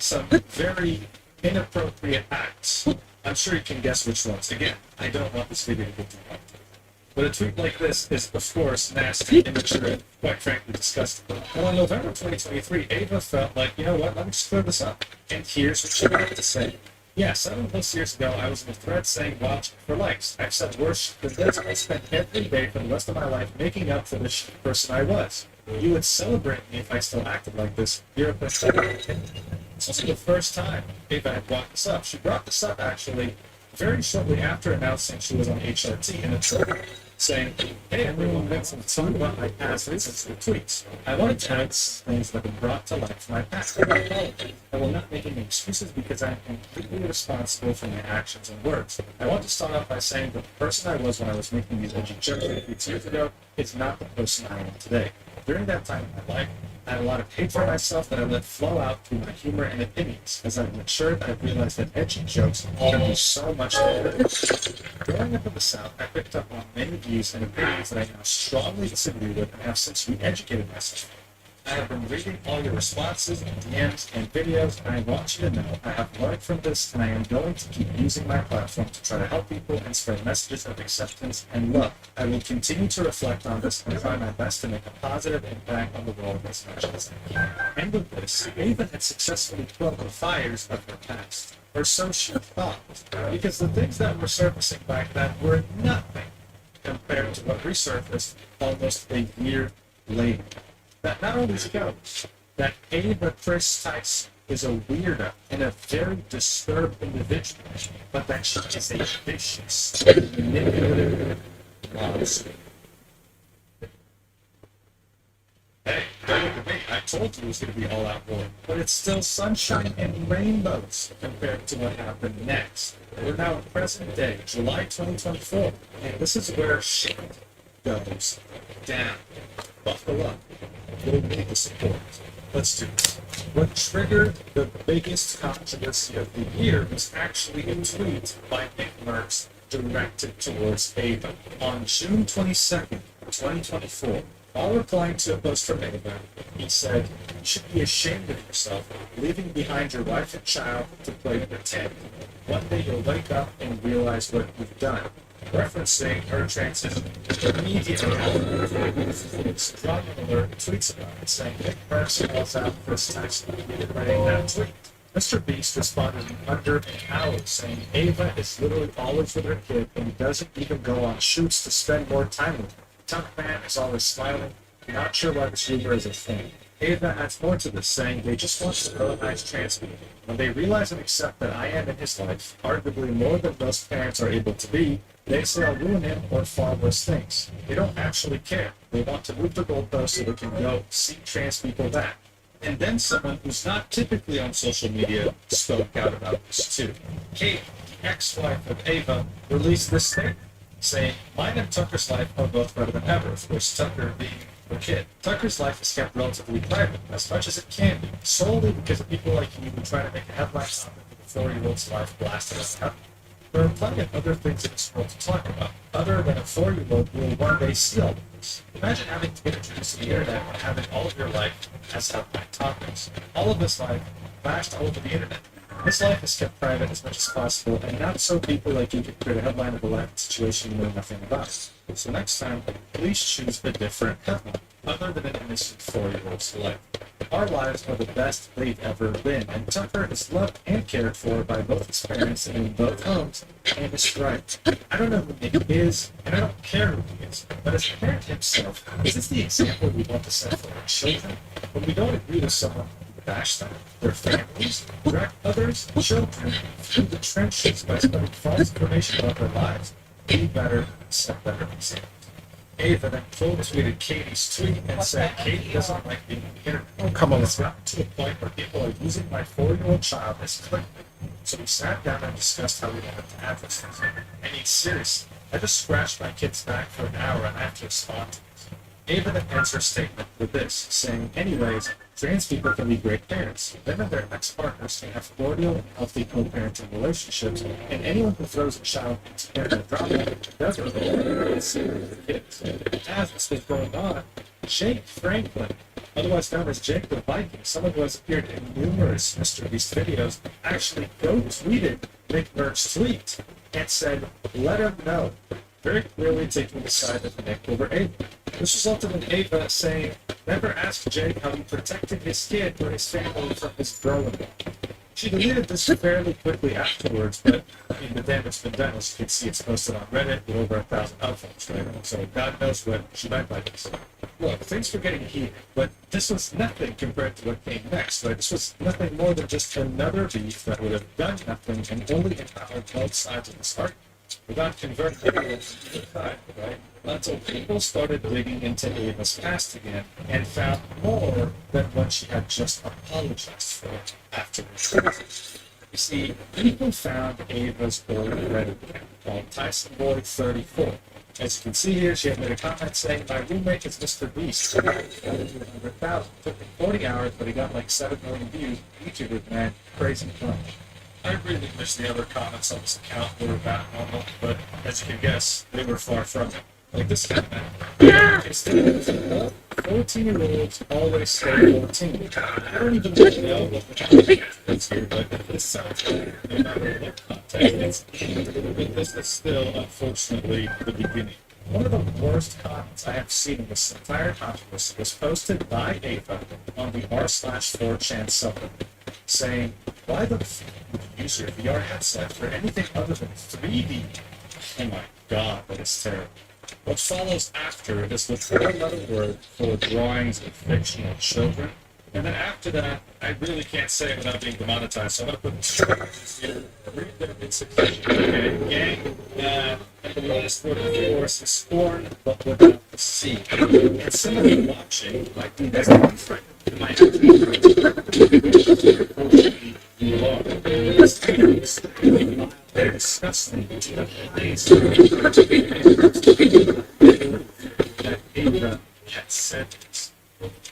S10: some very inappropriate acts. I'm sure you can guess which ones. Again, I don't want this video to get too long. But a tweet like this is, of course, nasty, immature, and quite frankly disgusting. Well, in November 2023, Ava felt like, you know what, let me just clear this up. And here's what she had to say. Yeah, 7+ years ago, I was in a thread saying watch for likes. I've said worse than this. I spent every day for the rest of my life making up for the person I was. You would celebrate me if I still acted like this. You're a pathetic. This wasn't the first time Ava had brought this up. She brought this up, actually, very shortly after announcing she was on HRT in a Twitter, saying, "Hey everyone, let's talk about my past insensitive tweets. I wanted to add things that have been brought to light from my past. I will not make any excuses because I am completely responsible for my actions and words. I want to start off by saying that the person I was when I was making these edgy jokes 8 years ago is not the person I am today. During that time in my life, I had a lot of hate for myself that I let flow out through my humor and opinions. As I've matured, I've realized that edgy jokes can be so much better. Growing up in the South, I picked up on many views and opinions that I now strongly disagree with and have since re-educated myself. I have been reading all your responses and DMs and videos, and I want you to know I have learned from this, and I am going to keep using my platform to try to help people and spread messages of acceptance and love. I will continue to reflect on this and try my best to make a positive impact on the world as much as I can." And with this, Ava had successfully quelled the fires of her past, or so she thought, because the things that were surfacing back then were nothing compared to what resurfaced almost a year later. That not only shows that Ava Chris Tice is a weirdo and a very disturbed individual, but that she is a vicious, manipulative monster. Hey, don't look at me. I told you it was going to be all out war, but it's still sunshine and rainbows compared to what happened next. We're now in present day, July 2024, and this is where shit goes down. Buckle up. We'll need the support. Let's do it. What triggered the biggest controversy of the year was actually a tweet by Nick Merckx directed towards Ava. On June 22nd, 2024, while replying to a post from Ava, he said, "You should be ashamed of yourself, leaving behind your wife and child to play pretend. One day you'll wake up and realize what you've done." Referencing her transition. Immediately, strong alert tweets about it, saying Nick Merckx calls out Chris Tice writing that tweet. Mr. Beast responded in under an hour, saying Ava is literally always with her kid and doesn't even go on shoots to spend more time with her. Tuck Man is always smiling. Not sure why this rumor is a thing.
S6: Ava adds more to this, saying they just want to villainize trans people. When they realize and accept that I am in his life, arguably more than most parents are able to be, they say I'll ruin him or far worse things. They don't actually care. They want to move the goalpost so they can go see trans people back. And then someone who's not typically on social media spoke out about this too. Kate, the ex-wife of Ava, released this statement, saying, mine and Tucker's life are both better than ever, of course Tucker being the kid. Tucker's life is kept relatively private, as much as it can be, solely because of people like you who try to make a headline topic of a 4-year-old's life blasted out. There are plenty of other things in this world to talk about, other than a 4-year-old who will one day see all of this. Imagine having to get introduced to the internet and having all of your life as headline topics. All of this life flashed all over the internet. This life is kept private as much as possible, and not so people like you can create a headline of a life situation you know nothing about. So next time, please choose a different headline, other than an innocent 4-year-old's life. Our lives are the best they've ever been, and Tucker is loved and cared for by both his parents and in both homes, and is right. I don't know who Nick is, and I don't care who he is, but as a parent himself, is this the example we want to set for our children? When we don't agree with someone, bash them, their families, drag others, children, through the trenches by spreading false information about their lives. Be better, set better examples. Ava then full tweeted Katie's tweet and said Katie doesn't like being on the internet.
S3: Come on.
S6: It's gotten to a point where people are using my 4-year-old child as clickbait. So we sat down and discussed how we wanted to address this. I mean, seriously, I just scratched my kid's back for an hour and I have to respond to this. Ava then ends her statement with this, saying, anyways, trans people can be great parents. Them and their ex-partners can have cordial and healthy co-parenting relationships, and anyone who throws a child into internet drama does what they want to kids. As this was going on, Jake Franklin, otherwise known as Jake the Viking, someone who has appeared in numerous Mr. Beast videos, actually go-tweeted Nick Merck's tweet and said, let him know. Very clearly taking the side of Nick over Ava. This resulted in Ava saying, never ask Jake how he protected his kid or his family from his growing up. She deleted this fairly quickly afterwards, but I mean, the damage been done. As you can see, it's posted on Reddit with over 1,000 upvotes, right? So God knows what she meant by this. Look, things were getting heated, but this was nothing compared to what came next, right? This was nothing more than just another beef that would have done nothing and only empowered both sides of this argument. Without converting anyone to either side, right? Until people started digging into Ava's past again and found more than what she had just apologized for after the truth. You see, people found Ava's old Reddit account called TysonBoy34. As you can see here, she had made a comment saying, my roommate is Mr. Beast. He got to 100,000. Took him 40 hours, but he got like 7 million views. YouTubers, man, crazy fun. I really wish the other comments on this account were that normal, but as you can guess, they were far from it. Like this comment. Instead of 14-year-olds always stay 14. I don't even really know what the context is here, but this sounds like no matter what context it's this is still, unfortunately, the beginning. One of the worst comments I have seen in this entire controversy was posted by Ava on the r/4chan subreddit, saying, why the f would you use your VR headset for anything other than 3D? Oh my god, that is terrible. What follows after is the 4-letter word for drawings of fictional children. And then after that, I really can't say it without being demonetized, so I'm going to put instructions here. Read them in succession. Okay, gang, and the last word, of course, is scorn, but without the C. And some of you watching might be this friend. It might actually you are. They're disgusting. That Ava had said this.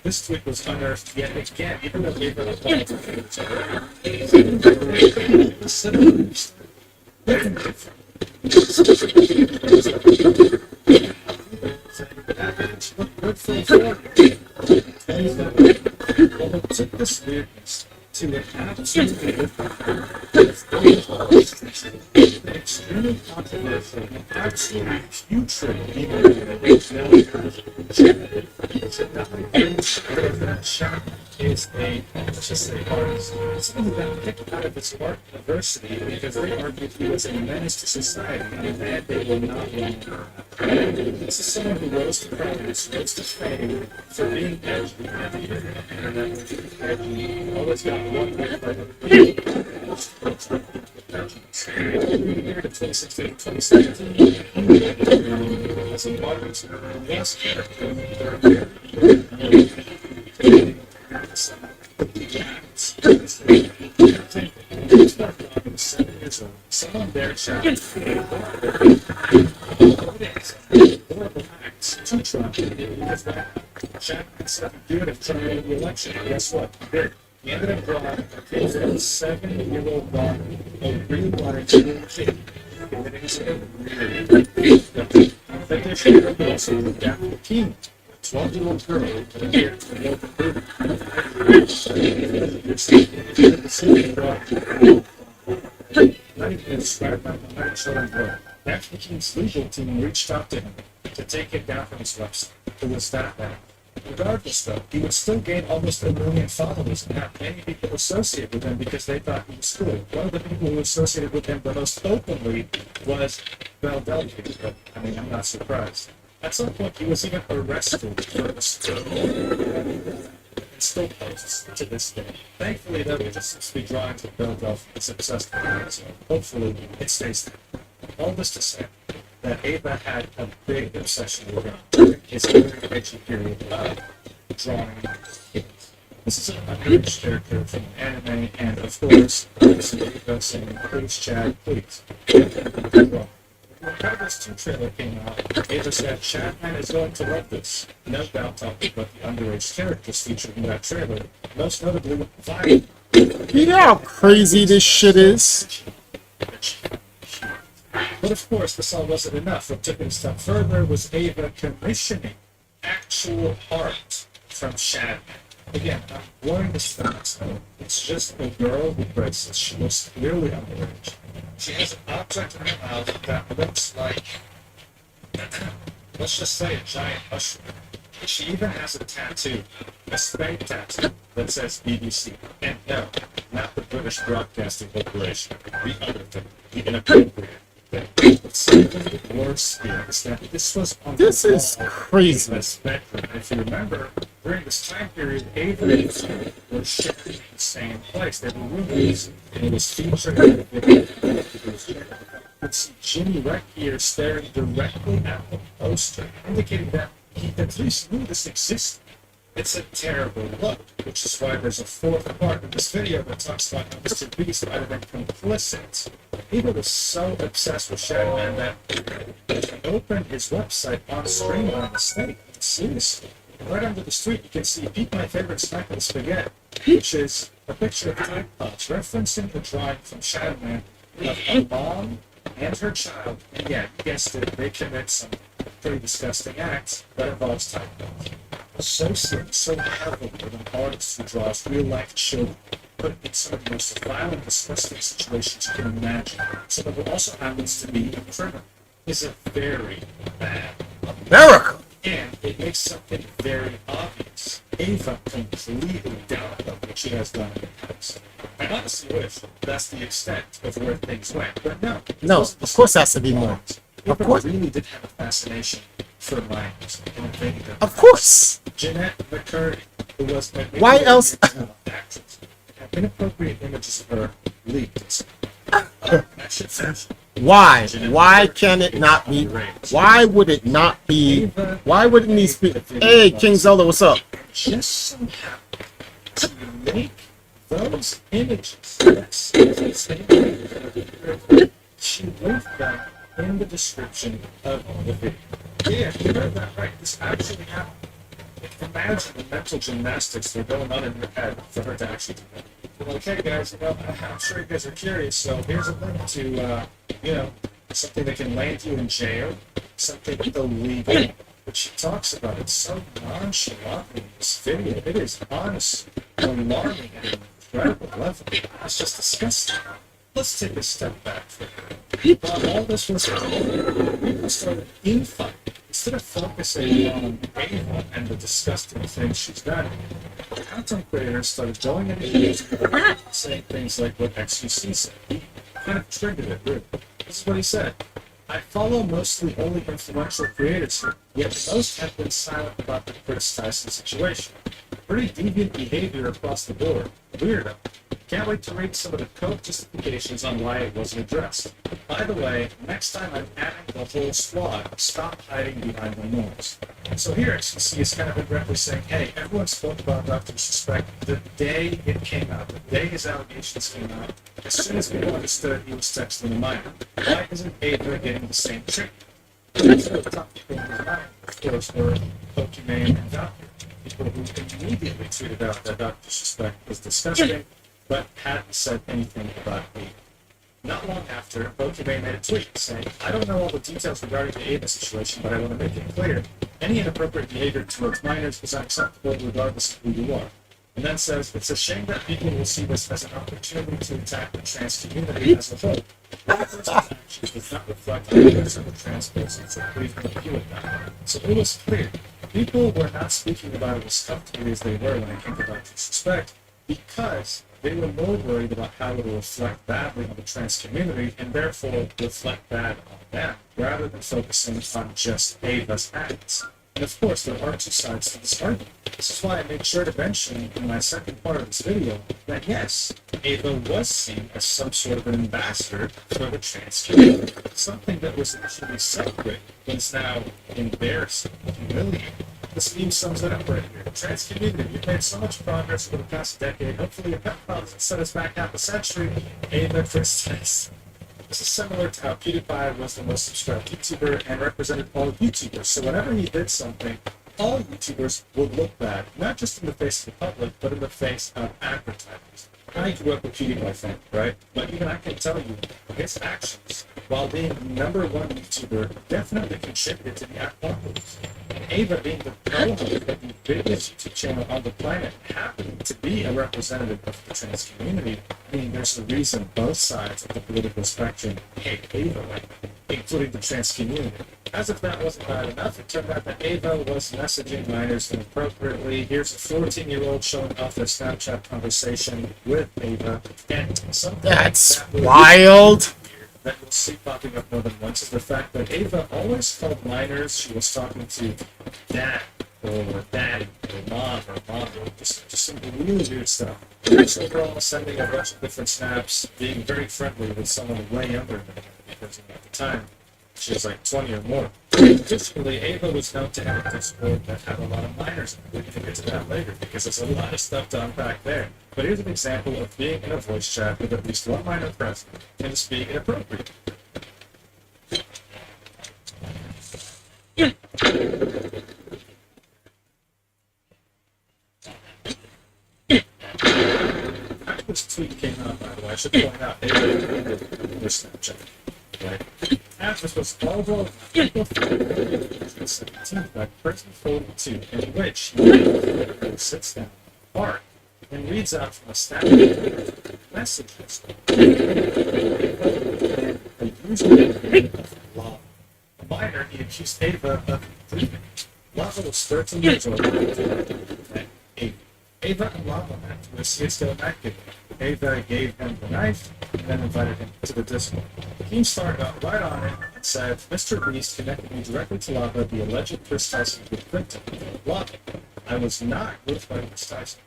S6: This tweet was unearthed yet again, even though Ava apologized to her. Took this weirdness to an absolutely extremely controversial and absolutely putrid that shot is a, let's just say, artist. Someone who got kicked out of his art university because they argued he was a menace to society and that they will not longer have
S10: This is someone who rose to prominence, rose to fame for being edgy on the internet, edgy, always got one way or another. Period of 2016 and 2017, as a modern yes character, someone there shouted horrible acts to Trump because that Chapman said he would have tried the election. And guess what? He did. He ended up drawing his 7-year-old daughter, a real life kid, committing to that they should have also looked after the king. 12-year-old girl who appeared to the local not even inspired by the higher children girl. After the king's legal team reached out to him to take him down from his website. It was that bad. Regardless, though, he would still gain almost 1 million followers and have many people associate with him because they thought he was cool. One of the people who associated with him the most openly was Philadelphia, but I mean, I'm not surprised. At some point, he was even arrested for this. And still posts to this day. Thankfully, though, it just seems to be drawing to Philadelphia. It's successful, so hopefully it stays there. All this to say that Ava had a big obsession with him during his very edgy period of drawing kids. This is an underage character from anime, and of course, this is Ava saying, "Please, Chad, please." When Incredibles 2 trailer came out, Ava said, "Chadman is going to love this." No doubt talking about the underage characters featured in that trailer, most notably Violet.
S3: You know how crazy this shit is?
S10: But of course, this all wasn't enough. What took it a step further was Ava commissioning actual art from Chadman. Again, I'm blowing this facts out. It's just a girl with braces. She looks clearly underage. She has an object in her mouth that looks like, let's just say, a giant mushroom. She even has a tattoo, a spade tattoo, that says BBC. And no, not the British Broadcasting Corporation. The other thing, the inappropriate thing. But something worse here is that this was on
S3: This
S10: the
S3: is
S10: wall
S3: crazy.
S10: in this bedroom. And if you remember, during this time period, Ava and Sam were sharing the same place. They were roommates, and it was featured in the video. You could see Jimmy Wreck here staring directly at the poster, indicating that he at least knew this existed. It's a terrible look, which is why there's a fourth part of this video that talks about how Mr. Beast might have been complicit. Ava was so obsessed with Shadowman that he opened his website on screen by mistake. Seriously. Right under the street, you can see "Eat My Favorite Snack and Spaghetti," which is a picture of Tide Pods referencing the drawing from Shadowman of a mom and her child. And yeah, you guessed it, they commit some pretty disgusting acts that involves Tide Pods. So sick, so horrible with an artist who draws real-life children, put in some of the most violent, disgusting situations you can imagine. Someone who also happens to be a criminal is a very bad
S3: America.
S10: and it makes something very obvious. Ava completely downplayed what she has done in the past. I honestly wish that's the extent of where things went, but no.
S3: No, of course there has to be more. Of
S10: Ava
S3: course.
S10: really did have a fascination for minors and invading them.
S3: Of course.
S10: Jeanette McCurdy, who was an
S3: Why else?
S10: actress, had inappropriate images of her leaked. That shit says
S3: Why? Why can it not be? Why would it not be? Why wouldn't these be? Hey, King Zelda, what's up?
S10: just so happened to make those images. Yes, she left them in the description of the video. Yeah, you heard that right. This actually happened. Imagine the mental gymnastics that are going on in her head for her to actually do that. You're like, hey guys, I'm sure you guys are curious, so here's a link to, something that can land you in jail, something illegal. But she talks about it so nonchalantly in this video. It is honestly alarming at an incredible level. It's just disgusting. Let's take a step back for a minute. While all this was happening, people started infighting. Instead of focusing on Ava and the disgusting things she's done, content creators started going into the news saying things like what XQC said. He kind of triggered it, really. This is what he said.
S6: I follow mostly only influential creators here, yet most have been silent about the Chris Tyson situation. Pretty deviant behavior across the board. Weirdo. Can't wait to read some of the code justifications on why it wasn't addressed. By the way, next time I'm adding the whole squad, stop hiding behind the noise. So here, as you see, it's kind of indirectly saying, hey, everyone spoke about Dr. Suspect the day it came out, the day his allegations came out. As soon as people understood he was texting a minor. Why isn't Ava getting the same treatment? That's what the top people in his mind, of course, were Pokimane and Doctor. People who immediately tweeted out that Dr. Suspect was disgusting, but hadn't said anything about Ava. Not long after, Pokimane made a tweet saying, I don't know all the details regarding the Ava situation, but I want to make it clear, any inappropriate behavior towards minors is unacceptable regardless of who you are. And then says, it's a shame that people will see this as an opportunity to attack the trans community as a whole. That person's actions does not reflect the views of the trans person, so please don't view it that way. So it was clear. People were not speaking about it as comfortably as they were when it came to Dr. Suspect, because they were more worried about how it will reflect badly on the trans community and therefore reflect bad on them, rather than focusing on just Ava's acts. And of course, there are two sides to this argument. This is why I made sure to mention in my second part of this video that yes, Ava was seen as some sort of an ambassador for the trans community. Something that was initially sacred is now embarrassing, humiliating. This meme sums it up right here. Trans community, you've made so much progress over the past decade. Hopefully your pet problems set us back half a century. Ava Christus. This is similar to how PewDiePie was the most subscribed YouTuber and represented all YouTubers. So whenever he did something, all YouTubers would look bad, not just in the face of the public, but in the face of advertisers. I grew up a PewDiePie fan, right? But even I can tell you, his actions, while being number one YouTuber, definitely contributed to the apocalypse. And Ava being the promoter of the biggest YouTube channel on the planet happened to be a representative of the trans community. I mean, there's a reason both sides of the political spectrum hate Ava right now, including the trans community. As if that wasn't bad enough, it turned out that Ava was messaging minors inappropriately. Here's a 14-year-old showing off their Snapchat conversation with Ava. And something
S3: That's wild.
S6: that you'll see popping up more than once is the fact that Ava always called minors she was talking to dad or daddy or mom or just some really weird stuff. So they're all sending a bunch of different snaps, being very friendly with someone way younger than her because at the time she was like 20 or more. Additionally, Ava was known to have a Discord that had a lot of minors in it. We can get to that later because there's a lot of stuff to unpack there. But here's an example of being in a voice chat with at least one minor present and just being inappropriate. After this tweet came out, by the way, I should point out, Ava ended her Snapchat. Right? After this was all over April 17th by Person 42, in which he sits down, park, and reads out from a stack of messages. Lava. A minor, he accused Ava of grieving. Lava was 13 years old. Ava and Lava met to a CSGO night gig. Ava gave him the knife and then invited him to the Discord. The team started out right on it and said, Mr. Beast connected me directly to Lava, the alleged Chris Tyson with victim. Lava, I was not with by Chris Tyson.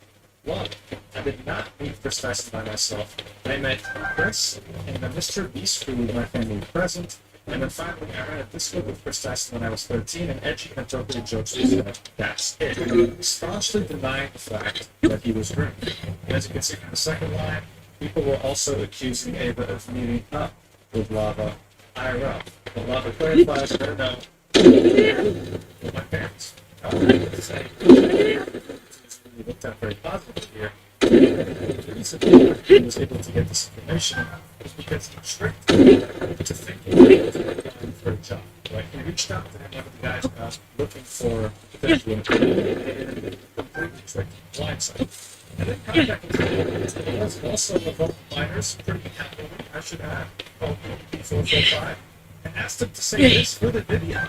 S6: Lava, I did not meet Chris Tyson by myself. I met Chris and the Mr. Beast crew with my family present. And then finally, I ran a Discord with Chris Tyson when I was 13, and edgy and appropriate jokes were said. That's it. Staunchly denying the fact that he was groomed. And as you can see from the second line, people were also accusing Ava of meeting up with Lava IRL. But Lava clarifies her no with my parents. We looked at very positively here. The reason he was able to get this information was because he was tricked to thinking he was applying for a job. Right? He reached out to one of the guys about looking for potential employment and completely tricked blindsided. And then contacted him. He was also a vocal minors, pretty happily, I should add, called 445, and asked him to say this for the video.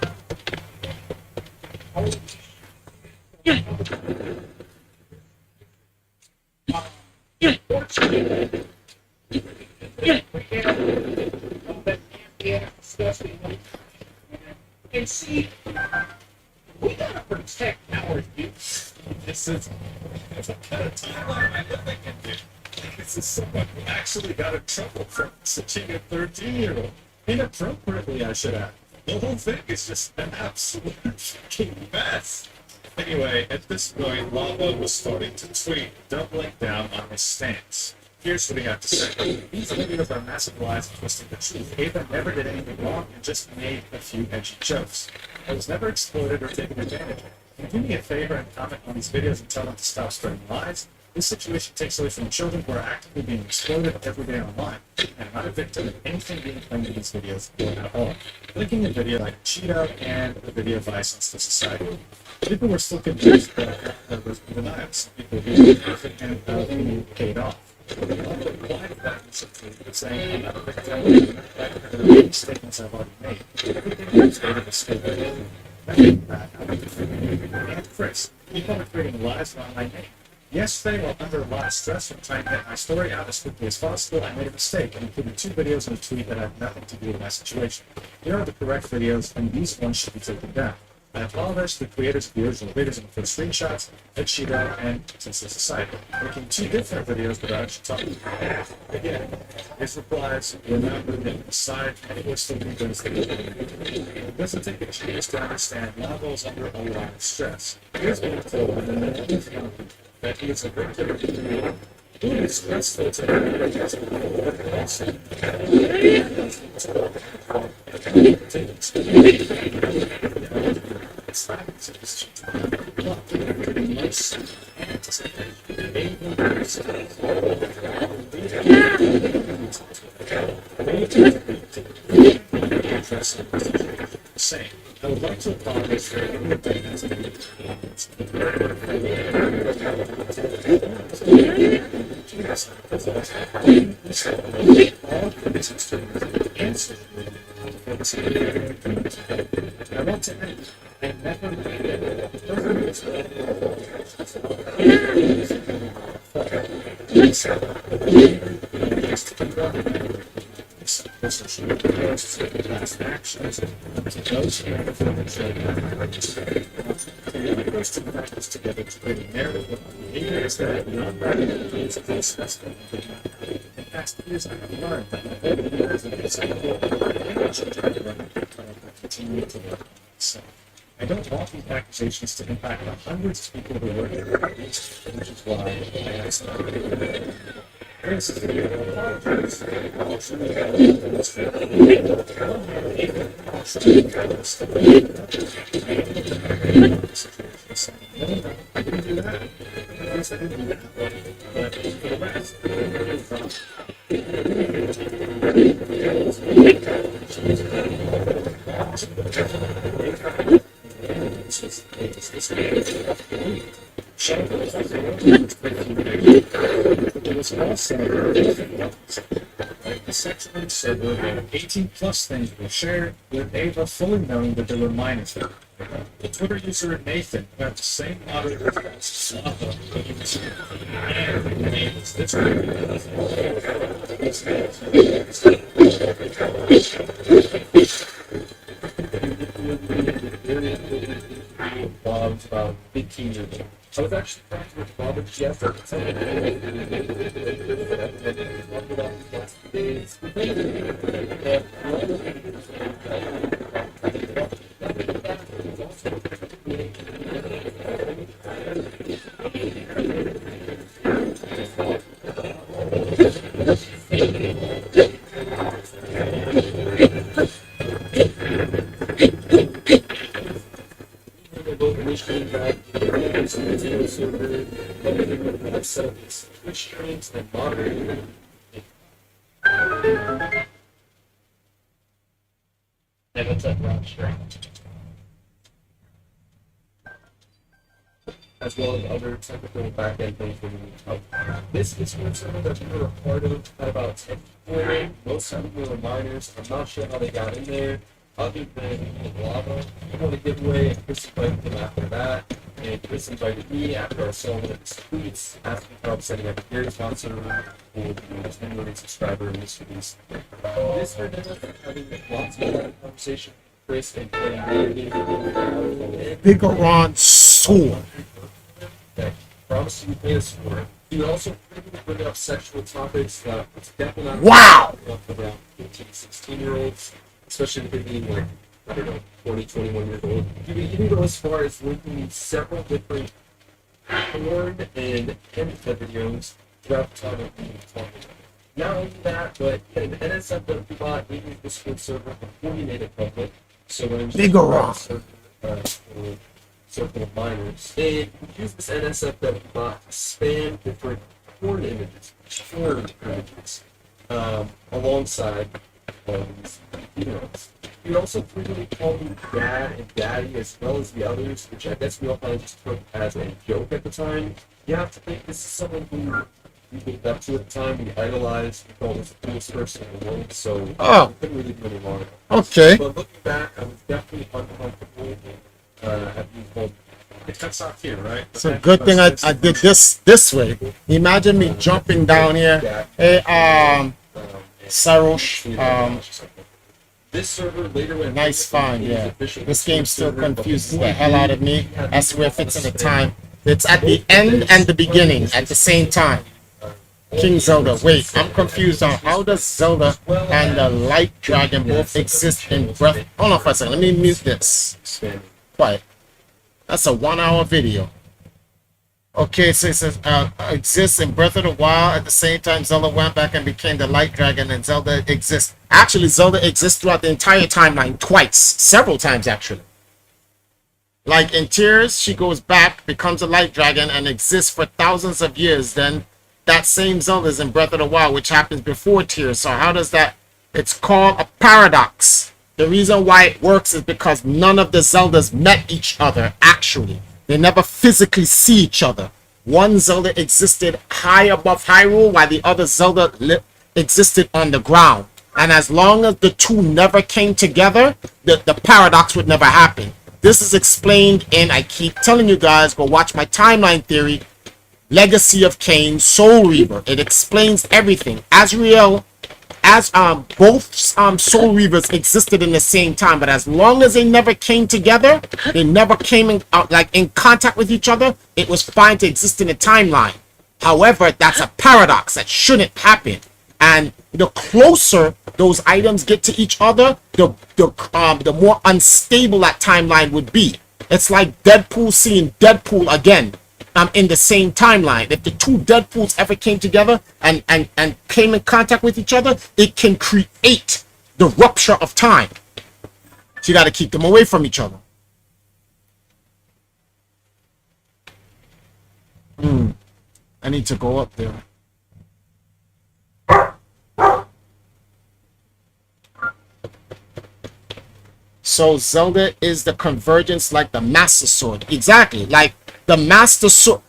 S2: disgusting. And see, we gotta protect our youth.
S10: This is what kind of timeline am I living in, dude? This is someone who actually got in trouble for suching a 13-year-old. Inappropriately, I should add. The whole thing is just an absolute fucking mess. Anyway, at this point, Lava was starting to tweet, doubling down on his stance. Here's what he had to say. These videos are massive lies and twisting the truth. Ava never did anything wrong and just made a few edgy jokes. I was never exploited or taken advantage of. Can you do me a favor and comment on these videos and tell them to stop spreading lies? This situation takes away from children who are actively being exploited every day online. I'm not a victim of anything being claimed in these videos at all. Linking the video like Cheeto and the video of License to Society. People were still confused that was denial. Some people who who paid off. Saying I'm not a victim of the statements I've already made. And Chris, people are creating lies around my name. Yesterday, while under a lot of stress from trying to get my story out as quickly as possible, I made a mistake and included 2 videos in a tweet that had nothing to do with my situation. Here are the correct videos, and these ones should be taken down. I apologize to the creators of the original videos and for the screenshots, Ed Cheeto, and Since the Society, making 2 different videos that are actually talking about. Again, his replies were not written in the side, and it was still being done. It doesn't take a genius to understand Lavo is under a lot of stress. Here's what he told me that he is a victim of the community. Who is stressful to Same. I would like to apologize for anything that's been I want to end. I never past actions to those those 2 factors together to create a narrative of behaviors that are not recognize as successful. In past years, I have learned that my own years of example continue to work. So, I don't want these accusations to impact the hundreds of people who work in the which is why I asked them. This is I didn't do that. At least I didn't do that. But for the rest, there was also a section server where 18 plus things were shared with Ava fully knowing that there were minors there. The Twitter user Nathan, who had the same moderator as Slava, but he was Bob was about 15 years old. I was actually friends with Bob and Jeff at the streams and moderating. Hey, what's up, Rob? As well as other technical back-end things that we need help. This Discord server that we were a part of had about 10 people in it. Most of them were minors. I'm not sure how they got in there, other than the lava. We want to give away a Chris fight them after that.
S6: and Chris invited me after I saw one of his tweets asking about setting up a Gary sponsor for his 1 million subscriber in this release. This heard having lots of conversation with Chris and playing
S3: Bigger sword.
S6: that promised to be famous for it. He would also frequently bring up sexual topics that was definitely not
S3: Wow.
S6: around 15, 16-year-olds, especially if they being like, I don't know, 20, 21 years old. He would even go as far as linking several different porn and hentai videos throughout the time of being talking about it. Not only that, but an NSFW bot in his Discord server before he made it public. So when it was
S3: Bigger
S6: just a
S3: rock.
S6: server, for circle of minors, and we use this NSFW bot to spam different porn images, alongside these videos. We also frequently call him dad and daddy as well as the others, which I guess we all kind of just took as a joke at the time. You have to think this is someone who we looked up to at the time, we idolized, we thought was the coolest person in the world, so
S3: Oh.
S6: we couldn't really do any wrong.
S3: Okay.
S6: But looking back, I was definitely uncomfortable at being called.
S2: It cuts off here, right?
S3: It's a good thing I did this way. Imagine me jumping down here. Hey, Sarosh,
S6: This server later went
S3: nice find, yeah. This game still confuses the hell out of me. That's where it fits in the time. It's at the end and the beginning at the same time. King Zelda. Wait, I'm confused on how does Zelda and the Light Dragon both exist in Breath. Hold on for a second. Let me mute this. Quiet. That's a 1-hour video. Okay, so it says exists in Breath of the Wild. At the same time, Zelda went back and became the Light Dragon, and Zelda exists. Actually, Zelda exists throughout the entire timeline twice, several times actually. Like in Tears, she goes back, becomes a Light Dragon, and exists for thousands of years. Then that same Zelda is in Breath of the Wild, which happens before Tears. So how does that? It's called a paradox. The reason why it works is because none of the Zeldas met each other, actually. They never physically see each other. One Zelda existed high above Hyrule, while the other Zelda existed on the ground. And as long as the two never came together, the paradox would never happen. This is explained in, I keep telling you guys, go watch my timeline theory, Legacy of Kain, Soul Reaver. It explains everything. Azrael, both Soul Reavers existed in the same time, but as long as they never came together, they never came in contact with each other, it was fine to exist in a timeline. However, that's a paradox that shouldn't happen. And the closer those items get to each other, the more unstable that timeline would be. It's like Deadpool seeing Deadpool again. In the same timeline. If the two Deadpools ever came together and came in contact with each other, it can create the rupture of time. So you got to keep them away from each other. I need to go up there. So Zelda is the convergence like the Master Sword. Exactly. Like the Master Sword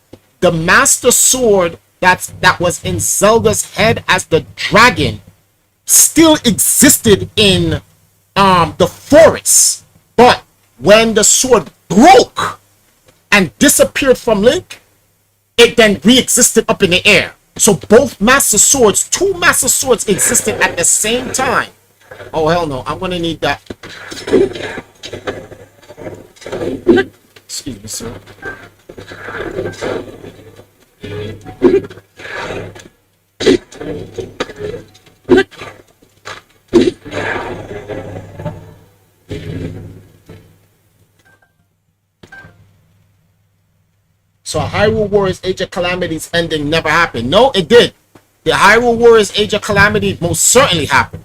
S3: that was in Zelda's head as the dragon still existed in the forest. But when the sword broke and disappeared from Link, it then re-existed up in the air. So both Master Swords, two Master Swords existed at the same time. Oh hell no, I'm gonna need that. Excuse me, sir. So Hyrule Warriors Age of Calamity's ending never happened. No, it did. The Hyrule Warriors Age of Calamity most certainly happened.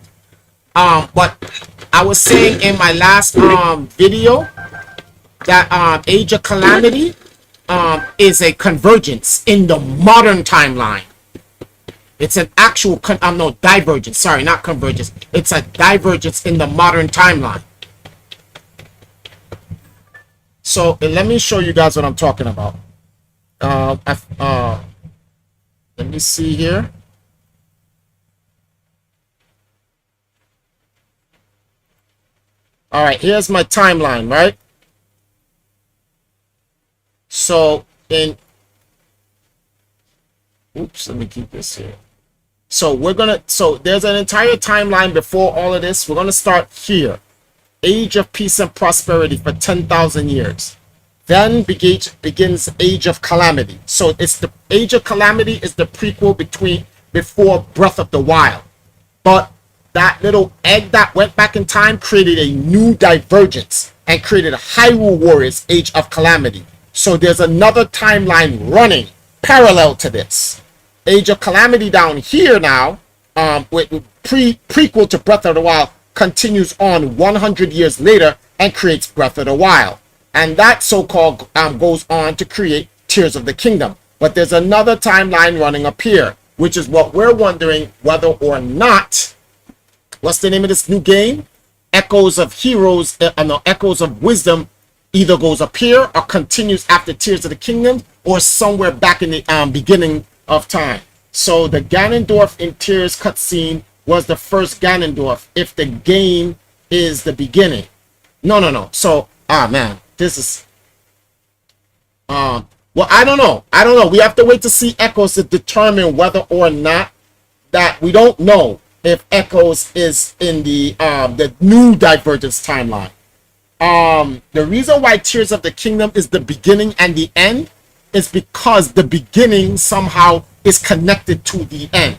S3: But I was saying in my last video that Age of Calamity is a convergence in the modern timeline. It's an actual no, divergence. Sorry, not convergence. It's a divergence in the modern timeline. So let me show you guys what I'm talking about. Let me see here. All right, here's my timeline, right? So in, oops, let me keep this here. So so there's an entire timeline before all of this. We're gonna start here. Age of peace and prosperity for 10,000 years. Then begins Age of Calamity. So it's the Age of Calamity is the prequel before Breath of the Wild. But that little egg that went back in time created a new divergence and created a Hyrule Warriors Age of Calamity. So there's another timeline running parallel to this. Age of Calamity down here now, with prequel to Breath of the Wild, continues on 100 years later and creates Breath of the Wild. And that so-called goes on to create Tears of the Kingdom. But there's another timeline running up here, which is what we're wondering whether or not, what's the name of this new game? Echoes of Heroes, no, Echoes of Wisdom either goes up here or continues after Tears of the Kingdom or somewhere back in the beginning of time. So the Ganondorf in Tears cutscene was the first Ganondorf if the game is the beginning. No. So, man, this is, well, I don't know. We have to wait to see Echoes to determine whether or not that we don't know if Echoes is in the new Divergence timeline. The reason why Tears of the Kingdom is the beginning and the end is because the beginning somehow is connected to the end.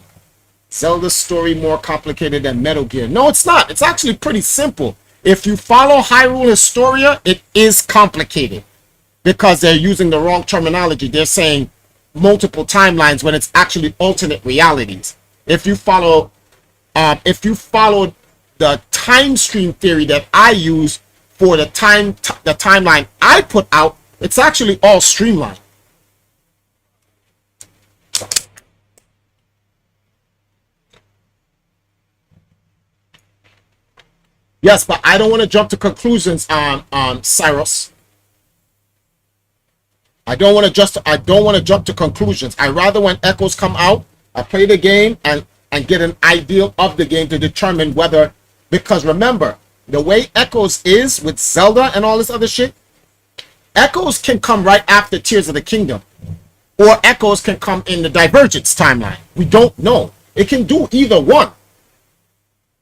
S3: Zelda's story more complicated than Metal Gear. No, it's not. It's actually pretty simple. If you follow Hyrule Historia, it is complicated because they're using the wrong terminology. They're saying multiple timelines when it's actually alternate realities. If you follow the time stream theory that I use for the timeline I put out, it's actually all streamlined. Yes, but I don't want to jump to conclusions on Cyrus. I don't want to jump to conclusions. I rather when Echoes come out, I play the game and get an idea of the game to determine whether, because remember, the way Echoes is with Zelda and all this other shit, Echoes can come right after Tears of the Kingdom. Or Echoes can come in the Divergence timeline. We don't know. It can do either one.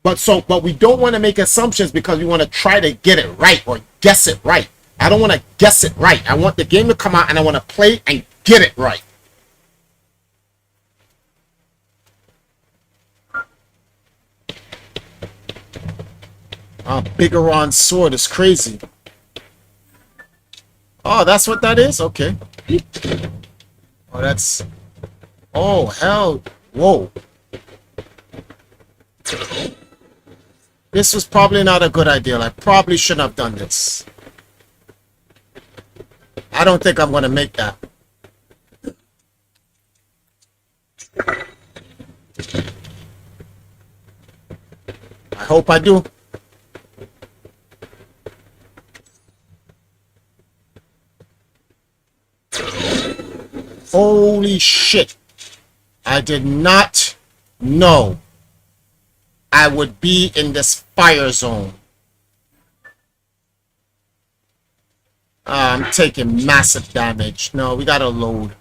S3: But we don't want to make assumptions because we want to try to get it right or guess it right. I don't want to guess it right. I want the game to come out and I want to play and get it right. Bigoron's sword is crazy. Oh, that's what that is? Okay. Oh, that's... Oh, hell. Whoa. This was probably not a good idea. I probably shouldn't have done this. I don't think I'm going to make that. I hope I do. Holy shit. I did not know I would be in this fire zone. I'm taking massive damage. No, we gotta load.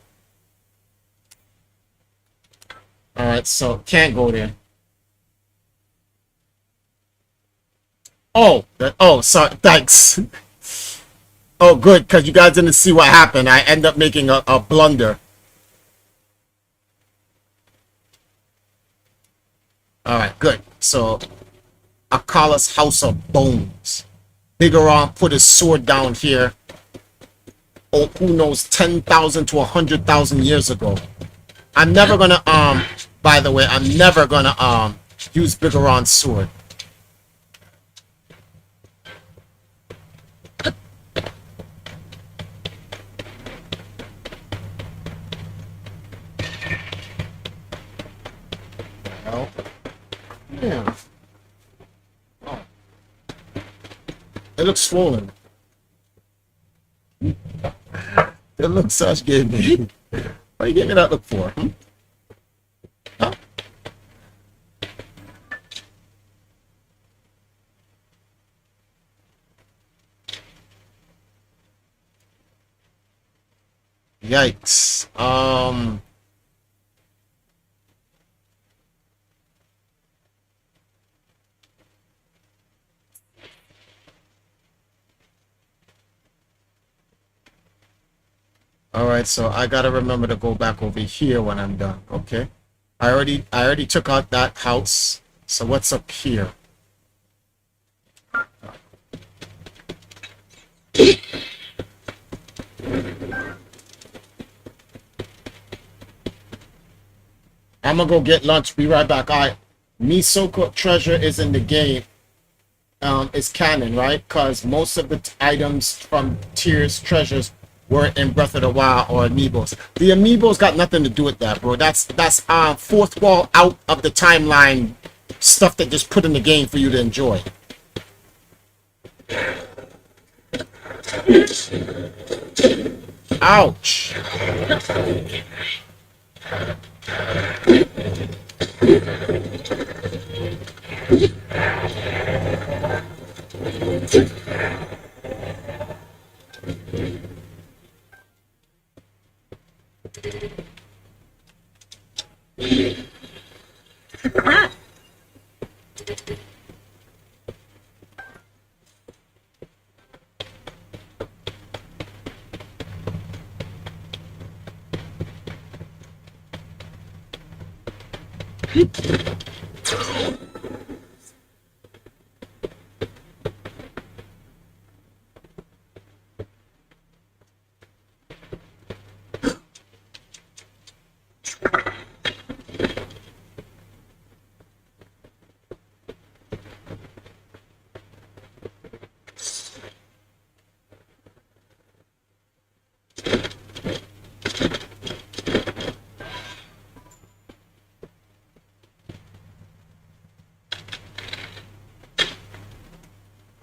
S3: Alright, so can't go there. Oh, sorry, thanks. Oh, good, because you guys didn't see what happened. I end up making a blunder. Alright, good. So, Akala's House of Bones. Bigoron put his sword down here. Oh, who knows, 10,000 to 100,000 years ago. I'm never gonna, by the way, I'm never gonna, use Bigoron's sword. Well, yeah. Oh. It looks swollen. The look Sash gave me. What you gave me that look for? Hmm? Huh? Yikes. All right, so I gotta remember to go back over here when I'm done. Okay. I already took out that house. So what's up here? I'm gonna go get lunch. Be right back. All right. Misoko treasure is in the game. Is canon, right? Because most of the items from Tears treasures were in Breath of the Wild or amiibos. The amiibos got nothing to do with that, bro. That's fourth wall out of the timeline stuff that just put in the game for you to enjoy. Ouch.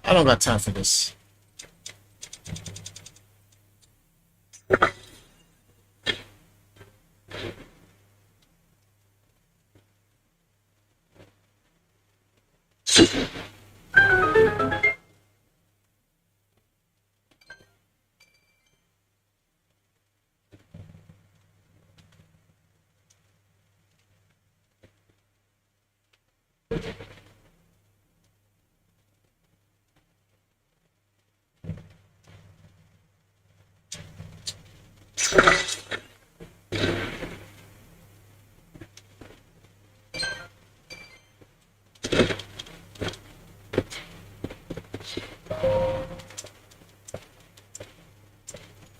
S3: I don't got time for this.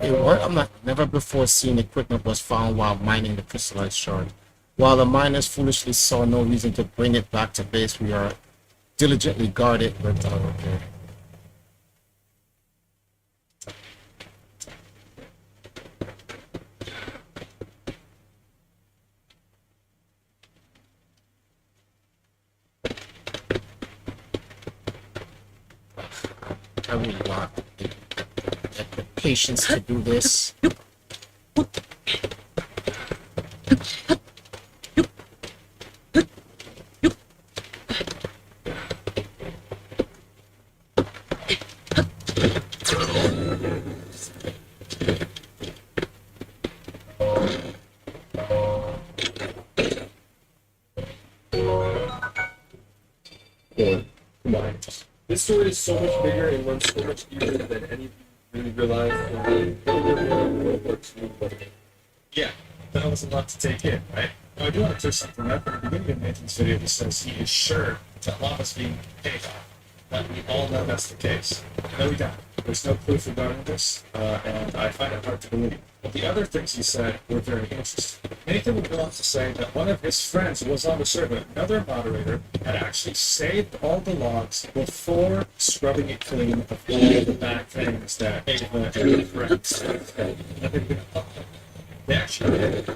S3: What? I'm not. Never before seen equipment was found while mining the crystallized shard. While the miners foolishly saw no reason to bring it back to base, we are diligently guarded. But okay. I really want the patience to do this.
S6: This story is so much bigger and runs so much deeper than any of you really realize.
S10: Yeah, that was a lot to take in, right? Now, I do want to clear something up. At the beginning of Nathan's video, he says he is sure that Lava's being paid off. That we all know that's the case. No, we don't. There's no proof regarding this, and I find it hard to believe. But the other things he said were very interesting. Nathan would go on to say that one of his friends who was on the server, another moderator, had actually saved all the logs before scrubbing it clean of all the bad things that Ava and her friends had been uploaded. They actually did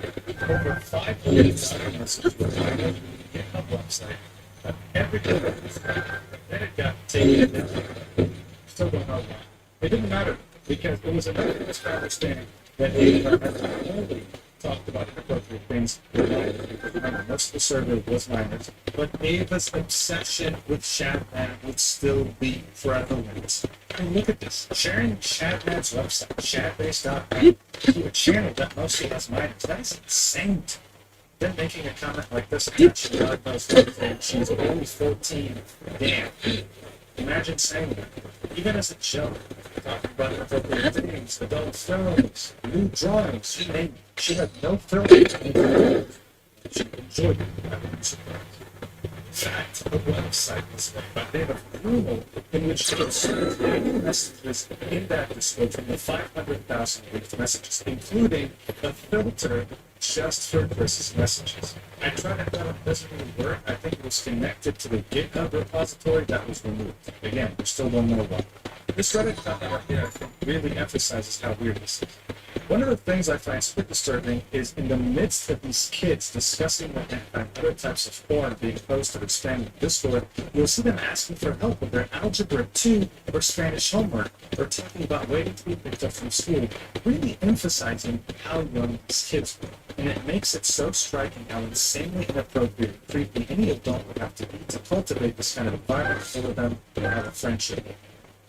S10: over 500 documents with the GitHub website of everything that was done. Then it got taken down. Still don't know why. It didn't matter because it was a misunderstanding that Ava had only
S6: talked about inappropriate things. Remember, most of the survey was minors, but Ava's obsession with Shadman would still be prevalent. I mean, look at this. Sharing Shadman's website, shadbase.com, to a channel that mostly has minors. That is insane. Then making a comment like this, and she diagnosed everything. She's only 14. Damn. Imagine saying that. Even as a joke, talking about inappropriate things, adult films, new drawings, you name it. She had no filter. She enjoyed it. I wouldn't surprise. In fact, a website was made by the name of Google, in which she inserted messages in that description of 500,000 brief messages, including a filter just for Chris's messages. I tried it out, it doesn't really work. I think it was connected to the GitHub repository that was removed. Again, we still don't know why. This Reddit comment right here, I think, really emphasizes how weird this is. One of the things I find super disturbing is in the midst of these kids discussing other types of porn being posted or spammed in Discord, you'll see them asking for help with their Algebra 2 or Spanish homework, or talking about waiting to be picked up from school, really emphasizing how young these kids were. And it makes it so striking how insanely inappropriate and creepy any adult would have to be to cultivate this kind of environment for them or have a friendship.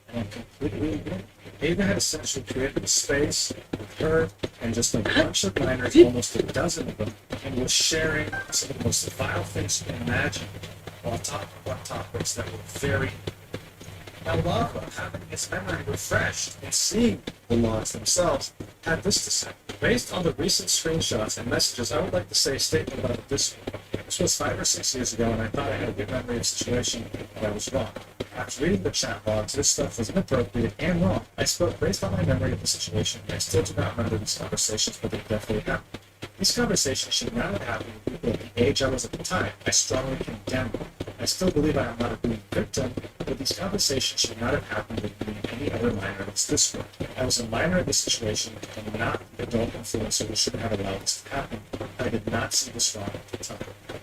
S6: And I completely agree. Ava had essentially created a space with her and just a bunch of minors, almost a dozen of them, and was sharing some of the most vile things you can imagine while talking about topics that were very. Now, Lava, having his memory refreshed and seeing the logs themselves, had this to say. Based on the recent screenshots and messages, I would like to say a statement about this one. This was 5 or 6 years ago, and I thought I had a good memory of the situation, but I was wrong. After reading the chat logs, this stuff was inappropriate and wrong. I spoke based on my memory of the situation, and I still do not remember these conversations, but they definitely happened. These conversations should not have happened with people at the age I was at the time. I strongly condemn them. I still believe I am not a being victim, but these conversations should not have happened with me and any other minor in this Discord. I was a minor in this situation and not an adult influencer who shouldn't have allowed this to happen. I did not see this wrong at the time.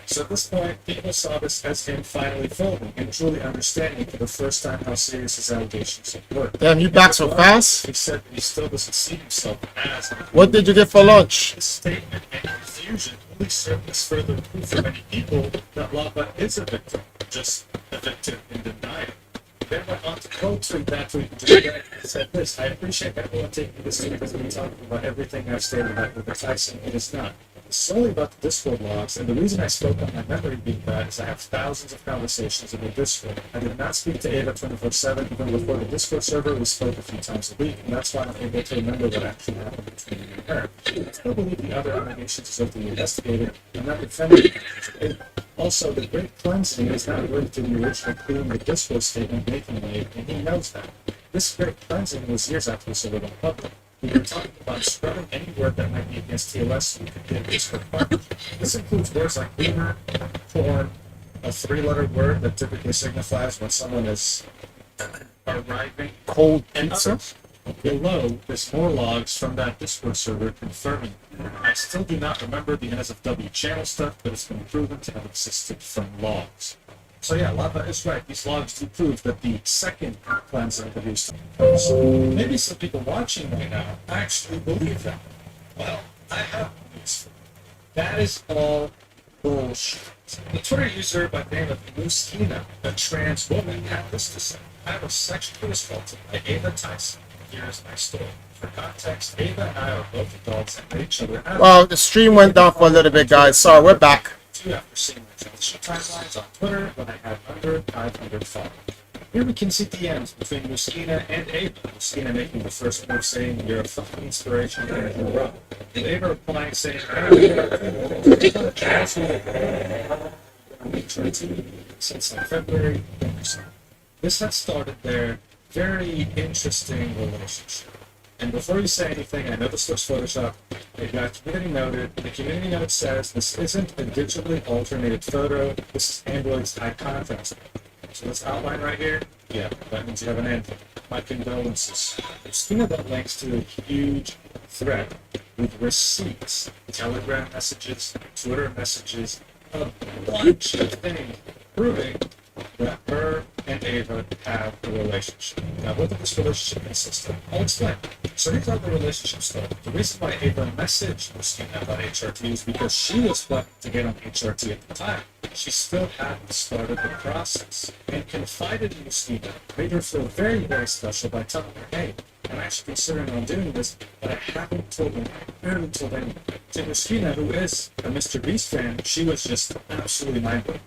S6: So at this point, people saw this as him finally folding and truly understanding for the first time how serious his allegations were.
S3: Damn, you back so fast?
S6: He said that he still doesn't see himself as.
S3: What did you get for lunch?
S6: This statement and confusion only served as further proof for many people that Lava is a victim, just a victim in denial. Then went on to quote tweet that tweet and just said this: I appreciate everyone taking this tweet as me talking about everything I've stated about with Tyson. It is not. It's solely about the Discord logs, and the reason I spoke on my memory being bad is I have thousands of conversations in the Discord. I did not speak to Ava 24/7 even before the Discord server. We spoke a few times a week, and that's why I'm able to remember what actually happened between me and her. I still believe the other allegations is openly investigated. I'm not defending Ava. Also, the great cleansing is not related to the original clearing the Discord statement making Ava, and he knows that. This great cleansing was years after the server went public. We were talking about scrubbing any word that might be against TLS so we could get Discord public. This includes words like boomer, porn, a 3-letter word that typically signifies when someone is arriving,
S3: Cold
S6: and
S3: pizza?
S6: others. Below, there's more logs from that Discord server confirming. I still do not remember the NSFW channel stuff, but it's been proven to have existed from logs. So yeah, Lava is right. These logs do prove that the second cleansing produced. Maybe some people watching right now actually believe that. Well, I have news for you. That is all bullshit. The Twitter user by the name of Muskina, a trans woman, had this to say: I was sexually assaulted by Ava Tyson. Here's my story. For context, Ava and I are both adults and met each other.
S3: Well, the stream went down for a little bit, guys. Sorry, we're back.
S6: After seeing my transition timelines on Twitter when I had under 500 followers. Here we can see DMs between Muskina and Ava. Muskina making the first move saying, "You're a fucking inspiration and you're wrong." And Ava replying saying, since like February. This had started their very interesting relationship. And before you say anything, I know this looks Photoshop. It got community noted. The community note says this isn't a digitally alternated photo. This is Android's high contrast. So this outline right here, yeah, that means you have an Android. My condolences. Schema that links to a huge thread with receipts, Telegram messages, Twitter messages, a bunch of things proving
S10: that her and Ava have a relationship. Now, what did this relationship consist of? I'll explain. So here's how the relationship started. The reason why Ava messaged Christina about HRT is because she was planning to get on HRT at the time. She still hadn't started the process and confided in Christina, made her feel very, very special by telling her, hey, I'm actually considering on doing this, but I haven't told anyone. I haven't told anyone. To Christina, who is a Mr. Beast fan, she was just absolutely mind-blowing.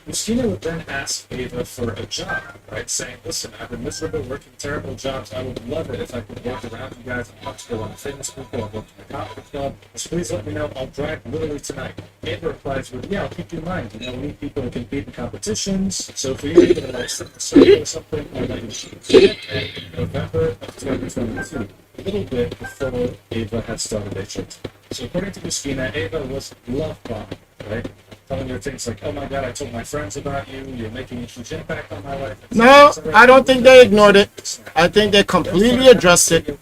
S10: Christina would then ask Ava for a job, right? Saying, listen, I've been miserable working terrible jobs. I would love it if I could work around you guys. I'm comfortable. I'm famous people. I'll work in a comedy club. Just please let me know. I'll drag literally tonight. Ava replies with, yeah, I'll keep you in mind. You know, we need people to compete in competitions. So if you're able to like sit in a circle or something, I'll let you shoot. And in November of 2022, a little bit before Ava had started HRT. So according to Christina, Ava was love bombing, right? Telling her things like, oh my god, I told my friends about you, you're making a huge impact on my life.
S3: No, I don't think they ignored it. I think they completely addressed it.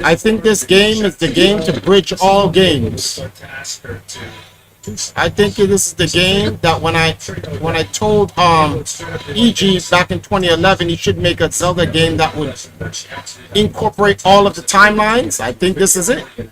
S3: I think this game is the game to bridge all games. I think this is the game that when I told EG back in 2011 he should make a Zelda game that would incorporate all of the timelines. I think this is it.
S10: And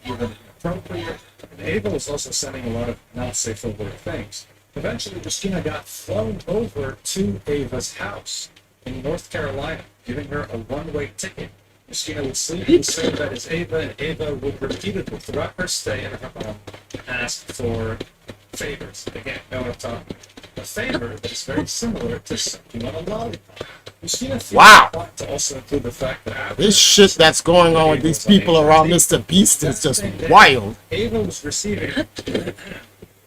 S10: even inappropriate. And Ava was also sending a lot of not safe for work things. Eventually, Christina got flown over to Ava's house in North Carolina, giving her a one-way ticket. Christina would sleep in the same bed as Ava, and Ava would repeatedly, throughout her stay in her home, ask for favors. Again, know what I'm talking about. A favor that is very similar to sucking on a lollipop.
S3: Wow.
S10: To also include the fact that
S3: This shit that's going on with these people around Mr. Beast is just wild.
S10: Ava was receiving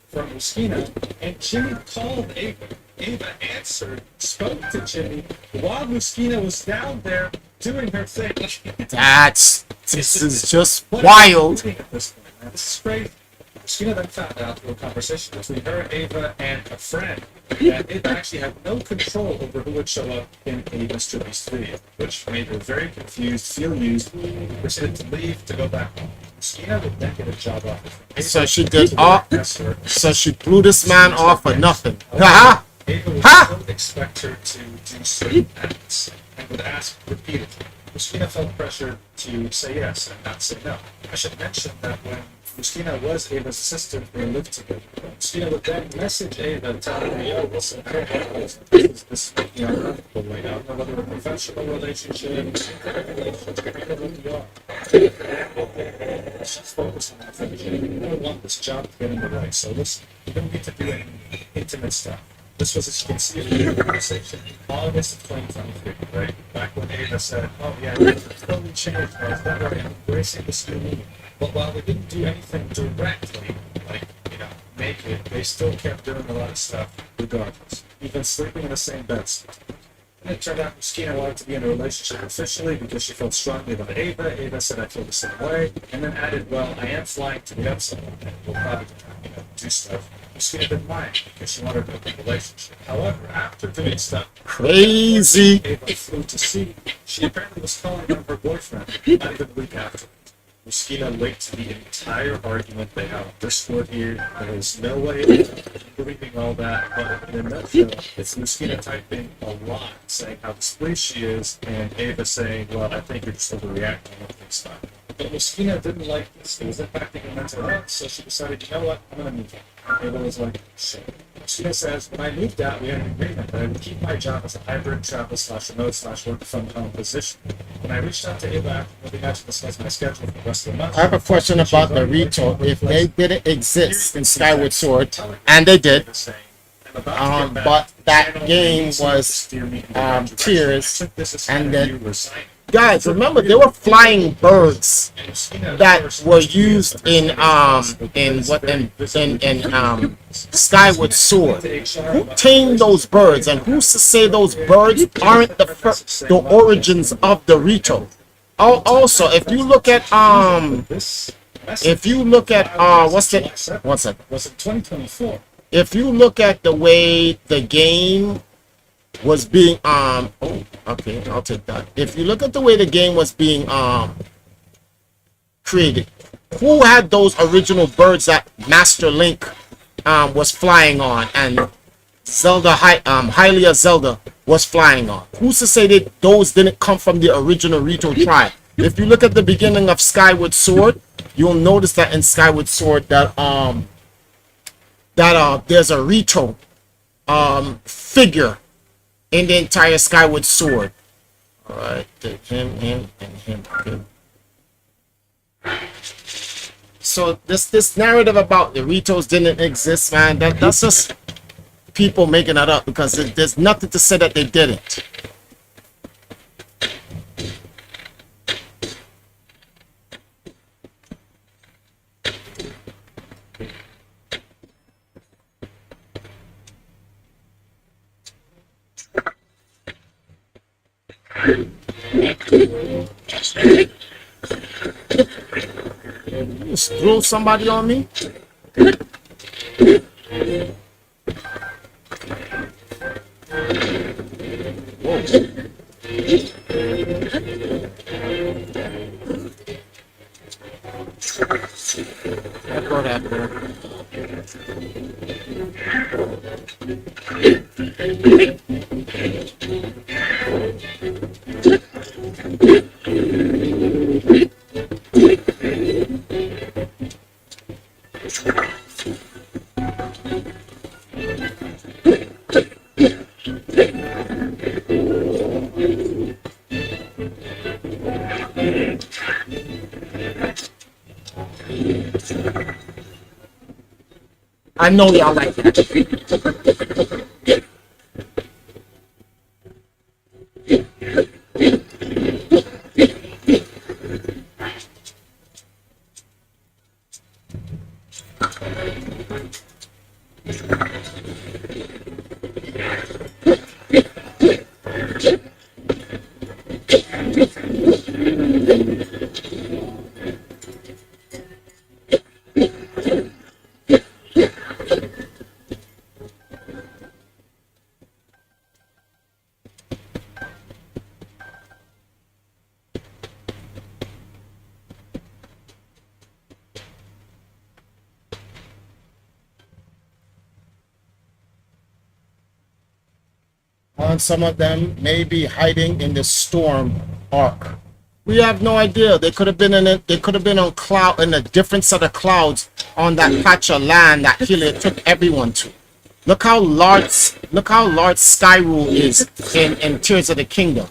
S10: from Christina, and Jimmy called Ava. Ava answered, spoke to Jimmy, while Christina was down there doing her thing.
S3: This is just wild.
S10: This is crazy. Christina then found out through a conversation between her, Ava, and a friend that Ava actually had no control over who would show up in a Mr. Beast video, which made her very confused, feel used, proceeded to leave to go back home. Christina would then get a job offer.
S3: So she did all. So she blew this man off for nothing. Ha
S10: Ava would
S3: ha!
S10: still expect her to do certain acts and would ask repeatedly. Christina felt pressure to say yes and not say no. I should mention that when Christina was Ava's assistant, they lived together. Christina would then message Ava telling her, yo, listen, I don't know this is making me uncomfortable right now. I don't know whether a professional relationship, she's focusing on finishing. I don't want this job to get in the way. So listen, you don't need to do any intimate stuff. This was, as you can see, in the conversation in August of 2023, right? Back when Ava said, oh yeah, it's totally changed. I was never embracing this new me. But while they didn't do anything directly, like, you know, make it, they still kept doing a lot of stuff regardless. Even sleeping in the same beds. And it turned out Christina wanted to be in a relationship officially because she felt strongly about Ava. Ava said, I feel the same way. And then added, well, I am flying to meet up someone and we'll probably, you know, do stuff. Christina didn't mind because she wanted a good relationship. However, after doing stuff
S3: Crazy.
S10: Ava flew to sea, she apparently was calling on her boyfriend not even a week after. Christina linked the entire argument they had on Discord here. There is no way of reading all that, but in a nutshell, it's Christina typing a lot, saying how displeased she is, and Ava saying, well, I think you're just overreacting and everything's fine. But Christina didn't like this. It was impacting her mental health, so she decided, you know what, I'm going to move on. And Ava was like, shit. Christina says, when I moved out, we had an agreement that I would keep my job as a hybrid travel/remote/work from home position. When I reached out to Ava after moving out to discuss my schedule for the rest of the month,
S3: I have a question about the retool. If they didn't exist in Skyward Sword, and they did, but that game was Tears, and then guys, remember they were flying birds that were used in Skyward Sword. Who tamed those birds, and who's to say those birds aren't the origins of the Rito? Also, if you look at what's that?
S10: was in 2024.
S3: If you look at the way the game was being okay, I'll take that. If you look at the way the game was being created, who had those original birds that Master Link was flying on, and Hylia Zelda was flying on. Who's to say that those didn't come from the original Rito tribe? If you look at the beginning of Skyward Sword, you'll notice that in Skyward Sword that there's a Rito figure in the entire Skyward Sword. All right, him, and him. Okay. So this narrative about the Ritos didn't exist, man. That's just people making that up because there's nothing to say that they didn't. Just throw somebody on me. I know y'all like that. And some of them may be hiding in the storm arc. We have no idea. They could have been on cloud in a different set of clouds on that patch of land that Helia took everyone to. Look how large Skyrule is in Tears of the Kingdom.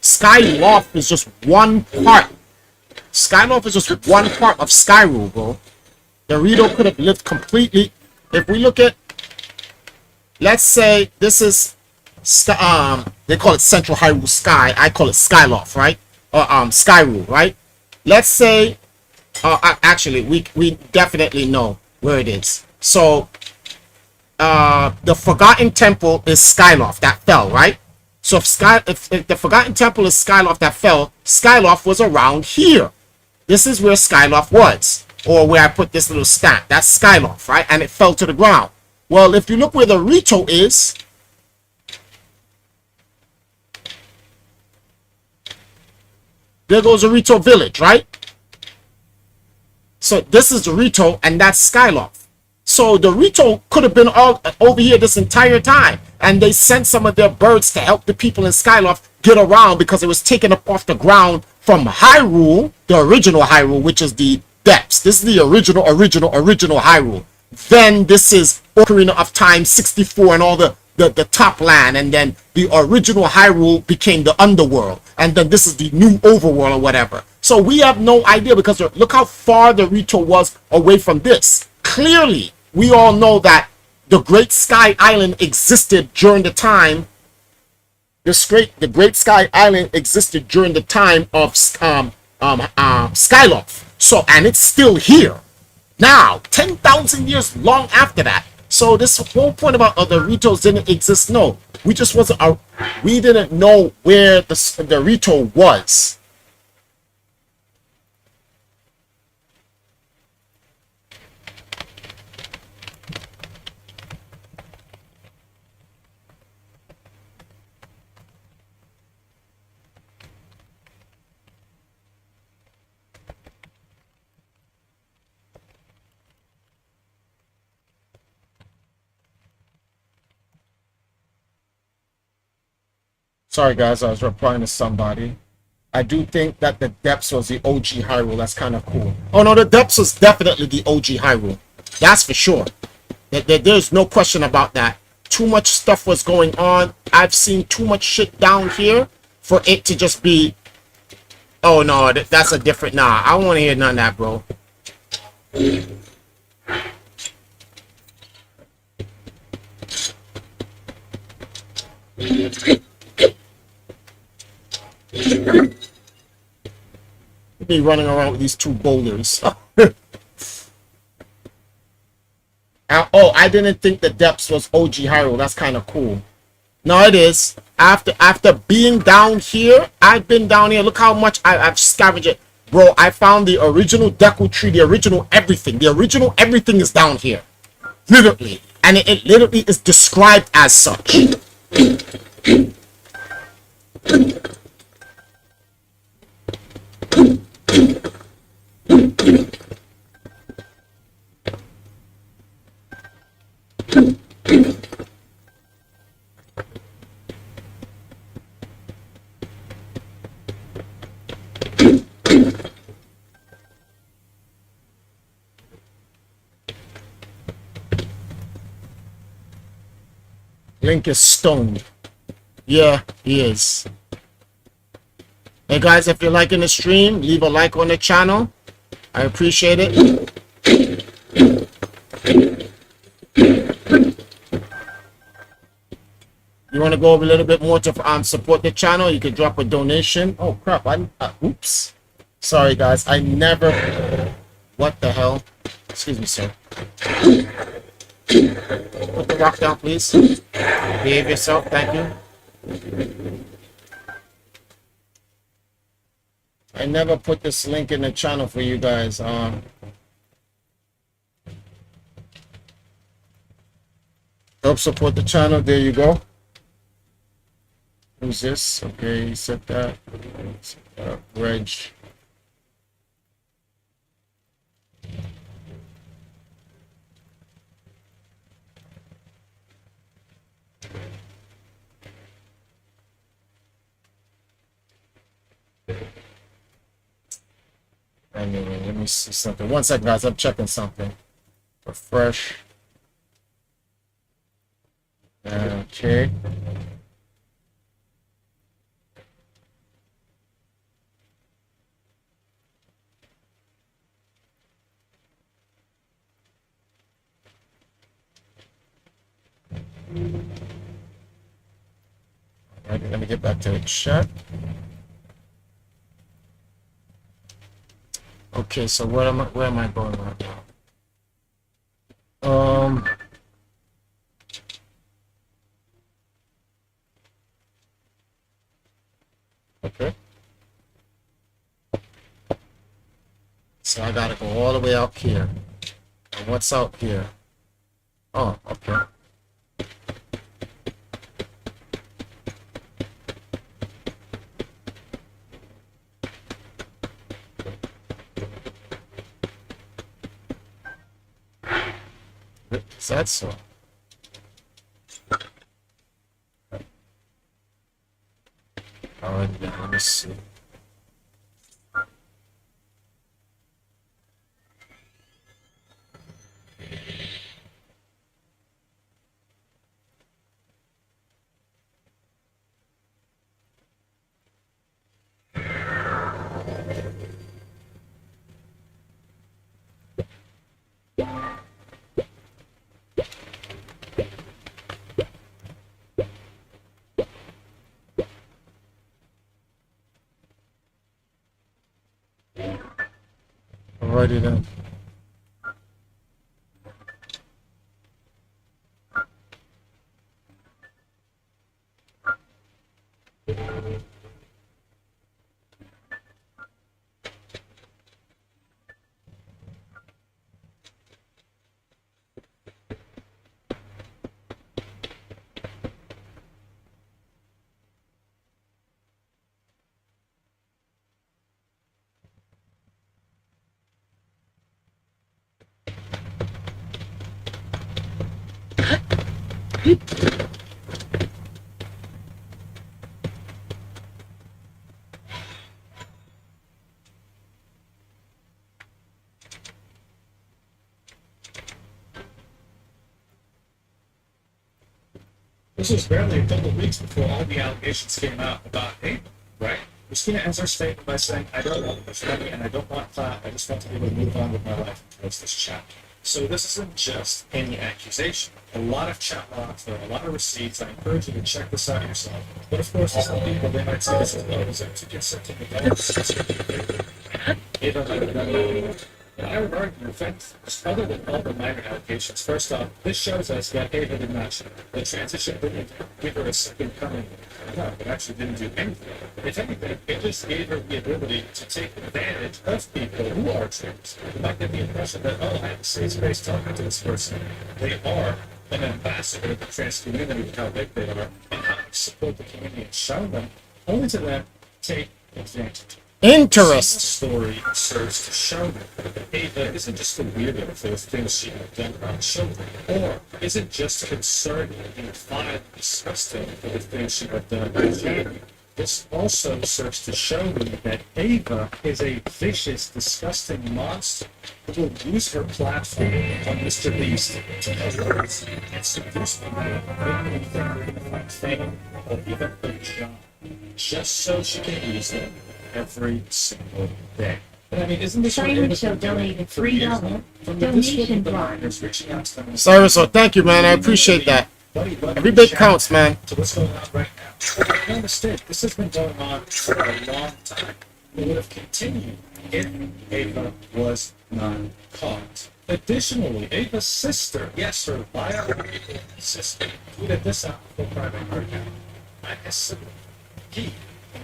S3: Skyloft is just one part. Skyloft is just one part of Skyrule, bro. The Rito could have lived completely. If we look at, let's say this is they call it Central Hyrule Sky. I call it Skyloft, right? Or Skyrule, right? Let's say, actually, we definitely know where it is. So, the Forgotten Temple is Skyloft that fell, right? So if the Forgotten Temple is Skyloft that fell, Skyloft was around here. This is where Skyloft was, or where I put this little stamp. That's Skyloft, right? And it fell to the ground. Well, if you look where the Rito is, there goes the Rito village, right? So this is the Rito, and that's Skyloft. So the Rito could have been all over here this entire time, and they sent some of their birds to help the people in Skyloft get around because it was taken up off the ground from Hyrule, the original Hyrule, which is the depths. This is the original Hyrule. Then this is Ocarina of Time 64 and all the top land, and then the original Hyrule became the underworld, and then this is the new overworld or whatever. So we have no idea because look how far the Rito was away from this. Clearly, we all know that the Great Sky Island existed during the time. The Great Sky Island existed during the time of Skyloft. So, and it's still here now, 10,000 years long after that. So this whole point about the Ritos didn't exist. No, we just wasn't. We didn't know where the Rito was. Sorry, guys, I was replying to somebody. I do think that the Depths was the OG Hyrule. That's kind of cool. Oh, no, the Depths was definitely the OG Hyrule. That's for sure. There's no question about that. Too much stuff was going on. I've seen too much shit down here for it to just be, oh, no, that's a different, nah, I don't want to hear none of that, bro. Me running around with these two boulders. Oh, I didn't think the Depths was OG Hyrule. That's kind of cool. No, it is. After being down here, I've been down here. Look how much I've scavenged it. Bro, I found the original Deku Tree, the original everything. The original everything is down here. Literally. And it literally is described as such. Link is stoned. Yeah, he is. Hey guys, if you're liking the stream, leave a like on the channel. I appreciate it. You want to go over a little bit more to support the channel, you can drop a donation. Oh crap, oops. Sorry guys, I never, what the hell? Excuse me, sir. Put the rock down, please. Behave yourself, thank you. I never put this link in the channel for you guys. Help support the channel, there you go. Who's this? Okay, he said that. Reg. Anyway, let me see something. One second, guys. I'm checking something. Refresh. Okay. Alright, let me get back to the chat. Okay, so where am I going right now? Okay. So I gotta go all the way out here. And what's out here? Oh, okay. Is that so? Alright, then let me see. Alrighty then.
S10: This was barely a couple of weeks before all the allegations came out about Ava, right? Christina ends her statement by saying, I don't want this money and I don't want clout. I just want to be able to move on with my life and close this chapter. So this isn't just any accusation. A lot of chat logs, there are a lot of receipts. I encourage you to check this out yourself. But of course, for some people, they might see this as well as to get sent to the government. Ava might have done that. But I would argue, in fact, other than all the minor allegations, first off, this shows us that Ava did not show. The transition didn't give her a second coming. No, it actually didn't do anything. If anything, it just gave her the ability to take advantage of people who are trans. You might get the impression that, oh, I have a safe space talking to this person. They are an ambassador of the trans community, how big they are, and how much support the community has shown them, only to then take advantage.
S3: Interesting.
S10: Story serves to show that Ava isn't just a weirdo for the things she had done around children, or isn't just concerned and vile, disgusting for the things she had done around children. This also serves to show me that Ava is a vicious, disgusting monster who will use her platform on Mr. Beast to harass and seduce people, make them think fame or even a job, just so she can use them every single day. And I mean, isn't this
S11: Simon Show donated $3 donation block.
S3: Cyrus, so thank you, man. I appreciate that. Every bit counts, man.
S10: So what's going on right now? No mistake. This has been going on for a long time. It would have continued if Ava was not caught. Additionally, Ava's sister, yes, her biological sister, tweeted this out for private account. I guess he,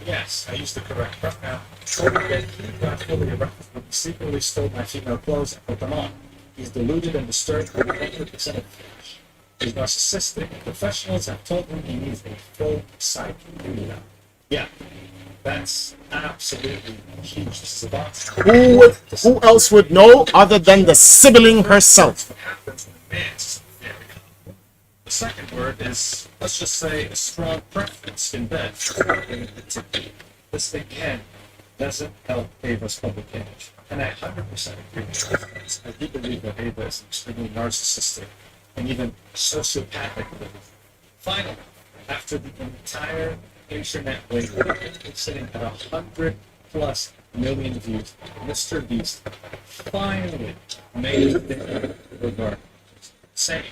S10: yes, I used the correct pronoun, told me that he got fully arrested when he secretly stole my female clothes and put them on. He's deluded and disturbed with 100% of flesh. He's narcissistic. Professionals have told him he needs a full psych rehab. Yeah, that's absolutely huge. This is about
S3: Who else would know other than the sibling herself?
S10: what happens when a man's very cool. The second word is, let's just say, a strong preference in bed. This again doesn't help Ava's public image. And I 100% agree with this. I do believe that Ava is extremely narcissistic and even sociopathic. Finally, after the entire internet wave sitting at 100+ million views, Mr. Beast finally made a video regarding this, saying,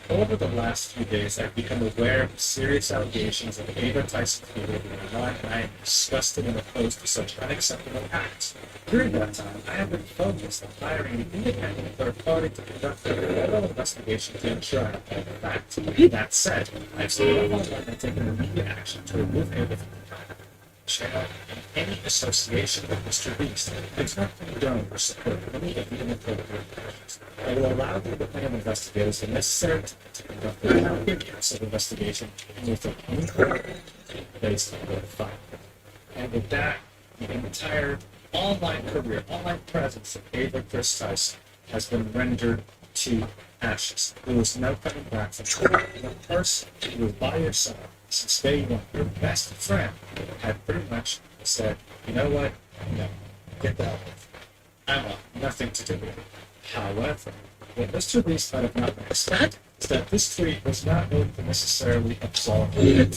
S10: over the last few days, I've become aware of serious allegations of Ava Tyson's behavior online, and I am disgusted and opposed to such unacceptable acts. During that time, I have been focused on hiring an independent third party to conduct a thorough investigation to ensure I have the facts. That said, I've stayed online and taken immediate action to remove Ava from the channel and any association with Mr. Beast. It's not condone or support any of the inappropriate actions. I will allow the independent investigators the necessary time to conduct a comprehensive investigation and will take any further based on their findings. And with that, the entire online career, online presence of Ava Chris Tyson has been rendered to ashes. There was no coming back from her. The person who was by your side since day one, your best friend, had pretty much said, you know what, no, get that off. I want nothing to do with it. However, what Mr. Beast might have not expected is that this tweet was not going to necessarily absolve him.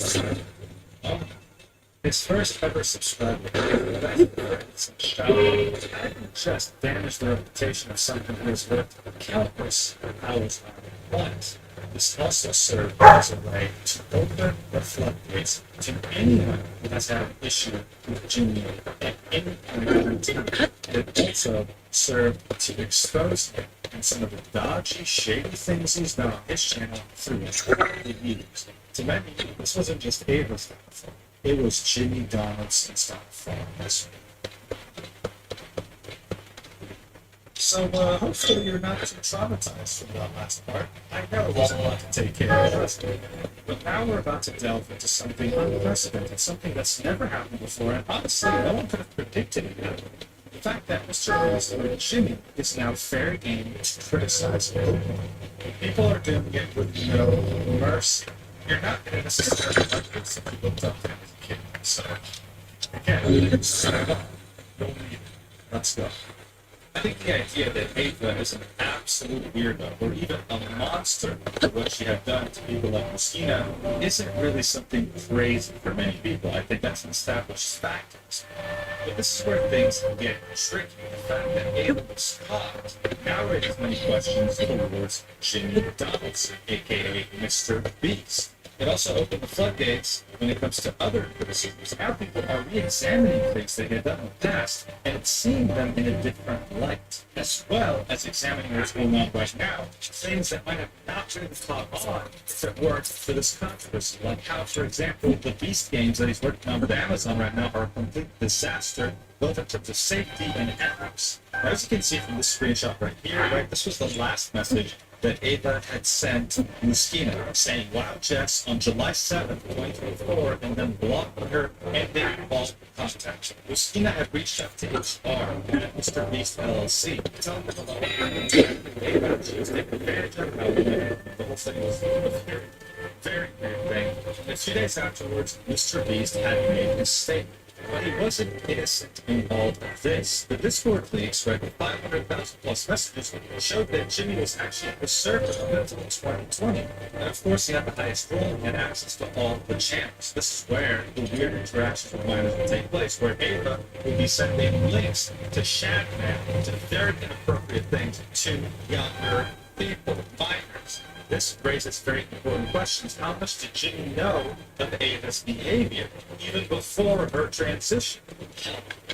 S10: His first ever subscriber, hadn't just damaged the reputation of someone who has worked countless hours on it, but this also served as a way to open the floodgates to anyone who has had an issue with Jimmy at any point in time. It also served to expose him and some of the dodgy, shady things he's done on his channel through the years. To many, this wasn't just Ava's downfall. It was Jimmy Donaldson's downfall as well. So hopefully you're not too traumatized from that last part. I know it wasn't a lot to take care of, but now we're about to delve into something unprecedented, something that's never happened before, and honestly, no one could have predicted it happening. The fact that Mr. Beast or Jimmy is now fair game to criticize him. People are doing it with no mercy. You're not going to necessarily like this if you looked up to him as a kid. So, again, sign up. Don't leave it. Let's go. I think the idea that Ava is an absolute weirdo or even a monster for what she had done to people like Messina isn't really something crazy for many people. I think that's an established fact. But this is where things get tricky. The fact that Ava was caught now raises many questions towards Jimmy Donaldson, aka Mr. Beast. It also opened the floodgates when it comes to other criticisms. Now people are re-examining things they had done in the past and seeing them in a different light, as well as examining what's going on right now, things that might have not been caught on if it weren't for this controversy, like how, for example, the Beast games that he's working on with Amazon right now are a complete disaster, both in terms of safety and ethics. Now, as you can see from this screenshot right here, right, this was the last message that Ava had sent Muskina, saying wild checks on July 7th, 2024, and then blocking her and then all contact. Muskina had reached out to HR at Mr. Beast LLC, telling them about Ava. She was taking advantage of how the whole thing was very, very weird thing. And 2 days afterwards, Mr. Beast had made his statement. But he wasn't innocent in all of this. The Discord leaks, right, with 500,000 plus messages, showed that Jimmy was actually the server up until 2020. And of course, he had the highest role and had access to all the channels. This is where the weird interactions with minors would take place, where Ava would be sending links to Shadman, to very inappropriate things to younger people, minors. This raises very important questions. How much did Jimmy know of Ava's behavior, even before her transition?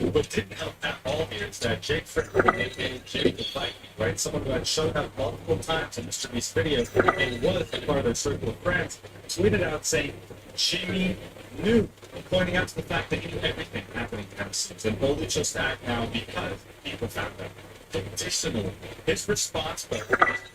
S10: What didn't help at all here is that Jake Frickman, aka Jimmy the Viking, right? Someone who had shown up multiple times in Mr. Beast's video and was a part of their circle of friends, tweeted out saying Jimmy knew, pointing out to the fact that he knew everything happening behind the scenes and only chose to act now because people found out. Additionally, his response was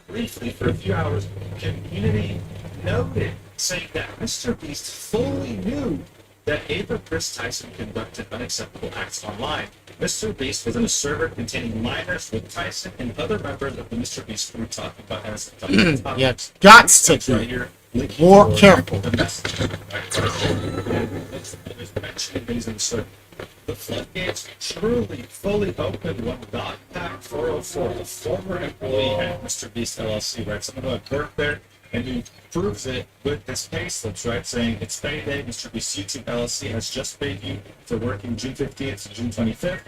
S10: briefly for a few hours, community noted, saying that Mr. Beast fully knew that Ava Chris Tyson conducted unacceptable acts online. Mr. Beast was in a server containing minors with Tyson and other members of the Mr. Beast crew talking about innocent topics.
S3: You have got to be more careful.
S10: The message, the floodgates truly fully opened when Dogpack 404, the former employee at Mr. Beast LLC, right? Someone who had worked there and who proves it with his pay slips, right? Saying it's payday, Mr. Beast YouTube LLC has just paid you for working June 15th to June 25th.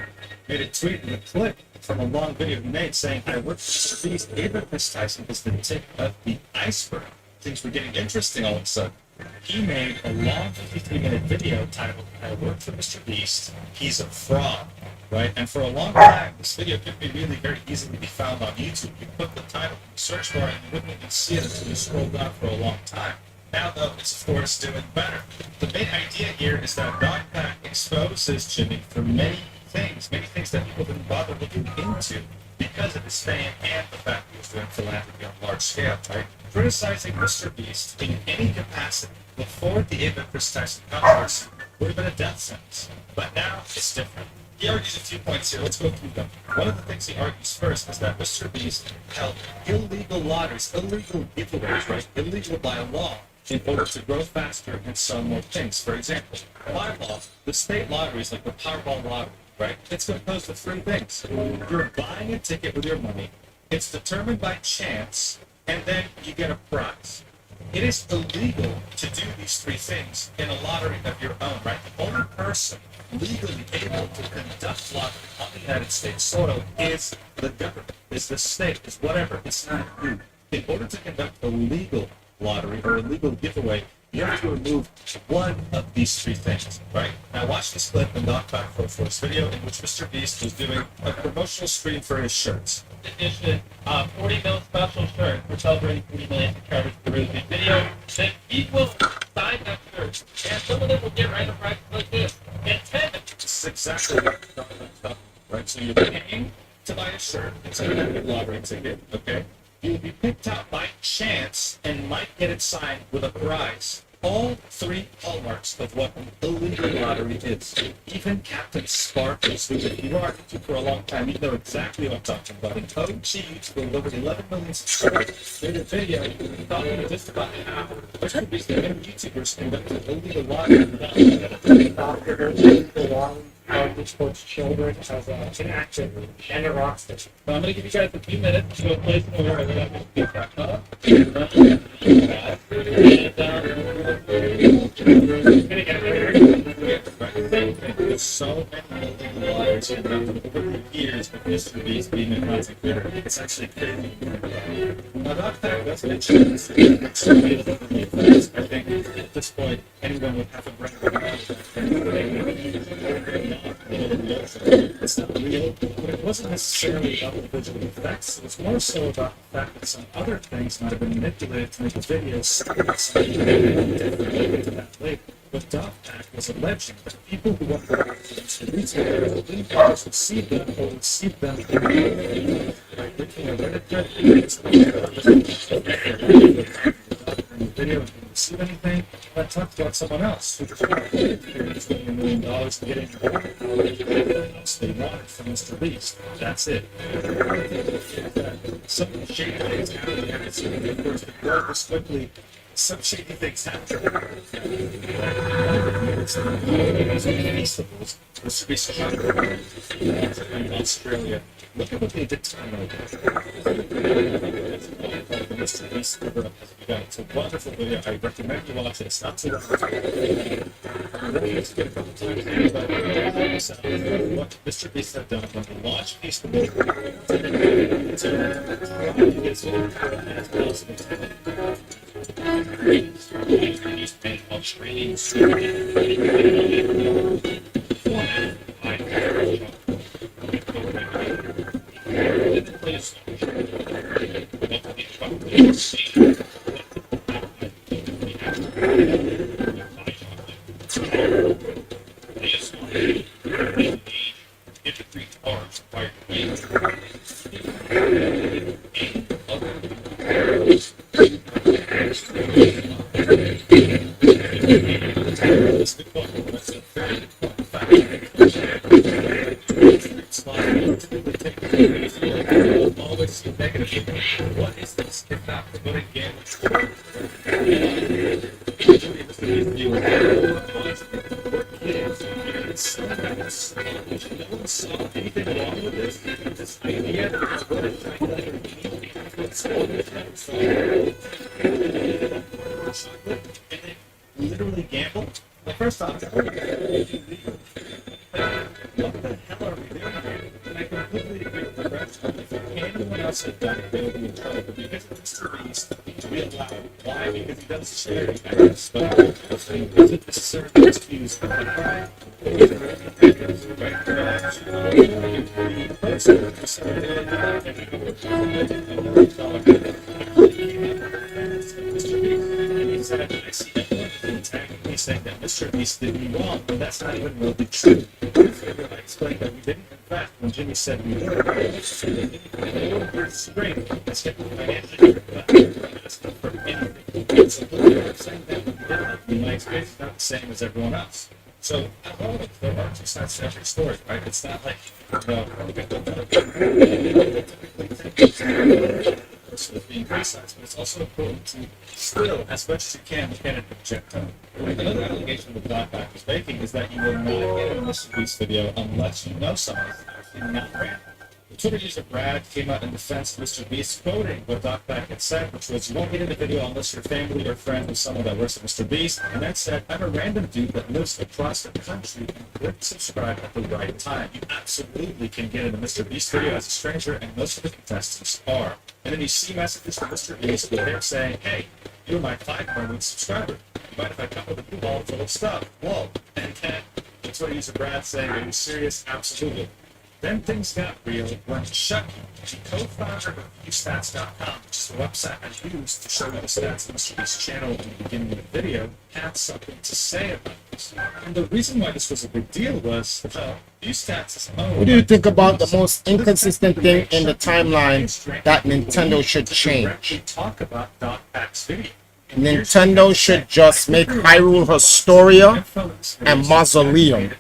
S10: Made a tweet with a clip from a long video he made saying, I work for Mr. Beast. Ava Chris Tyson is the tip of the iceberg. Things were getting interesting all of a sudden. He made a long 53-minute video titled, I work for Mr. Beast, he's a fraud, right? And for a long time, this video could be really very easily be found on YouTube. You put the title in the search bar and you wouldn't even see it until you scroll down for a long time. Now, though, it's of course doing better. The main idea here is that Dogpack exposes Jimmy for many things that people didn't bother looking into because of his fame and the fact he was doing philanthropy on a large scale, right? Criticizing Mr. Beast in any capacity before the Ava Chris Tyson controversy would have been a death sentence. But now it's different. He argues a few points here. Let's go through them. One of the things he argues first is that Mr. Beast held illegal lotteries, illegal giveaways, right? Illegal by law in order to grow faster and sell more things. For example, by law, the state lotteries like the Powerball lottery, right? It's composed of three things. You're buying a ticket with your money, it's determined by chance, and then you get a prize. It is illegal to do these three things in a lottery of your own, right? The only person legally able to conduct lottery on the United States soil is the government, is the state, is whatever. It's not you. In order to conduct a legal lottery or a legal giveaway, you have to remove one of these three things, right? Now watch this clip in Knockback 4's video in which Mr. Beast was doing a promotional screen for his shirts.
S2: Edition 40 mil special shirt. We're celebrating 40 million subscribers for the really video. Then people sign that shirt. And some of them will get right up right like this. And 10
S10: This is exactly what we're talking about, right? So you're paying to buy a shirt. It's a lottery ticket, okay? You will be picked out by chance and might get it signed with a prize. All three hallmarks of what an illegal lottery is. Even Captain Sparkles, who if you are YouTube for a long time, you know exactly what I'm talking about. An OG YouTuber with over 11 million subscribers made a video talking just about how Mr. Beast and YouTubers conducted illegal lottery without illegal lottery
S1: towards children as an active and a rock station. So I'm going to give you guys a few minutes to place an order. I'm going to get back up.
S10: There's so many moving wires over the years of Mr. Beast being a content creator. It's actually crazy. Now, Doc Pack does mention this. I think at this point, anyone would have a record. It's not real, but it wasn't necessarily about the visual effects. It was more so about the fact that some other things might have been manipulated to make the video something different to that later. But Doc Pack was alleging that people who want to retailers would see them or would see them by making a Reddit in the video and didn't receive anything. I talked about someone else who paid $1 million and getting the else they wanted from Mr. Beast. That's it. Some shady things happened, and it's of course the growth was quickly. Some shady things happen. Festivals in Australia. Look at what they did to Mr. Beast cover up as we got. It's a wonderful video. I recommend you watch it. It's not too long. Let's get a couple times about what Mr. Beast had done when he launched Festival to get as possible. What is this? If not promoting gambling, no one saw anything wrong with this. This idea that it's what it's like and they literally gambled. Well, first off, what the hell are we doing here? And I completely agree with the rest of it. If anyone else had done it, they would be in trouble. But because of Mr. Beast, to be allowed. Why? Because he does charity acts, but he doesn't necessarily excuse the crime. Saying that Mr. Beast did me wrong, but that's not even really true. I explained that we didn't. In fact, when Jimmy said we were, it's great. Let's get the financial for anything. So saying that we didn't, my experience is not the same as everyone else. So, there are two sides to every story, right? It's not like, being criticized, but it's also important to still, as much as you can object on it. Another allegation that Doc Pack was making is that you will not get a Mr. Beast video unless you know someone is actually not random. The Twitter user Brad came out in defense of Mr. Beast, quoting what Doc Pack had said, which was, you won't get in the video unless you're family or friends with someone that works at Mr. Beast, and then said, I'm a random dude that lives across the country and click subscribe at the right time. You absolutely can get in the Mr. Beast video as a stranger, and most of the contestants are. And then you see messages from Mr. Beast where they're saying, hey, you're my 500 subscriber. You mind if I come with a new ball full of stuff? Whoa. And then the Twitter user Brad saying, are you serious? Absolutely. Then things got real when Chucky, the co-founder of viewstats.com, which is the website I used to show you the stats of Mr. Beast's channel in the beginning of the video, had something to say about this. And the reason why this was a big deal was ViewStats is owned.
S3: What do you think about the most inconsistent thing in the timeline that Nintendo should change?
S10: Talk about Doc Pack's video.
S3: Nintendo should just make Hyrule Historia and Mausoleum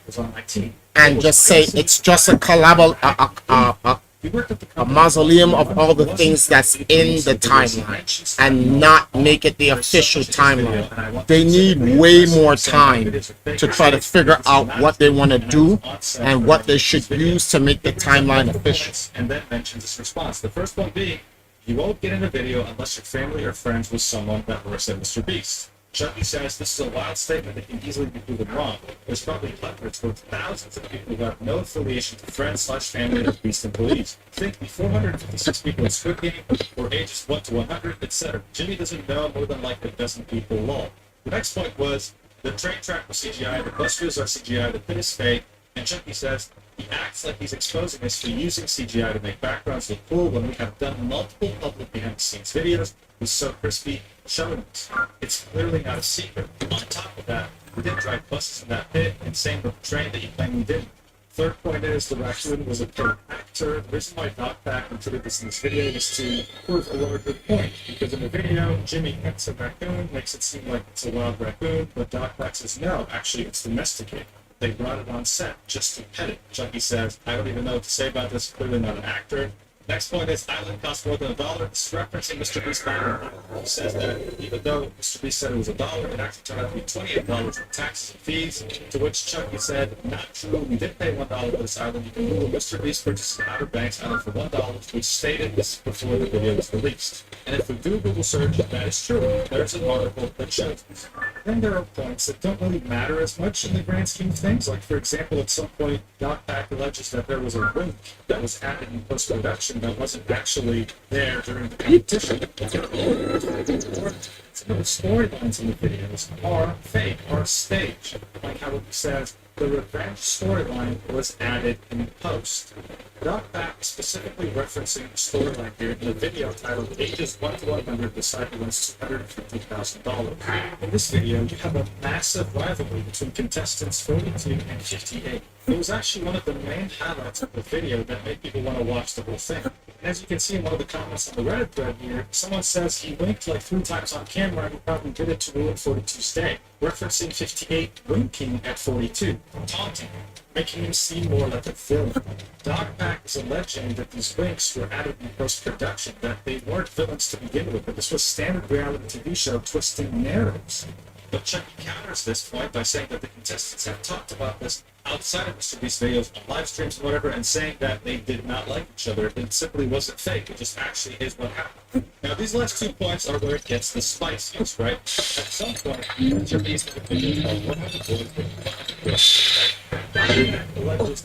S3: and just say it's just a
S10: He worked at the
S3: a
S10: company
S3: mausoleum of all the things that's in the timeline and not make it the official timeline. They need way more time to try to figure out what they want to do and what they should use to make the timeline official.
S10: and then mentions his response. The first one being, you won't get in a video unless your family or friends with someone that works at Mr. Beast. Chucky says this is a wild statement that can easily be proven wrong. There's probably hundreds or thousands of people who have no affiliation to friends/family or Beast employees. Think the 456 people in Squid Game, or ages 1 to 100, etc. Jimmy doesn't know more than like a dozen people lol. The next point was, the train track was CGI, the bus wheels are CGI, the pit is fake, and Chucky says, he acts like he's exposing us for using CGI to make backgrounds look cool when we have done multiple public behind-the-scenes videos with So Crispy showing us. It's clearly not a secret. On top of that, we didn't drive buses in that pit, and same with the train that you claim we didn't. Third point is, the raccoon was a paid actor. The reason why Doc Pack included this in this video is to prove a larger point, because in the video, Jimmy pets a raccoon, makes it seem like it's a wild raccoon, but Doc Pack says no, actually it's domesticated. They brought it on set just to pet it. Chucky says, I don't even know what to say about this, clearly not an actor. Next point is, Island costs more than $1. This is referencing Mr. Beast's Island. He says that even though Mr. Beast said it was $1, it actually turned out to be $28 in taxes and fees, to which Chucky said, not true, we did pay $1 for this island. You can Google Mr. Beast purchases Outer Banks Island for $1, which stated this before the video was released. And if we do Google search, that is true. There's an article that shows this. Then there are points that don't really matter as much in the grand scheme of things. Like, for example, at some point, Doc Pack alleges that there was a wink that was added in post-production that wasn't actually there during the competition. Some of the storylines in the videos are fake, are staged. Like how it says, the revenge storyline was added in post. Doc Pack specifically referencing the storyline here in the video titled Ages 1 to 100, the site wins $250,000. In this video, you have a massive rivalry between contestants 42 and 58. It was actually one of the main highlights of the video that made people want to watch the whole thing. And as you can see in one of the comments on the Reddit thread here, someone says he winked like 3 times on camera and he probably did it to ruin 42's day, referencing 58 winking at 42, taunting him, making him seem more like a villain. Doc Pack is alleging that these winks were added in post-production, that they weren't villains to begin with, but this was standard reality TV show twisting narratives. But Chucky counters this point by saying that the contestants have talked about this outside of Mr. Beast videos on live streams and whatever, and saying that they did not like each other. It simply wasn't fake. It just actually is what happened. Now, these last 2 points are where it gets the spiciest, right? At some point, Mr. Beast in the video called one of the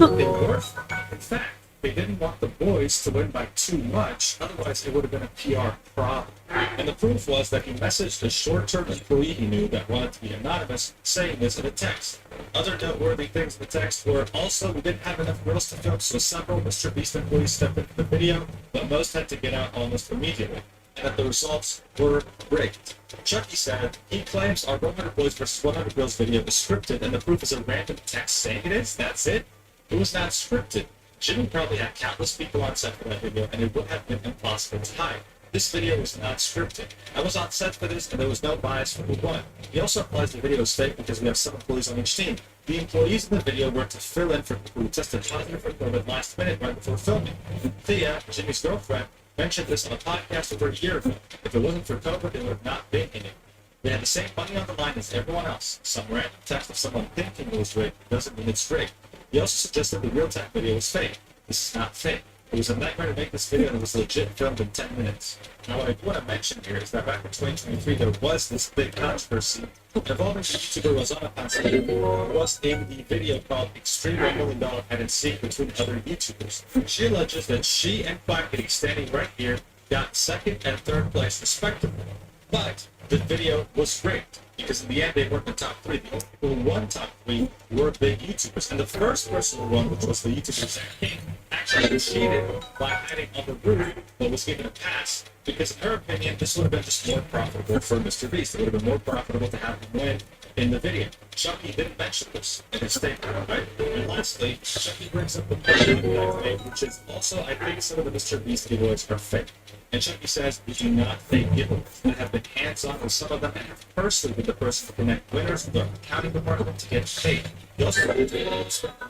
S10: boys in fact, they didn't want the boys to win by too much, otherwise it would have been a PR problem. And the proof was that he messaged a short-term employee he knew that wanted to be anonymous, saying this in a text. Other noteworthy things in the text were, also, we didn't have enough girls to film, so several Mr. Beast employees stepped into the video, but most had to get out almost immediately, and that the results were rigged. Chucky said, he claims our 100 Boys vs. 100 Girls video is scripted, and the proof is a random text saying it is. That's it. It was not scripted. Jimmy probably had countless people on set for that video, and it would have been impossible to hide. This video was not scripted. I was on set for this, and there was no bias for who won. He also implies the video is fake because we have some employees on each team. The employees in the video were to fill in for people who tested positive for COVID last minute right before filming. Thea, Jimmy's girlfriend, mentioned this on a podcast over a year ago. If it wasn't for COVID, they would have not been in it. They had the same money on the line as everyone else. Some random text of someone thinking it was rigged doesn't mean it's rigged. He also suggested the real-time video was fake. This is not fake. It was a nightmare to make this video, and it was legit filmed in 10 minutes. Now, what I do want to mention here is that back in 2023, there was this big controversy involving YouTuber Rosanna Pansy, who was in the video called Extreme $1 Million Hide and Seek between other YouTubers. She alleges that she and Quackity, standing right here, got second and third place respectively. But the video was rigged, because in the end they weren't the top 3. The only people who won top 3 were big YouTubers. And the first person who won, which was the YouTuber Zach King, actually cheated by hiding on the roof, but was given a pass, because in her opinion, this would have been just more profitable for Mr. Beast. It would have been more profitable to have him win in the video. Chucky didn't mention this in his statement, right? And lastly, Chucky brings up the point that I made, which is also, I think some of the Mr. Beast giveaways are fake. And Chucky says, we do not fake giveaways. I have been hands-on with some of them and have personally been the person to connect winners with the accounting department to get paid. He also spent $1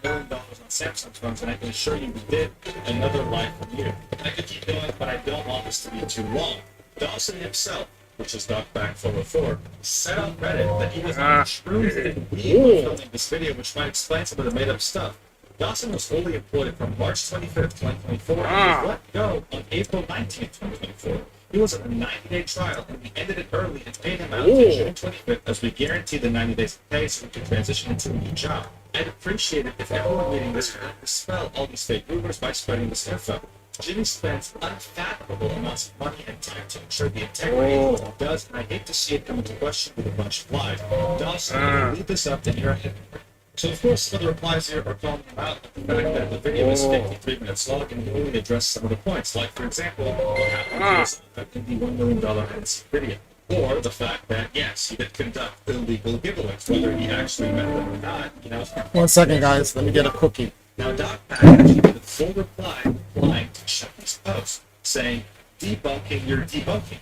S10: million on Samsung phones, and I can assure you we did another live from you. I could keep going, but I don't want this to be too long. Dawson himself, which is DocBack404, said on Reddit that he was on shrooms and weed while filming this video, which might explain some of the made-up stuff. Dawson was fully employed from March 25th, 2024, and was let go on April 19th, 2024. He was on a 90-day trial, and we ended it early and paid him out until June 25th, as we guaranteed the 90 days of pay so we could transition into a new job. I'd appreciate it if everyone reading this would dispel all these fake rumors by spreading this info. Jimmy spends unfathomable amounts of money and time to ensure the integrity of what he does, and I hate to see it come into question with a bunch of lies. Dawson, leave this up to your head. So, of course, some of the replies here are calling him out the fact that the video is 53 minutes long and he only addressed some of the points. Like, for example, what happened in the $1 million NC video. Or the fact that, yes, he did conduct illegal giveaways, whether he actually meant them or not, you know.
S3: 1 second, guys. Let me get a cookie.
S10: Now, Doc actually did a full reply line to Chucky's post, saying, debunking your debunking.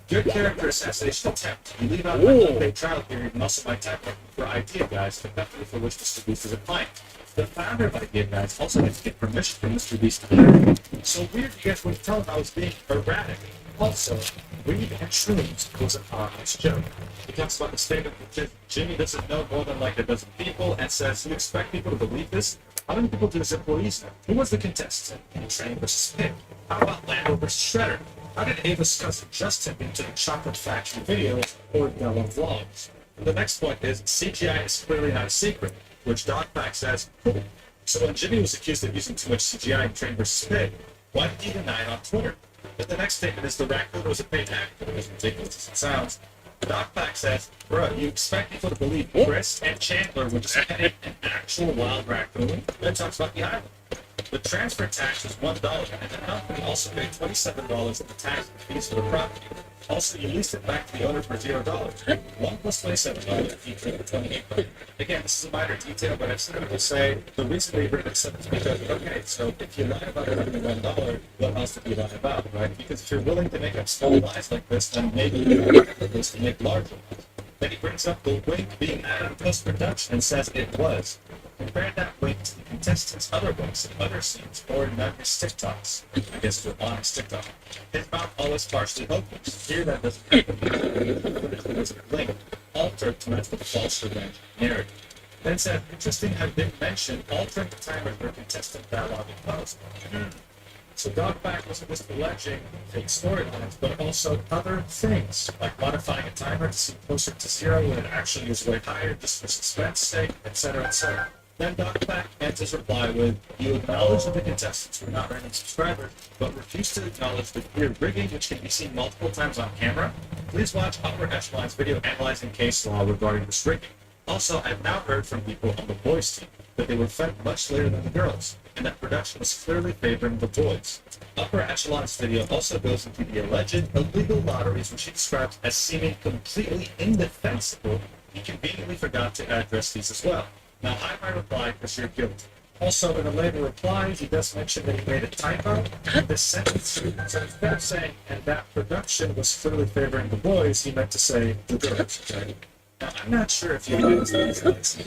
S10: Good character assassination attempt. You leave out my unpaid trial period and also my time for Idea Guys, the company for which Mr. Beast is a client. The founder of Idea Guys also had to get permission from Mr. Beast to hire him. So weird you guys would tell him I was being erratic. Also, weed and shrooms was a harmless joke. He talks about the statement that Jimmy doesn't know more than like a dozen people and says, you expect people to believe this? How many people do his employees know? Who was the contestant in Train vs. Pig? How about Lando vs. Shredder? How did Ava's cousin Justin into the Chocolate Factory video or Della Vlogs? And the next point is CGI is clearly not a secret, which Dogpack says, cool. So when Jimmy was accused of using too much CGI in Train vs. Pig, why did he deny it on Twitter? But the next statement is the raccoon was a paid actor, as ridiculous as it sounds. Dogpack says, bro, you expect people to believe Chris and Chandler were just petting an actual wild raccoon? That talks about the island. The transfer tax was $1, and the company also paid $27 in the tax and fees for the property. Also, you leased it back to the owner for $0. 1 plus $27 equals $28. Again, this is a minor detail, but I'm simply to say the reason they bring this up is because, okay, so if you lie about it having $1, what else did you lie about, right? Because if you're willing to make up small lies like this, then maybe you're willing to make larger ones. Then he brings up the wink being added in post-production and says it was. Compare that wink to the contestants' other winks in other scenes or in his TikToks. I guess we're on his TikTok. His mouth always partially open. Here that doesn't happen. There was a link altered to match with the false revenge narrative. Then said, interesting, I didn't mention altering the timer for contestant dialogue in post. So Dogback wasn't just alleging fake storylines, but also other things, like modifying a timer to seem closer to 0 when it actually is way higher, just for suspense sake, etc., etc. Then Dogback ends his reply with, you acknowledge that the contestants were not earning subscribers, but refuse to acknowledge the clear rigging which can be seen multiple times on camera. Please watch Upper Echelon's video analyzing case law regarding this rigging. Also, I've now heard from people on the boys team that they were fed much later than the girls, and that production was clearly favoring the boys. Upper Echelon's video also goes into the alleged illegal lotteries, which he describes as seeming completely indefensible. He conveniently forgot to address these as well. Now, I might reply because you're guilty. Also, in a later reply, he does mention that he made a typo in this sentence. So instead of saying, and that production was clearly favoring the boys, he meant to say the girls. Okay? Now, I'm not sure if you know these things.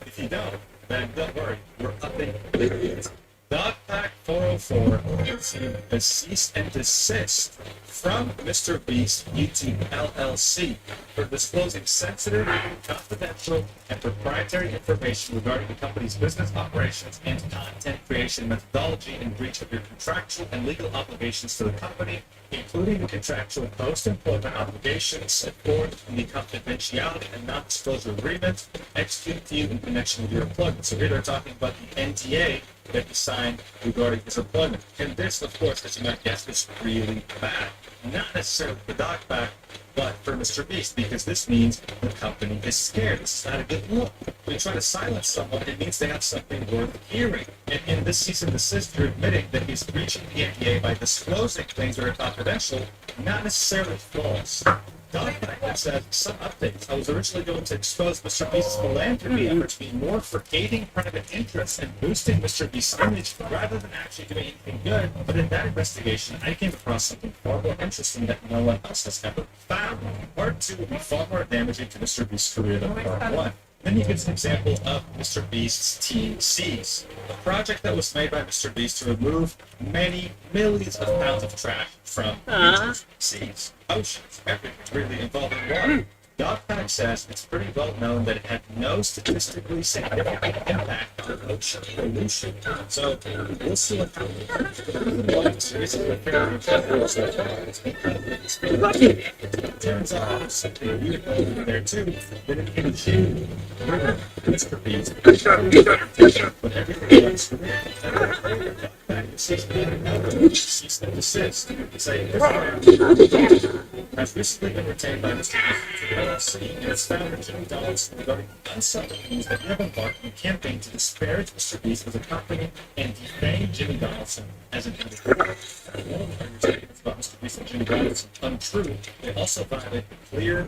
S10: If you don't, then don't worry. We're upping the Dogpack 404 received a cease and desist from Mr. Beast YouTube LLC for disclosing sensitive, confidential, and proprietary information regarding the company's business operations and content creation methodology in breach of your contractual and legal obligations to the company, including the contractual post-employment obligations set forth in the confidentiality and non-disclosure agreement executed to you in connection with your employment. So here they're talking about the NDA that he signed regarding his employment. And this, of course, as you might guess, is really bad. Not necessarily for Dogback, but for Mr. Beast, because this means the company is scared. This is not a good look. When you try to silence someone, it means they have something worth hearing. And in this cease and desist, you're admitting that he's breaching the NDA by disclosing things that are confidential, not necessarily false. Doc said some updates. I was originally going to expose Mr. Beast's philanthropy efforts being more for aiding private interests and boosting Mr. Beast's image rather than actually doing anything good. But in that investigation, I came across something far more interesting that no one else has ever found. Part 2 would be far more damaging to Mr. Beast's career than Part 1. Then he gives an example of Mr. Beast's Team Seas, a project that was made by Mr. Beast to remove many millions of pounds of trash from seas, oceans, everything really involving water. Dogpack says it's pretty well known that it had no statistically significant impact on ocean pollution. So we'll see what happens. It turns out there's something weird over there too, that it can June river Mr. Beast, but everything else cease and desist. Say has recently been retained by Mr. LLC and its founder Jimmy Donaldson regarding unsettled news that you have embarked on a campaign to disparage Mr. Beast as a company and defame Jimmy Donaldson as an individual. All of the arguments about Mr. Beast and Jimmy Donaldson untrue. They also violate the clear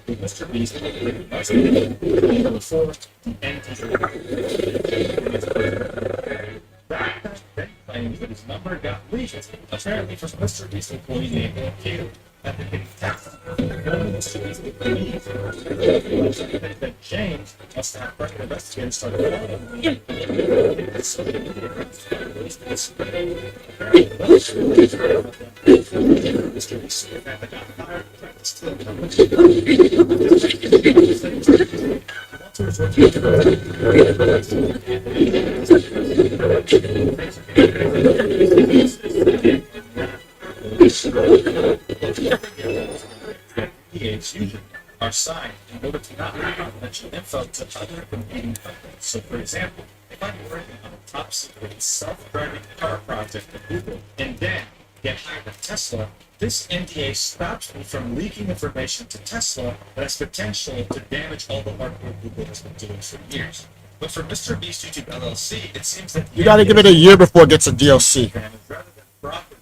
S10: with Mr. Beast before the end of the claims that his number got leaked, apparently from Mr. Beast employee named Cato at the big tax. Mr. Beast believes that James must have private investigators started following him. Mr. Beast got fired practiced to fusion are signed in order to not leak confidential info to other competing companies. So, for example, if I'm working on a top secret self-driving car project at Google and then get hired at Tesla, this NDA stops me from leaking information to Tesla that has potential to damage all the hard work Google has been doing for years. But for Mr. Beast YouTube LLC, it seems that
S3: You gotta give it a year before it gets a DLC.
S10: rather than property.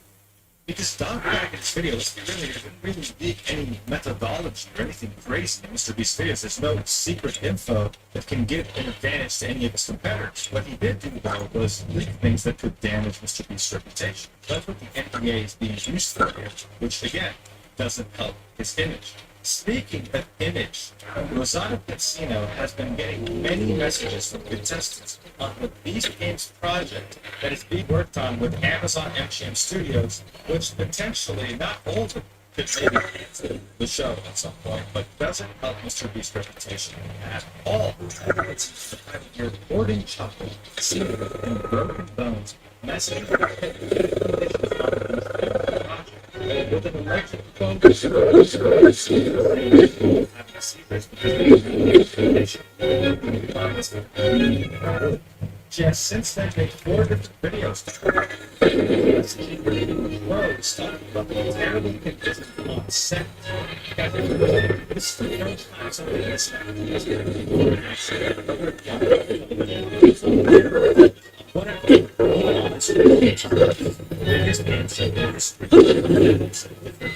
S10: Because Dogpack in his videos didn't really leak any methodology or anything crazy in Mr. Beast's videos. There's no secret info that can give an advantage to any of his competitors. What he did do, though, was leak things that could damage Mr. Beast's reputation. That's what the NDA is being used for here, which, again, doesn't help his image. Speaking of image, Rosado Casino has been getting many messages from contestants on the Beast Games project that is being worked on with Amazon MGM Studios, which potentially not only could maybe cancel the show at some point, but doesn't help Mr. Beast's reputation at all. It's your boarding chuckle, singing and broken bones, messing with an electric phone Jess since then made 4 different videos talking about the terrible conditions on set. This is the first time somebody has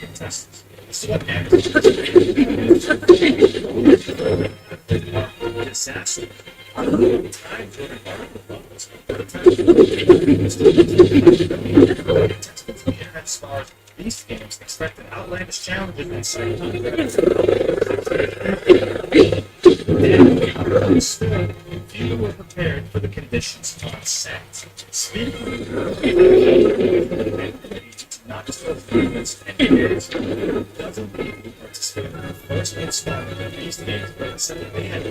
S10: contestants. This is what disaster. Internet stars Beast Games expected outlandish challenges and few were prepared for the conditions on set. Speaking not just performance and games, dozen people who participated in the first installment of Beast Games said that they had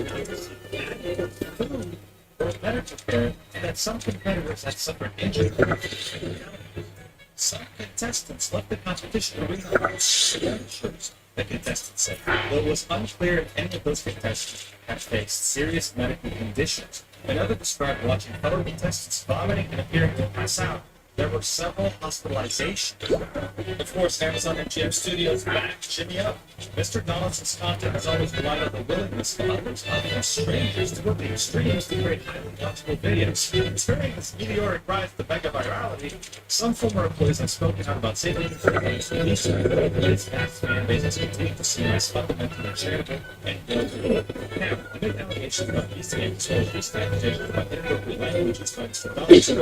S10: food were better prepared and that some competitors had suffered injury. Some contestants left the competition arena without insurance, the contestants said, though it was unclear if any of those contestants had faced serious medical conditions. Another described watching fellow contestants vomiting and appearing to pass out. there were several hospitalizations. Of course, Amazon MGM Studios back Jimmy up. Mr. Donaldson's content has always relied on the willingness of others, often strangers, to go to the extremes to create highly watchable videos. During this meteoric rise to mega virality, some former employees have spoken out about saving videos. These his vast fan bases continue to see as fundamentally understandable and buildable. Now, the big allegations about these games will be strategic about inappropriate language is by Mr. Donaldson.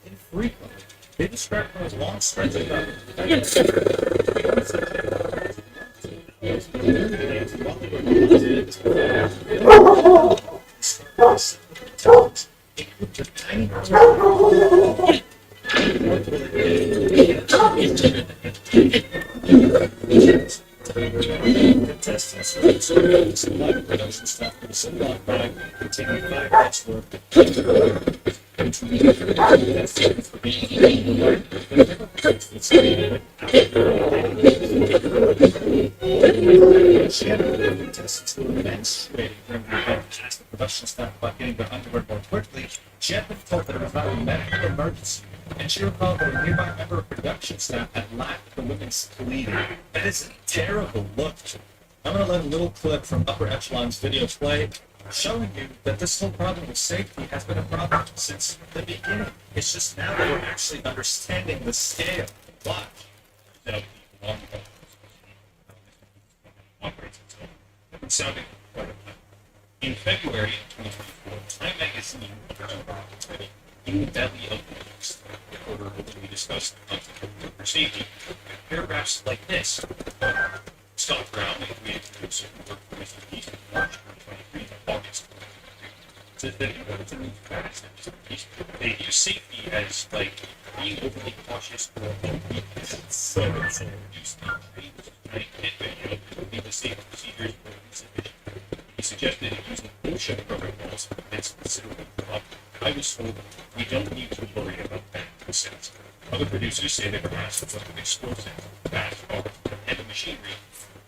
S10: Infrequently, they describe them as long stretches of contestants production staff for the Simlock bag containing 5 minutes worth contestants who were menstruating during the event asked the production staff about getting their underwear more quickly. She had been told that it was not a medical emergency, and she recalled that a nearby member of production staff had laughed at the women's pleading. That is a terrible look. I'm going to let a little clip from Upper Echelon's video play, showing you that this whole problem with safety has been a problem since the beginning. It's just now that we're actually understanding the scale. Watch. Sounding quite a bit. In February 2024, Time Magazine in the belly of the beast, in order to we discussed the concept of safety, paragraphs like this. Scott Brown, a creative producer who worked for Mr. Beast in March 2023 to August 2023, says that in order to meet the guidance of Mr. Beast, they use safety as like being overly cautious or overly so it's reduced the rate hit video would be the safety procedures or insufficient. He suggested using OSHA protocols against considerable problem. I was told we don't need to worry about that percent. Other producers say they were asked what an explosive, fast car, and the machinery.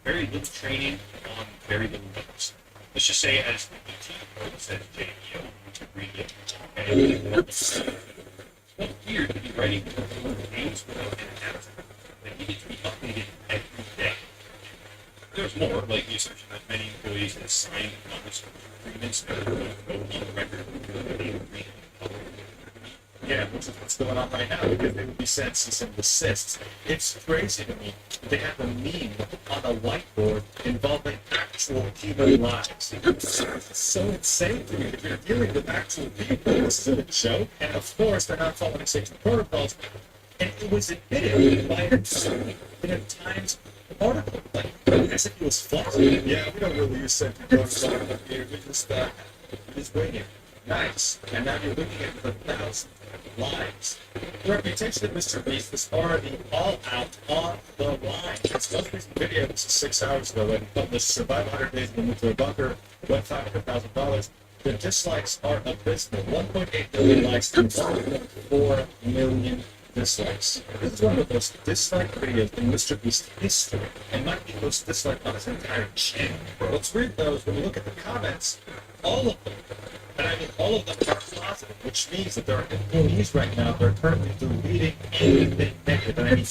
S10: Very little training on very little levels. Let's just say, as the team says, JDO, to read it, and it's not weird to be writing names without an adapter. They needed to be updated every day. There's more, like the assertion that many employees have signed non-agreements that are on the record. Yeah, which is what's going on right now, because they would be sent cease and desist. It's crazy to me. They have a meme on a whiteboard involving actual human lives. It's so insane to me. If you're dealing with actual people, this is a joke. And of course, they're not following safety protocols. And it was admitted by a Times article. Like, as if it was false. Yeah, we don't really use safety protocols here. We just wing it. Nice. And now you're looking at the 1,000 lives. The reputation of Mr. Beast is already all out on the line. His most recent video, this is 6 hours ago, when he published Survive 100 Days in the Nuclear Bunker, went $500,000. The dislikes are abysmal. 1.8 million likes and 1.4 million dislikes. This is one of the most disliked videos in Mr. Beast's history, and might be the most disliked on his entire channel. What's weird though is when you look at the comments, all of them, and I mean all of them are positive, which means that there are employees right now that are currently deleting anything negative, and I mean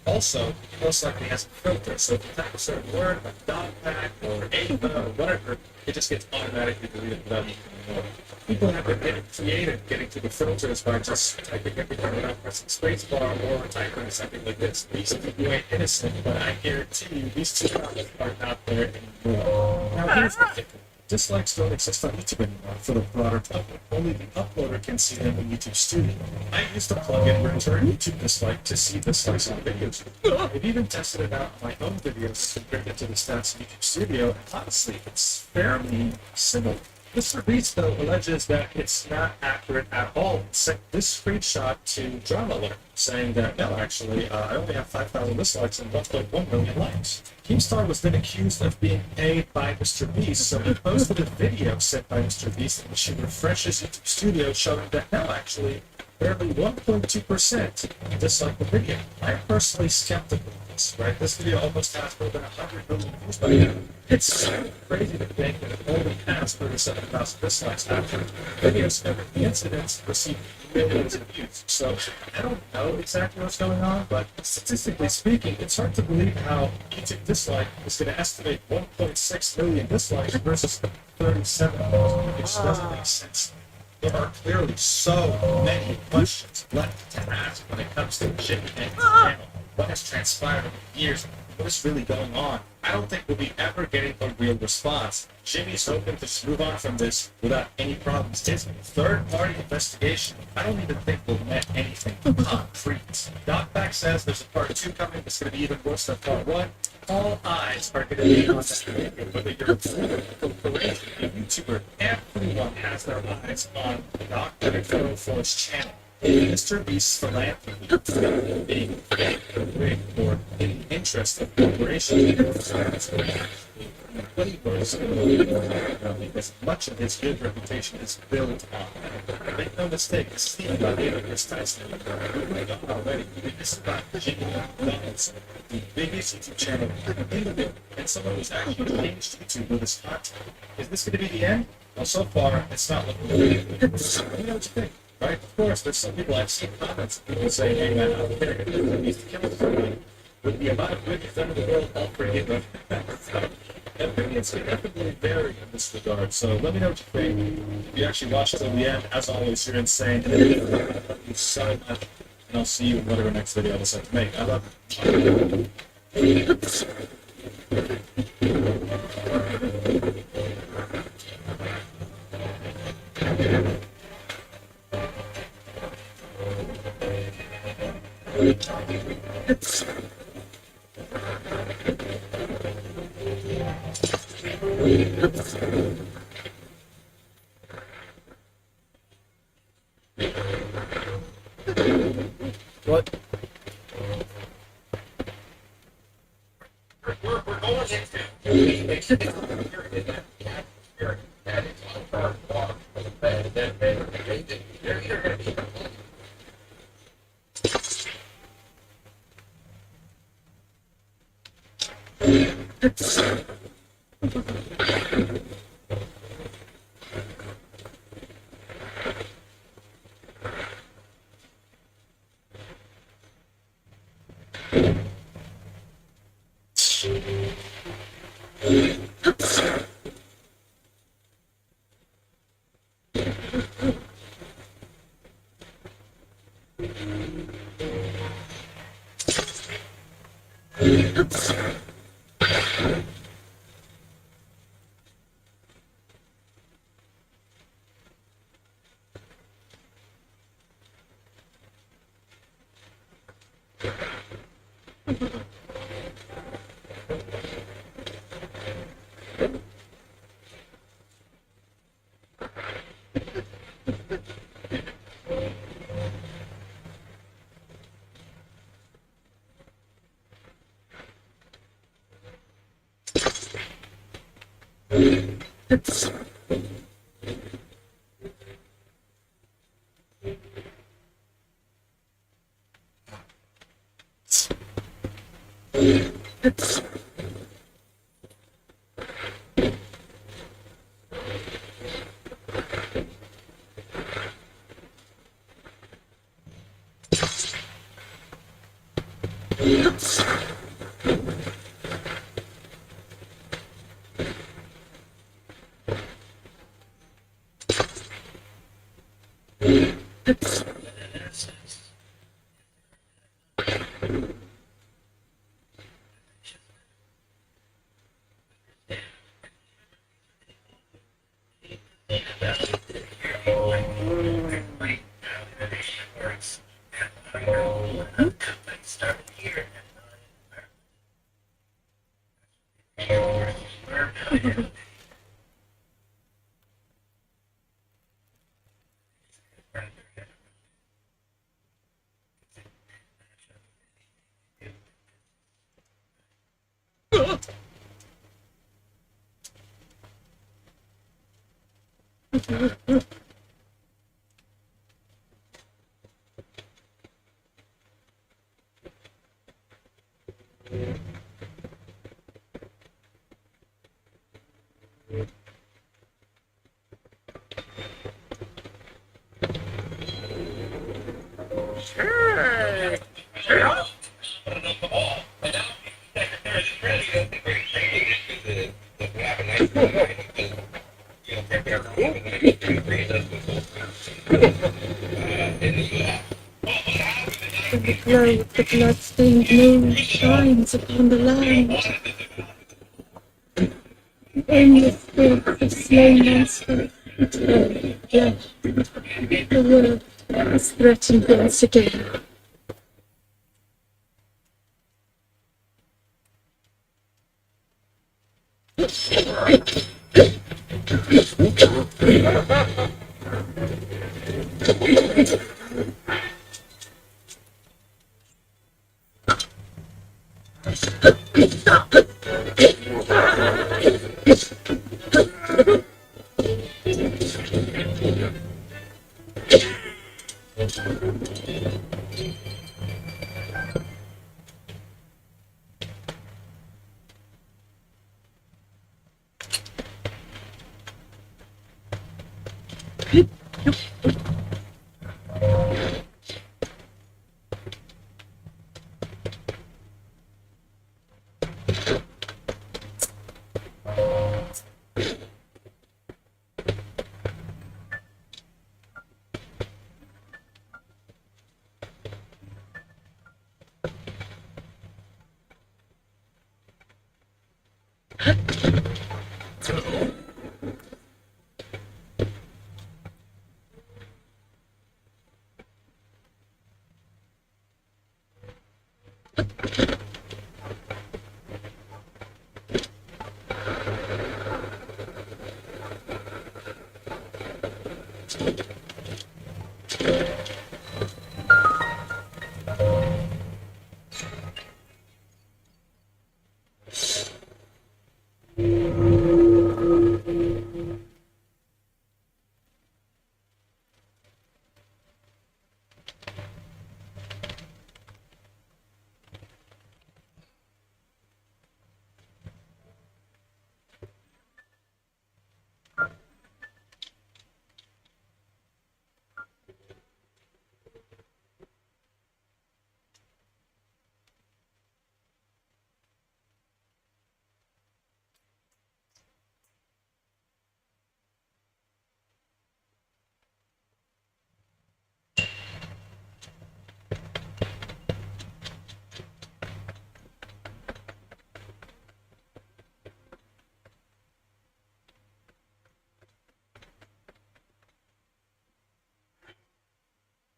S10: also, most likely has a filter, so if you type a certain word, like dog pack or Ava or whatever, it just gets automatically deleted without even knowing. People have been getting creative, getting to the filters by just typing everything without pressing spacebar or typing something like this. These people ain't innocent, but I guarantee you these two comments are not there anymore. Now here's the thing. Dislikes don't exist on YouTube anymore for the broader public. Only the uploader can see them in YouTube Studio. I used to plug in return YouTube dislike to see dislikes on videos. I've even tested it out on my own videos compared it to the stats in YouTube Studio, and honestly, it's fairly similar. Mr. Beast, though, alleges that it's not accurate at all. Sent this screenshot to Drama Alert, saying that, no, actually, I only have 5,000 dislikes and 1.1 million likes. Keemstar was then accused of being paid by Mr. Beast, so he posted a video sent by Mr. Beast in which he refreshes YouTube Studio, showing that, no, actually, barely 1.2% dislike the video. I'm personally skeptical of this, right? This video almost has more than 100 million views by now. It's so crazy to think that it only has 37,000 dislikes after videos of the incidents received millions of views. So I don't know exactly what's going on, but statistically speaking, it's hard to believe how YouTube dislike is going to estimate 1.6 million dislikes versus 37,000. It just doesn't make sense. There are clearly so many questions left to ask when it comes to Jimmy and his channel. What has transpired over the years? What is really going on? I don't think we'll be ever getting a real response. Jimmy's hoping to just move on from this without any problems. His third-party investigation, I don't even think will net anything concrete. Docback says there's a part 2 coming that's going to be even worse than part 1. All eyes are going to be on this video, whether you're a corporation, a YouTuber, everyone has their eyes on Dr. 404's channel. Mr. Beast's philanthropy being rigged for in the interest of corporations. What he works because much of his good reputation is built on. Make no mistake, this is the about Chris Tyson. We know already. This is about Jimmy McDonald's, the biggest YouTube channel in the world, and someone who's actually changed YouTube with his content. Is this going to be the end? Well, so far, it's not looking good. Let me know what you think. Right? Of course, there's some people I've seen comments, people say, hey man, I don't care, he needs to kill somebody. With the amount of good he's done in the world, I'll forgive him. So, opinions can definitely vary in this regard, so let me know what you think. If you actually watch till the end, as always, you're insane. I love you so much, and I'll see you in whatever next video I decide to make. I love you. What? We're going
S11: The glow of the blood-stained moon shines upon the land. Only the spirits of slain monsters return flesh. The world is threatened once again.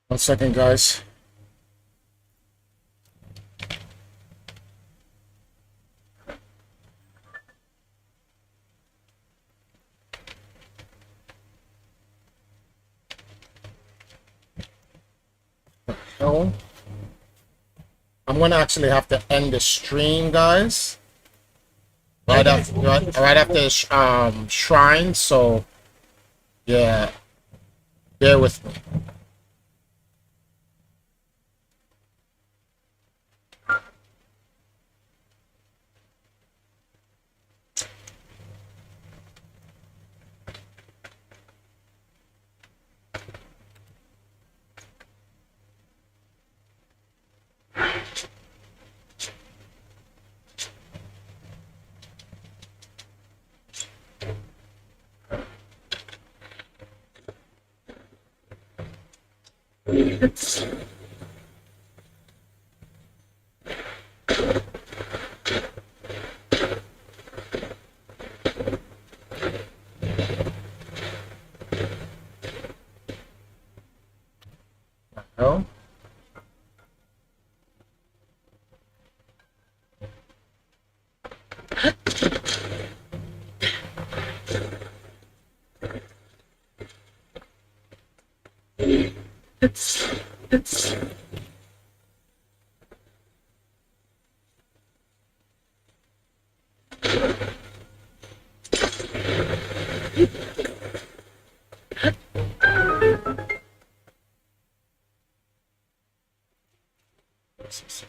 S3: One second, guys. No. I'm gonna actually have to end the stream, guys. Right after the shrine. So, yeah, bear with me. No. services.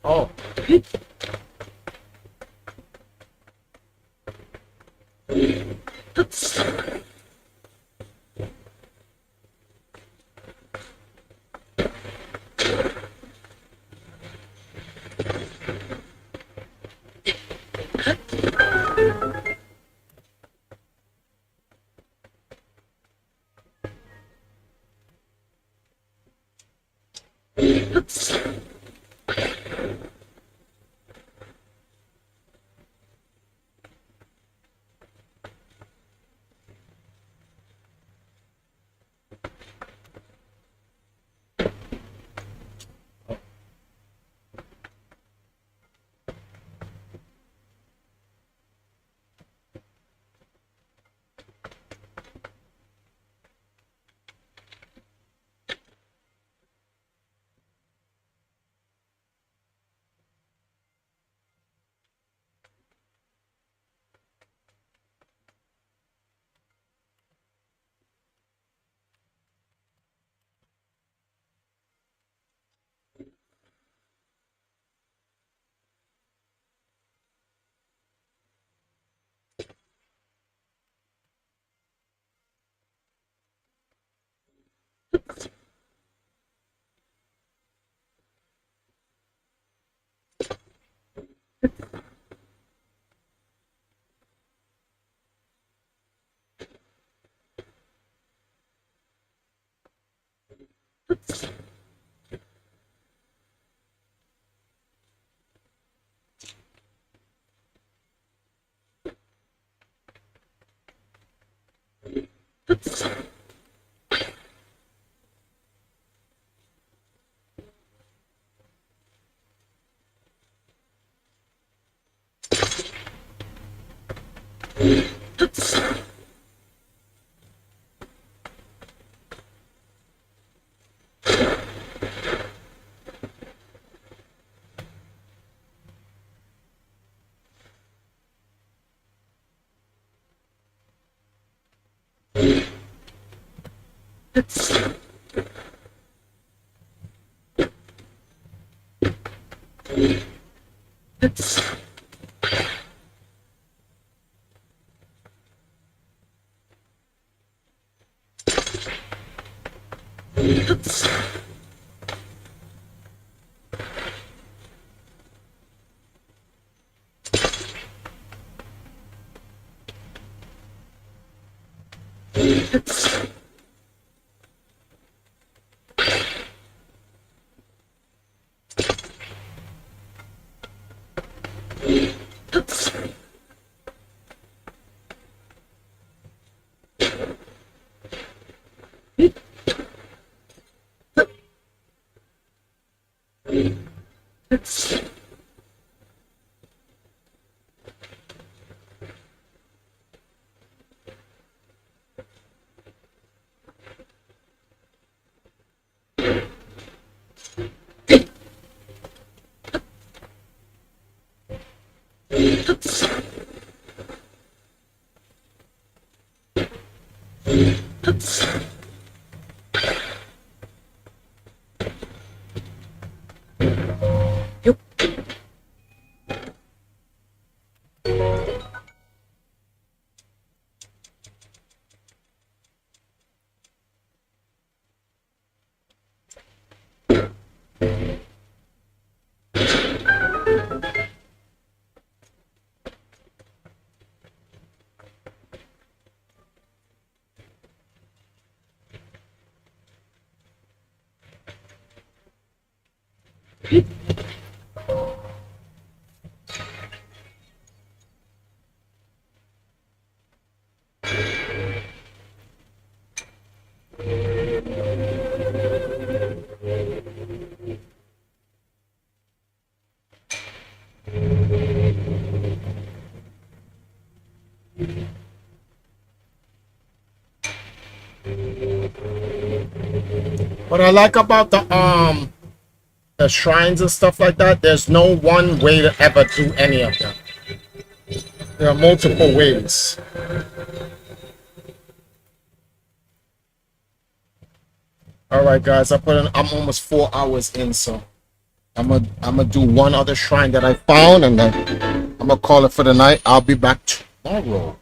S3: Oh. What I like about the shrines and stuff like that, there's no one way to ever do any of them. There are multiple ways. All right, guys, I'm almost 4 hours in, so I'm gonna do one other shrine that I found, and then I'm gonna call it for the night. I'll be back tomorrow.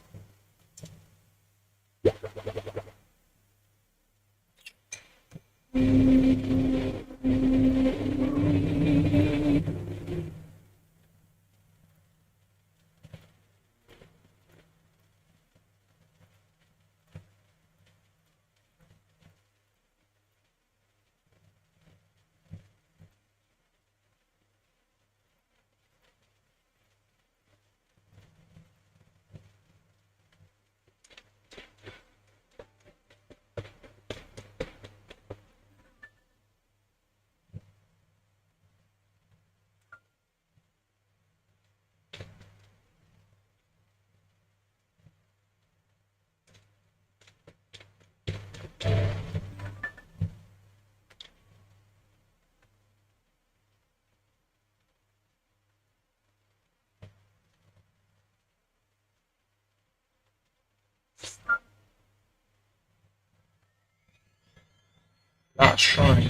S3: Last shrine.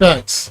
S3: Thanks.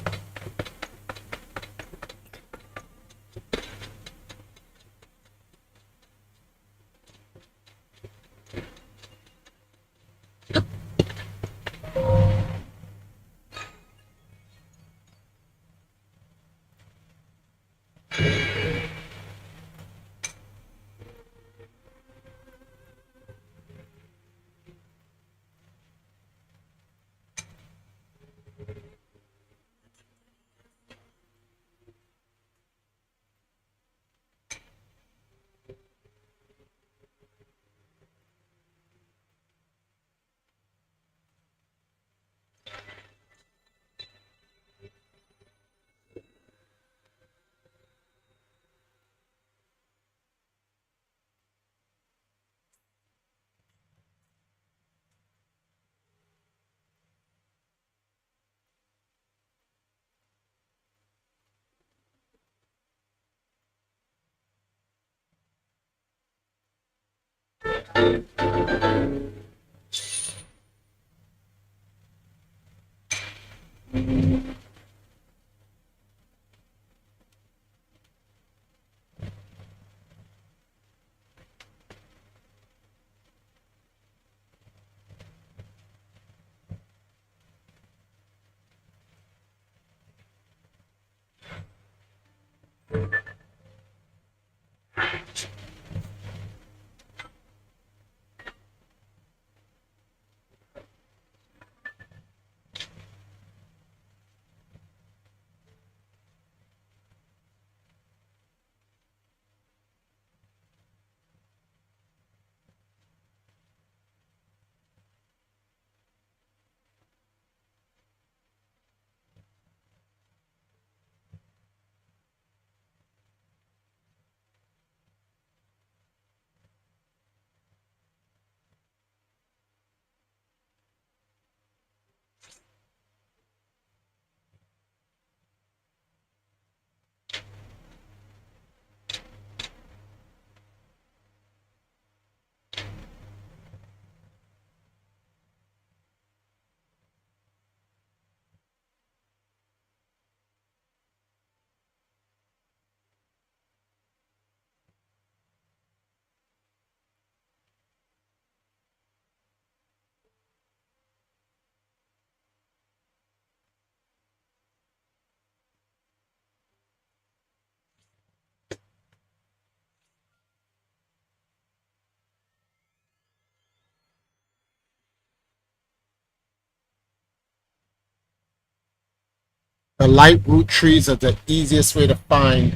S3: The light root trees are the easiest way to find.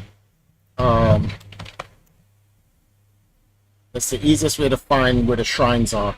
S3: Um, that's the easiest way to find where the shrines are.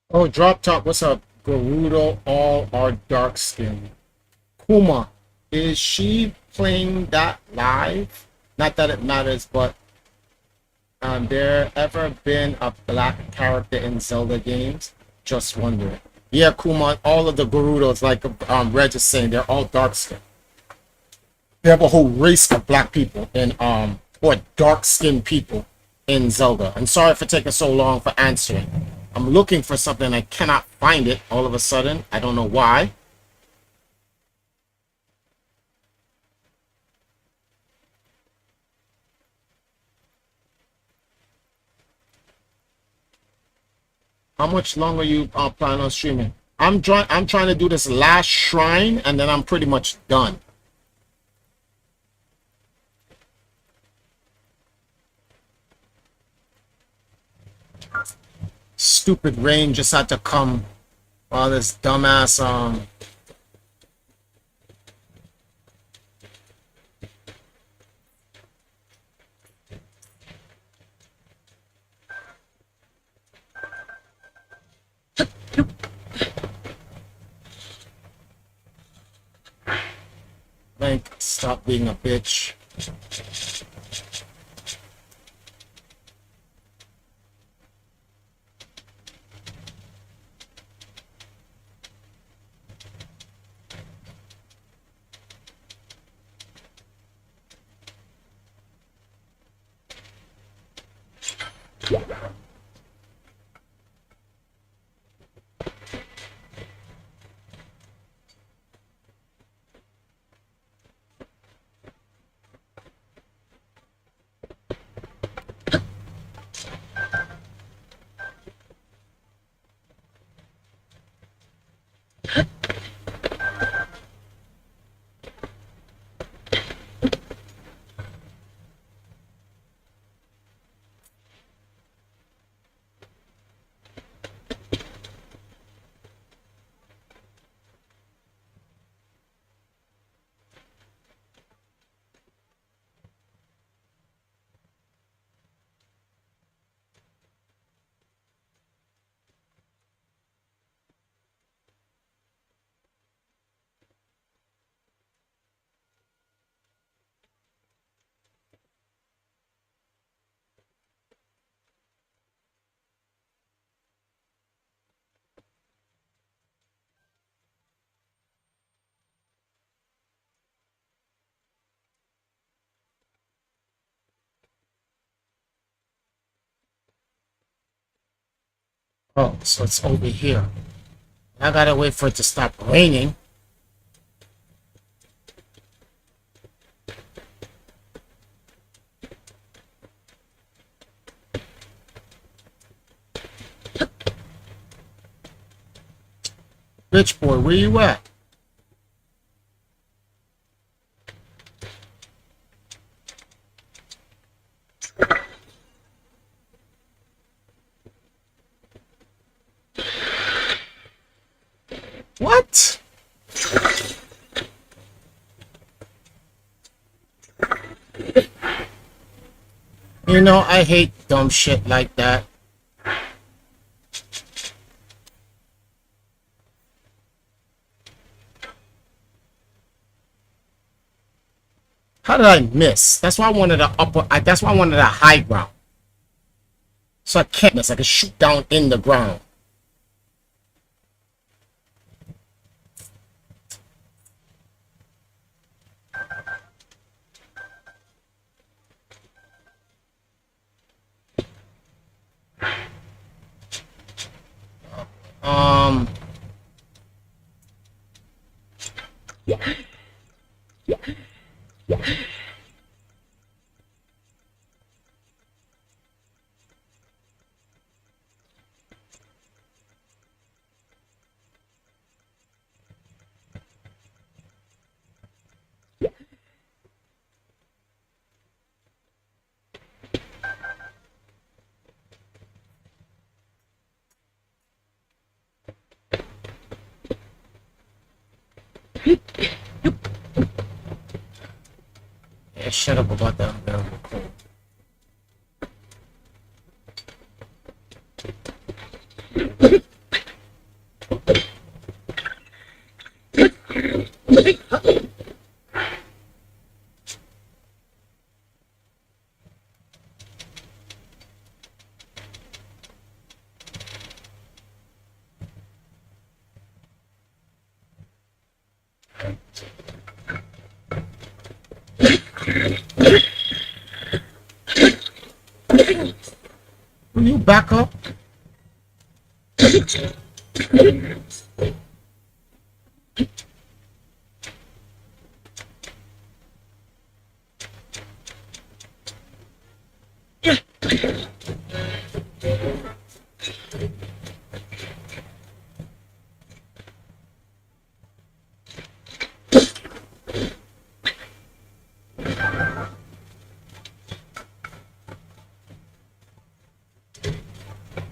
S3: Oh, Drop Top, what's up? Gerudo, all are dark skinned. Kuma, is she playing that live? Not that it matters, but there ever been a black character in Zelda games? Just wondering. Yeah, Kuma, all of the Gerudos, like Reg is saying, they're all dark skinned. They have a whole race of black people in or dark skinned people in Zelda. I'm sorry for taking so long for answering. I'm looking for something, I cannot find it all of a sudden. I don't know why. How much longer you plan on streaming? I'm trying to do this last shrine and then I'm pretty much done. Stupid rain just had to come while this dumbass like stop being a bitch. Oh, so it's over here. I gotta wait for it to stop raining. Bitch boy, where you at? What? You know, I hate dumb shit like that. How did I miss? That's why I wanted a upper. That's why I wanted a high ground. So I can't miss. I can shoot down in the ground. Yeah, shut up about that unbearable cold. Will you back up?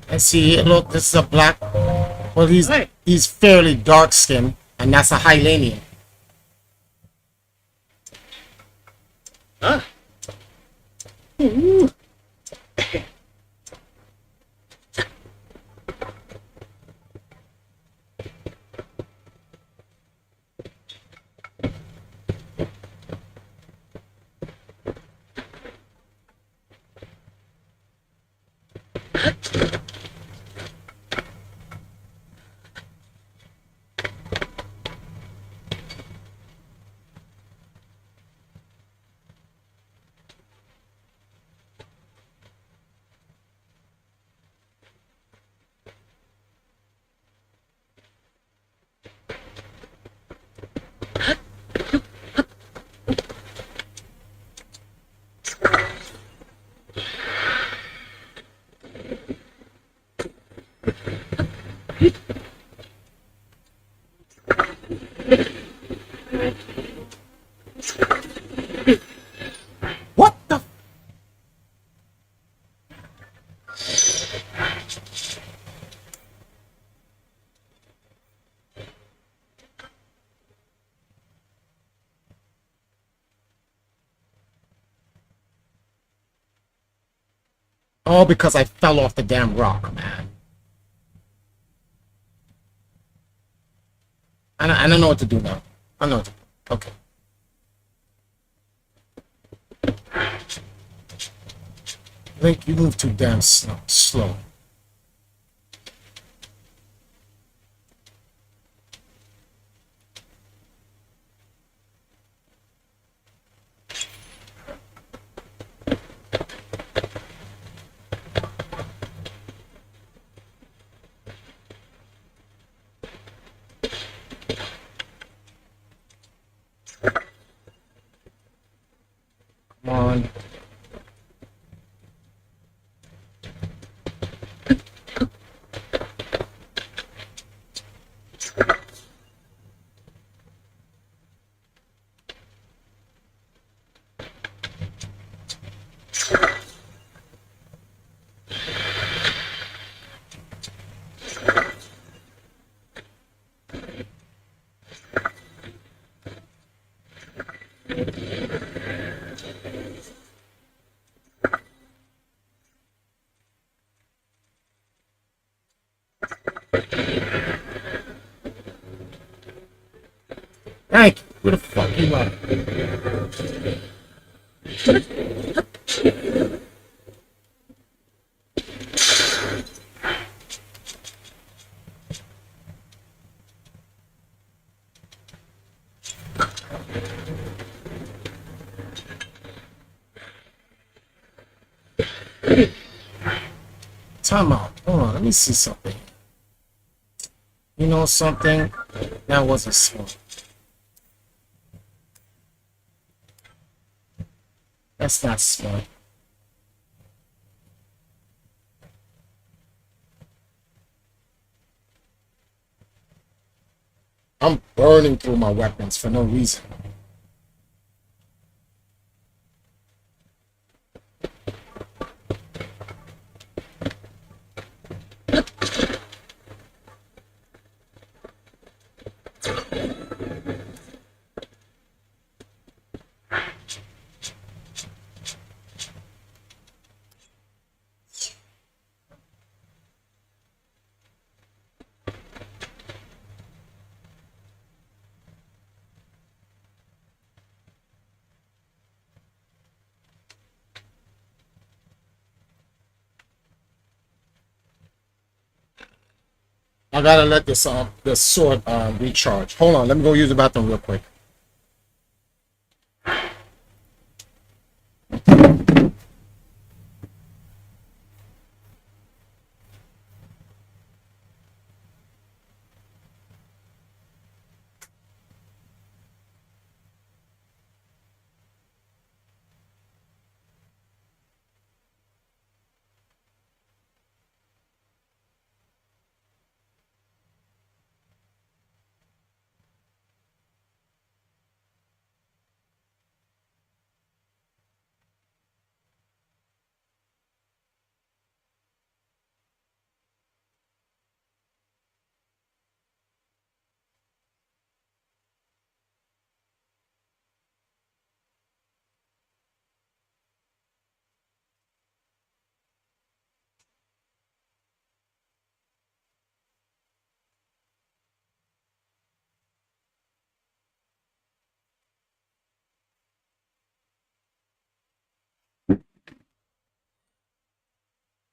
S3: And see, look, this is a black. Well, he's fairly dark skinned, and that's a Hylanian.
S7: Huh?
S3: What the? All because I fell off the damn rock, man. I don't know what to do now. I know what to do. Okay. Link, you move too damn slow. Come on. Hank, where the fuck you at? Time out. Hold on, let me see something. You know something? That wasn't smart. That's not smart. I'm burning through my weapons for no reason. I gotta let this sword recharge. Hold on, let me go use the bathroom real quick.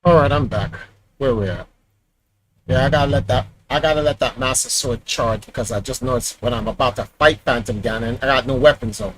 S3: All right, I'm back. Where we at? Yeah, I gotta let that master sword charge because I just noticed when I'm about to fight Phantom Ganon, I got no weapons on.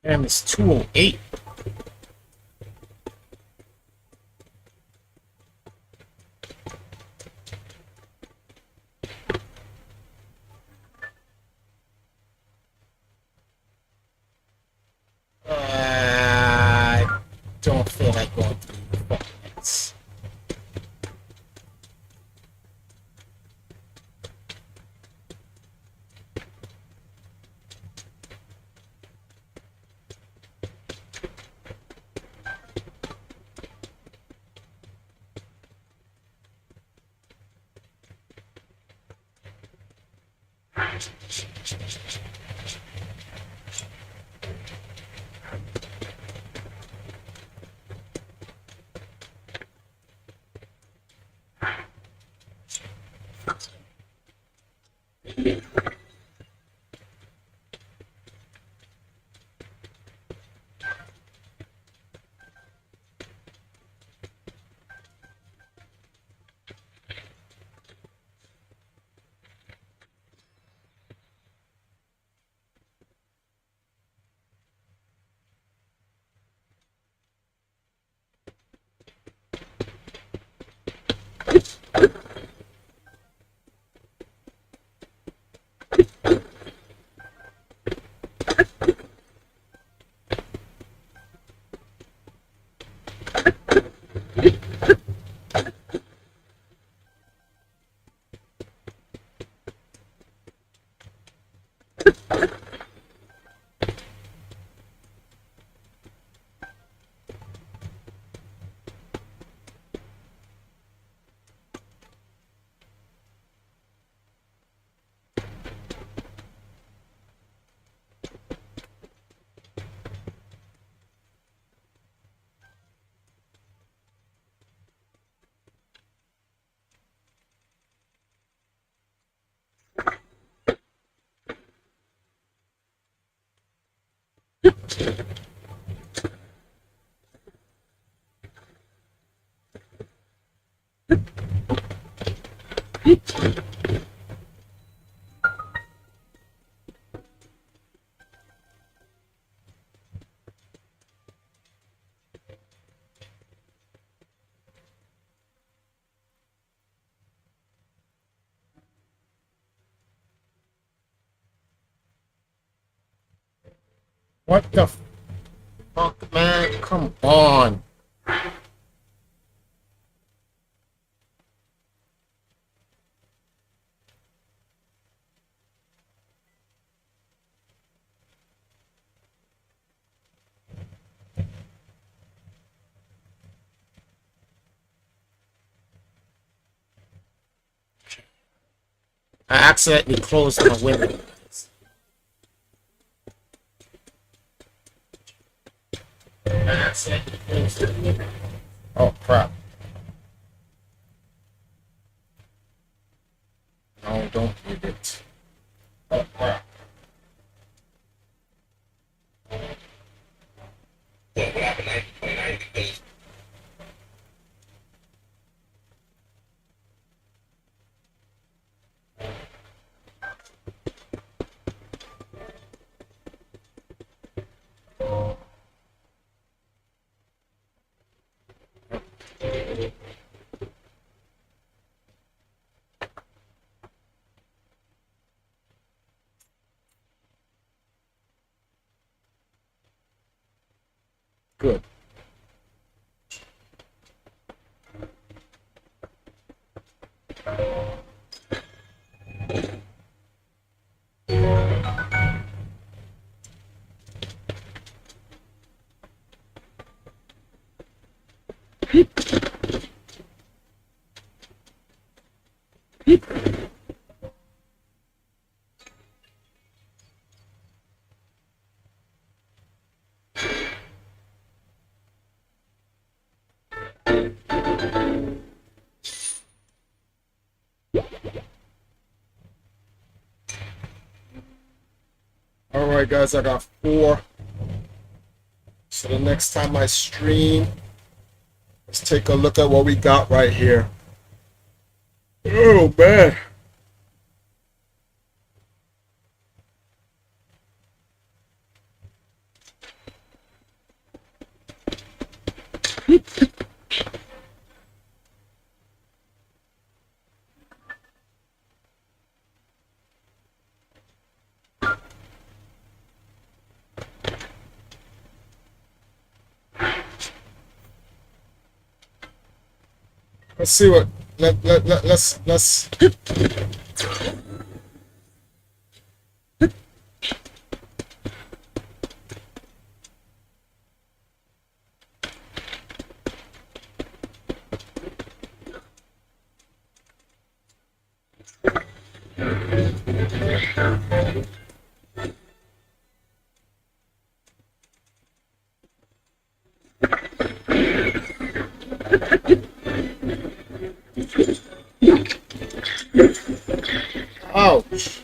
S3: And it's 2:08. I don't feel like going through the fucking. What the fuck, man? Come on. I accidentally closed my window. I accidentally closed the window. Oh crap. No, don't read it. Oh crap. Good. Alright guys, I got 4. So the next time I stream, let's take a look at what we got right here. Oh man. Let's see what let's ouch.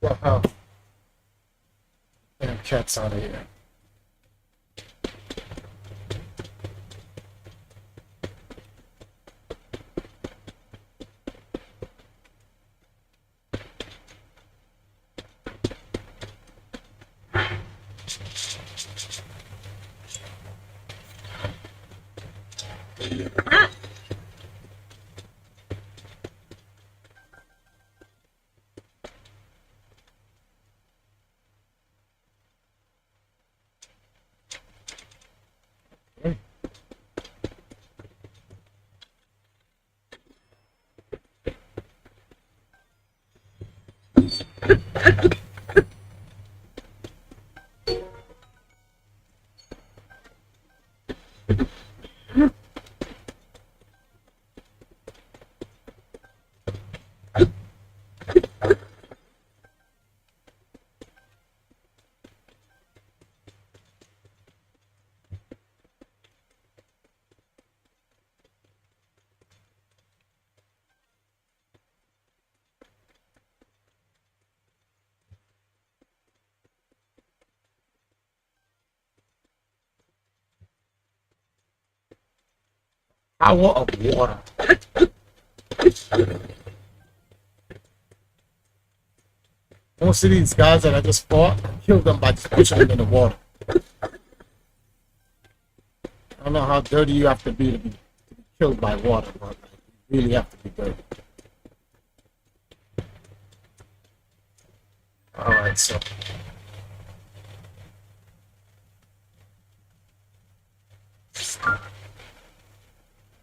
S3: Wow. cats out of here. Power of water. Most of these guys that I just fought, I killed them by just pushing them in the water. I don't know how dirty you have to be killed by water, but you really have to be dirty. Alright, so.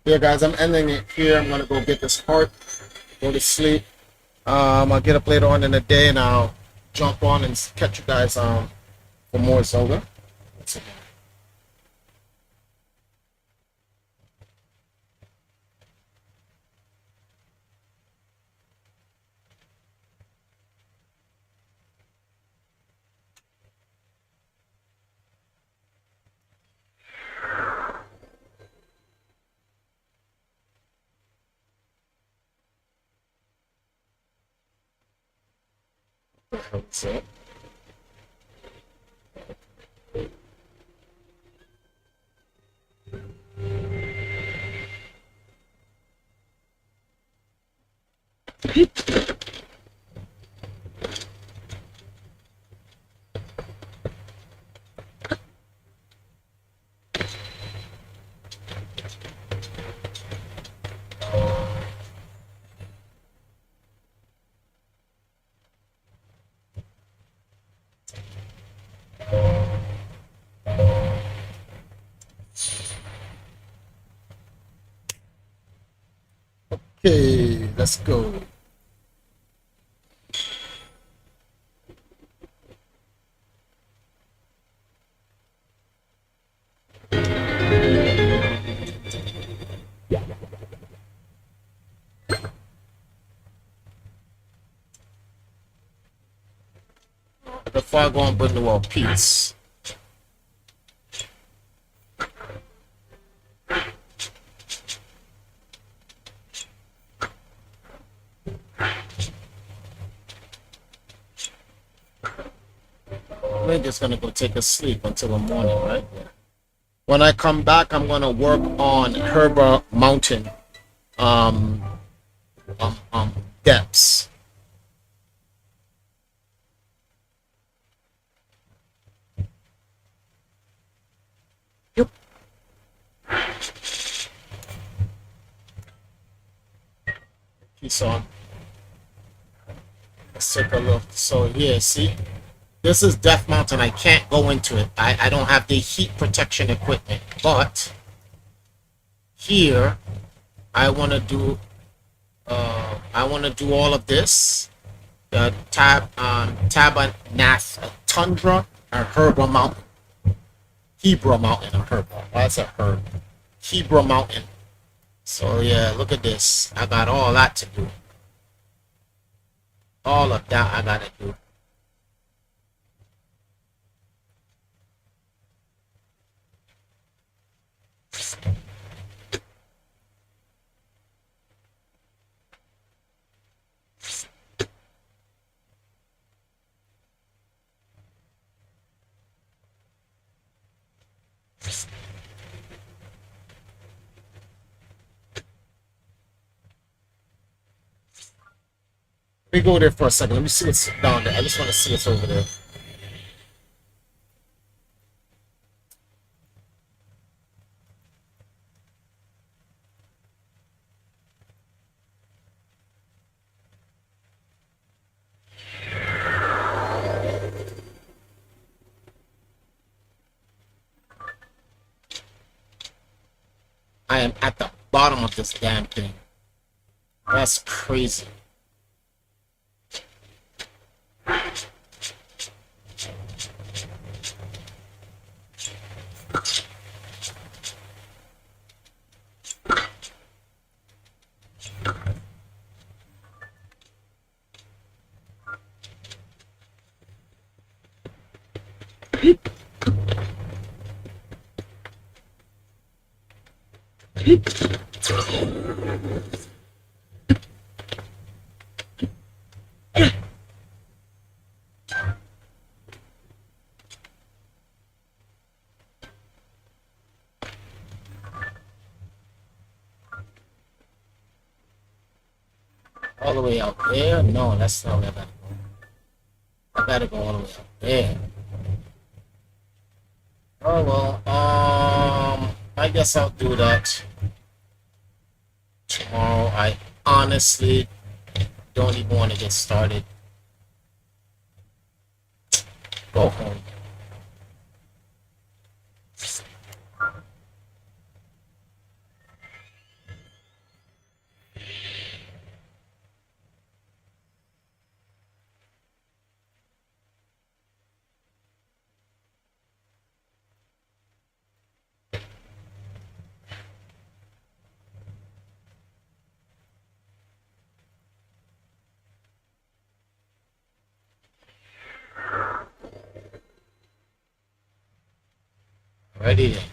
S3: Yeah, guys, I'm ending it here. I'm gonna go get this heart, go to sleep. I'll get up later on in the day and I'll jump on and catch you guys for more Zelda. That's it. That's it. Okay, let's go. Before I go and bring the world peace. We're just gonna go take a sleep until the morning, right? When I come back, I'm gonna work on Herba Mountain depths. Yep. Peace on. Let's take a look. So here, see? This is Death Mountain. I can't go into it. I don't have the heat protection equipment. But here, I want to do all of this. The Tabernath Tundra or Herba Mountain. Hebra Mountain or Herba. Why is it Herb? Hebra Mountain. So yeah, look at this. I got all that to do. All of that I gotta do. me go there for a second. Let me see what's down there. I just want to see what's over there. I am at the bottom of this damn thing. That's crazy. All the way out there? No, that's not where I gotta go. I gotta go all the way out there. Oh well, I guess I'll do that tomorrow. I honestly don't even want to get started. Go home. Ready then.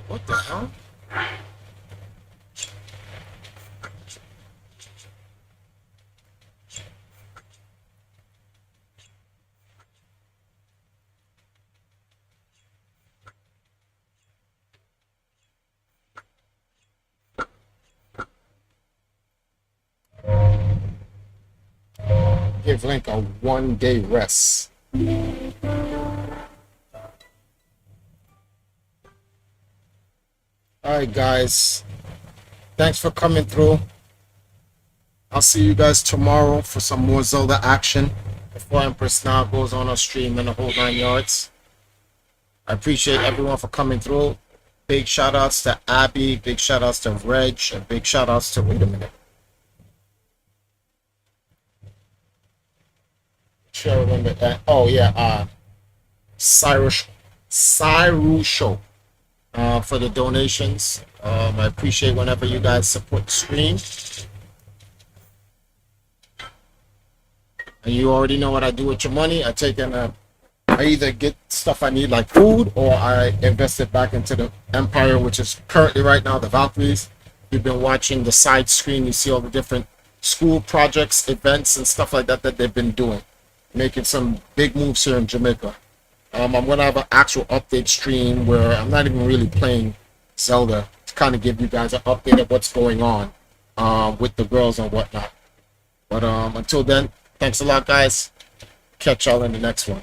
S3: What the hell? Give Link a 1-day rest. Alright guys, thanks for coming through. I'll see you guys tomorrow for some more Zelda action before Empress Now goes on her stream and the whole 9 yards. I appreciate everyone for coming through. Big shout outs to Abby, big shout outs to Reg, and big shout outs to, wait a minute. Sure, I remember that. Oh yeah, Cyrus Show. For the donations. I appreciate whenever you guys support the stream. And you already know what I do with your money. I take in I either get stuff I need like food, or I invest it back into the Empire, which is currently right now the Valkyries. You've been watching the side screen. You see all the different school projects, events, and stuff like that that they've been doing. Making some big moves here in Jamaica. I'm going to have an actual update stream where I'm not even really playing Zelda to kind of give you guys an update of what's going on with the girls and whatnot. But until then, thanks a lot, guys. Catch y'all in the next one.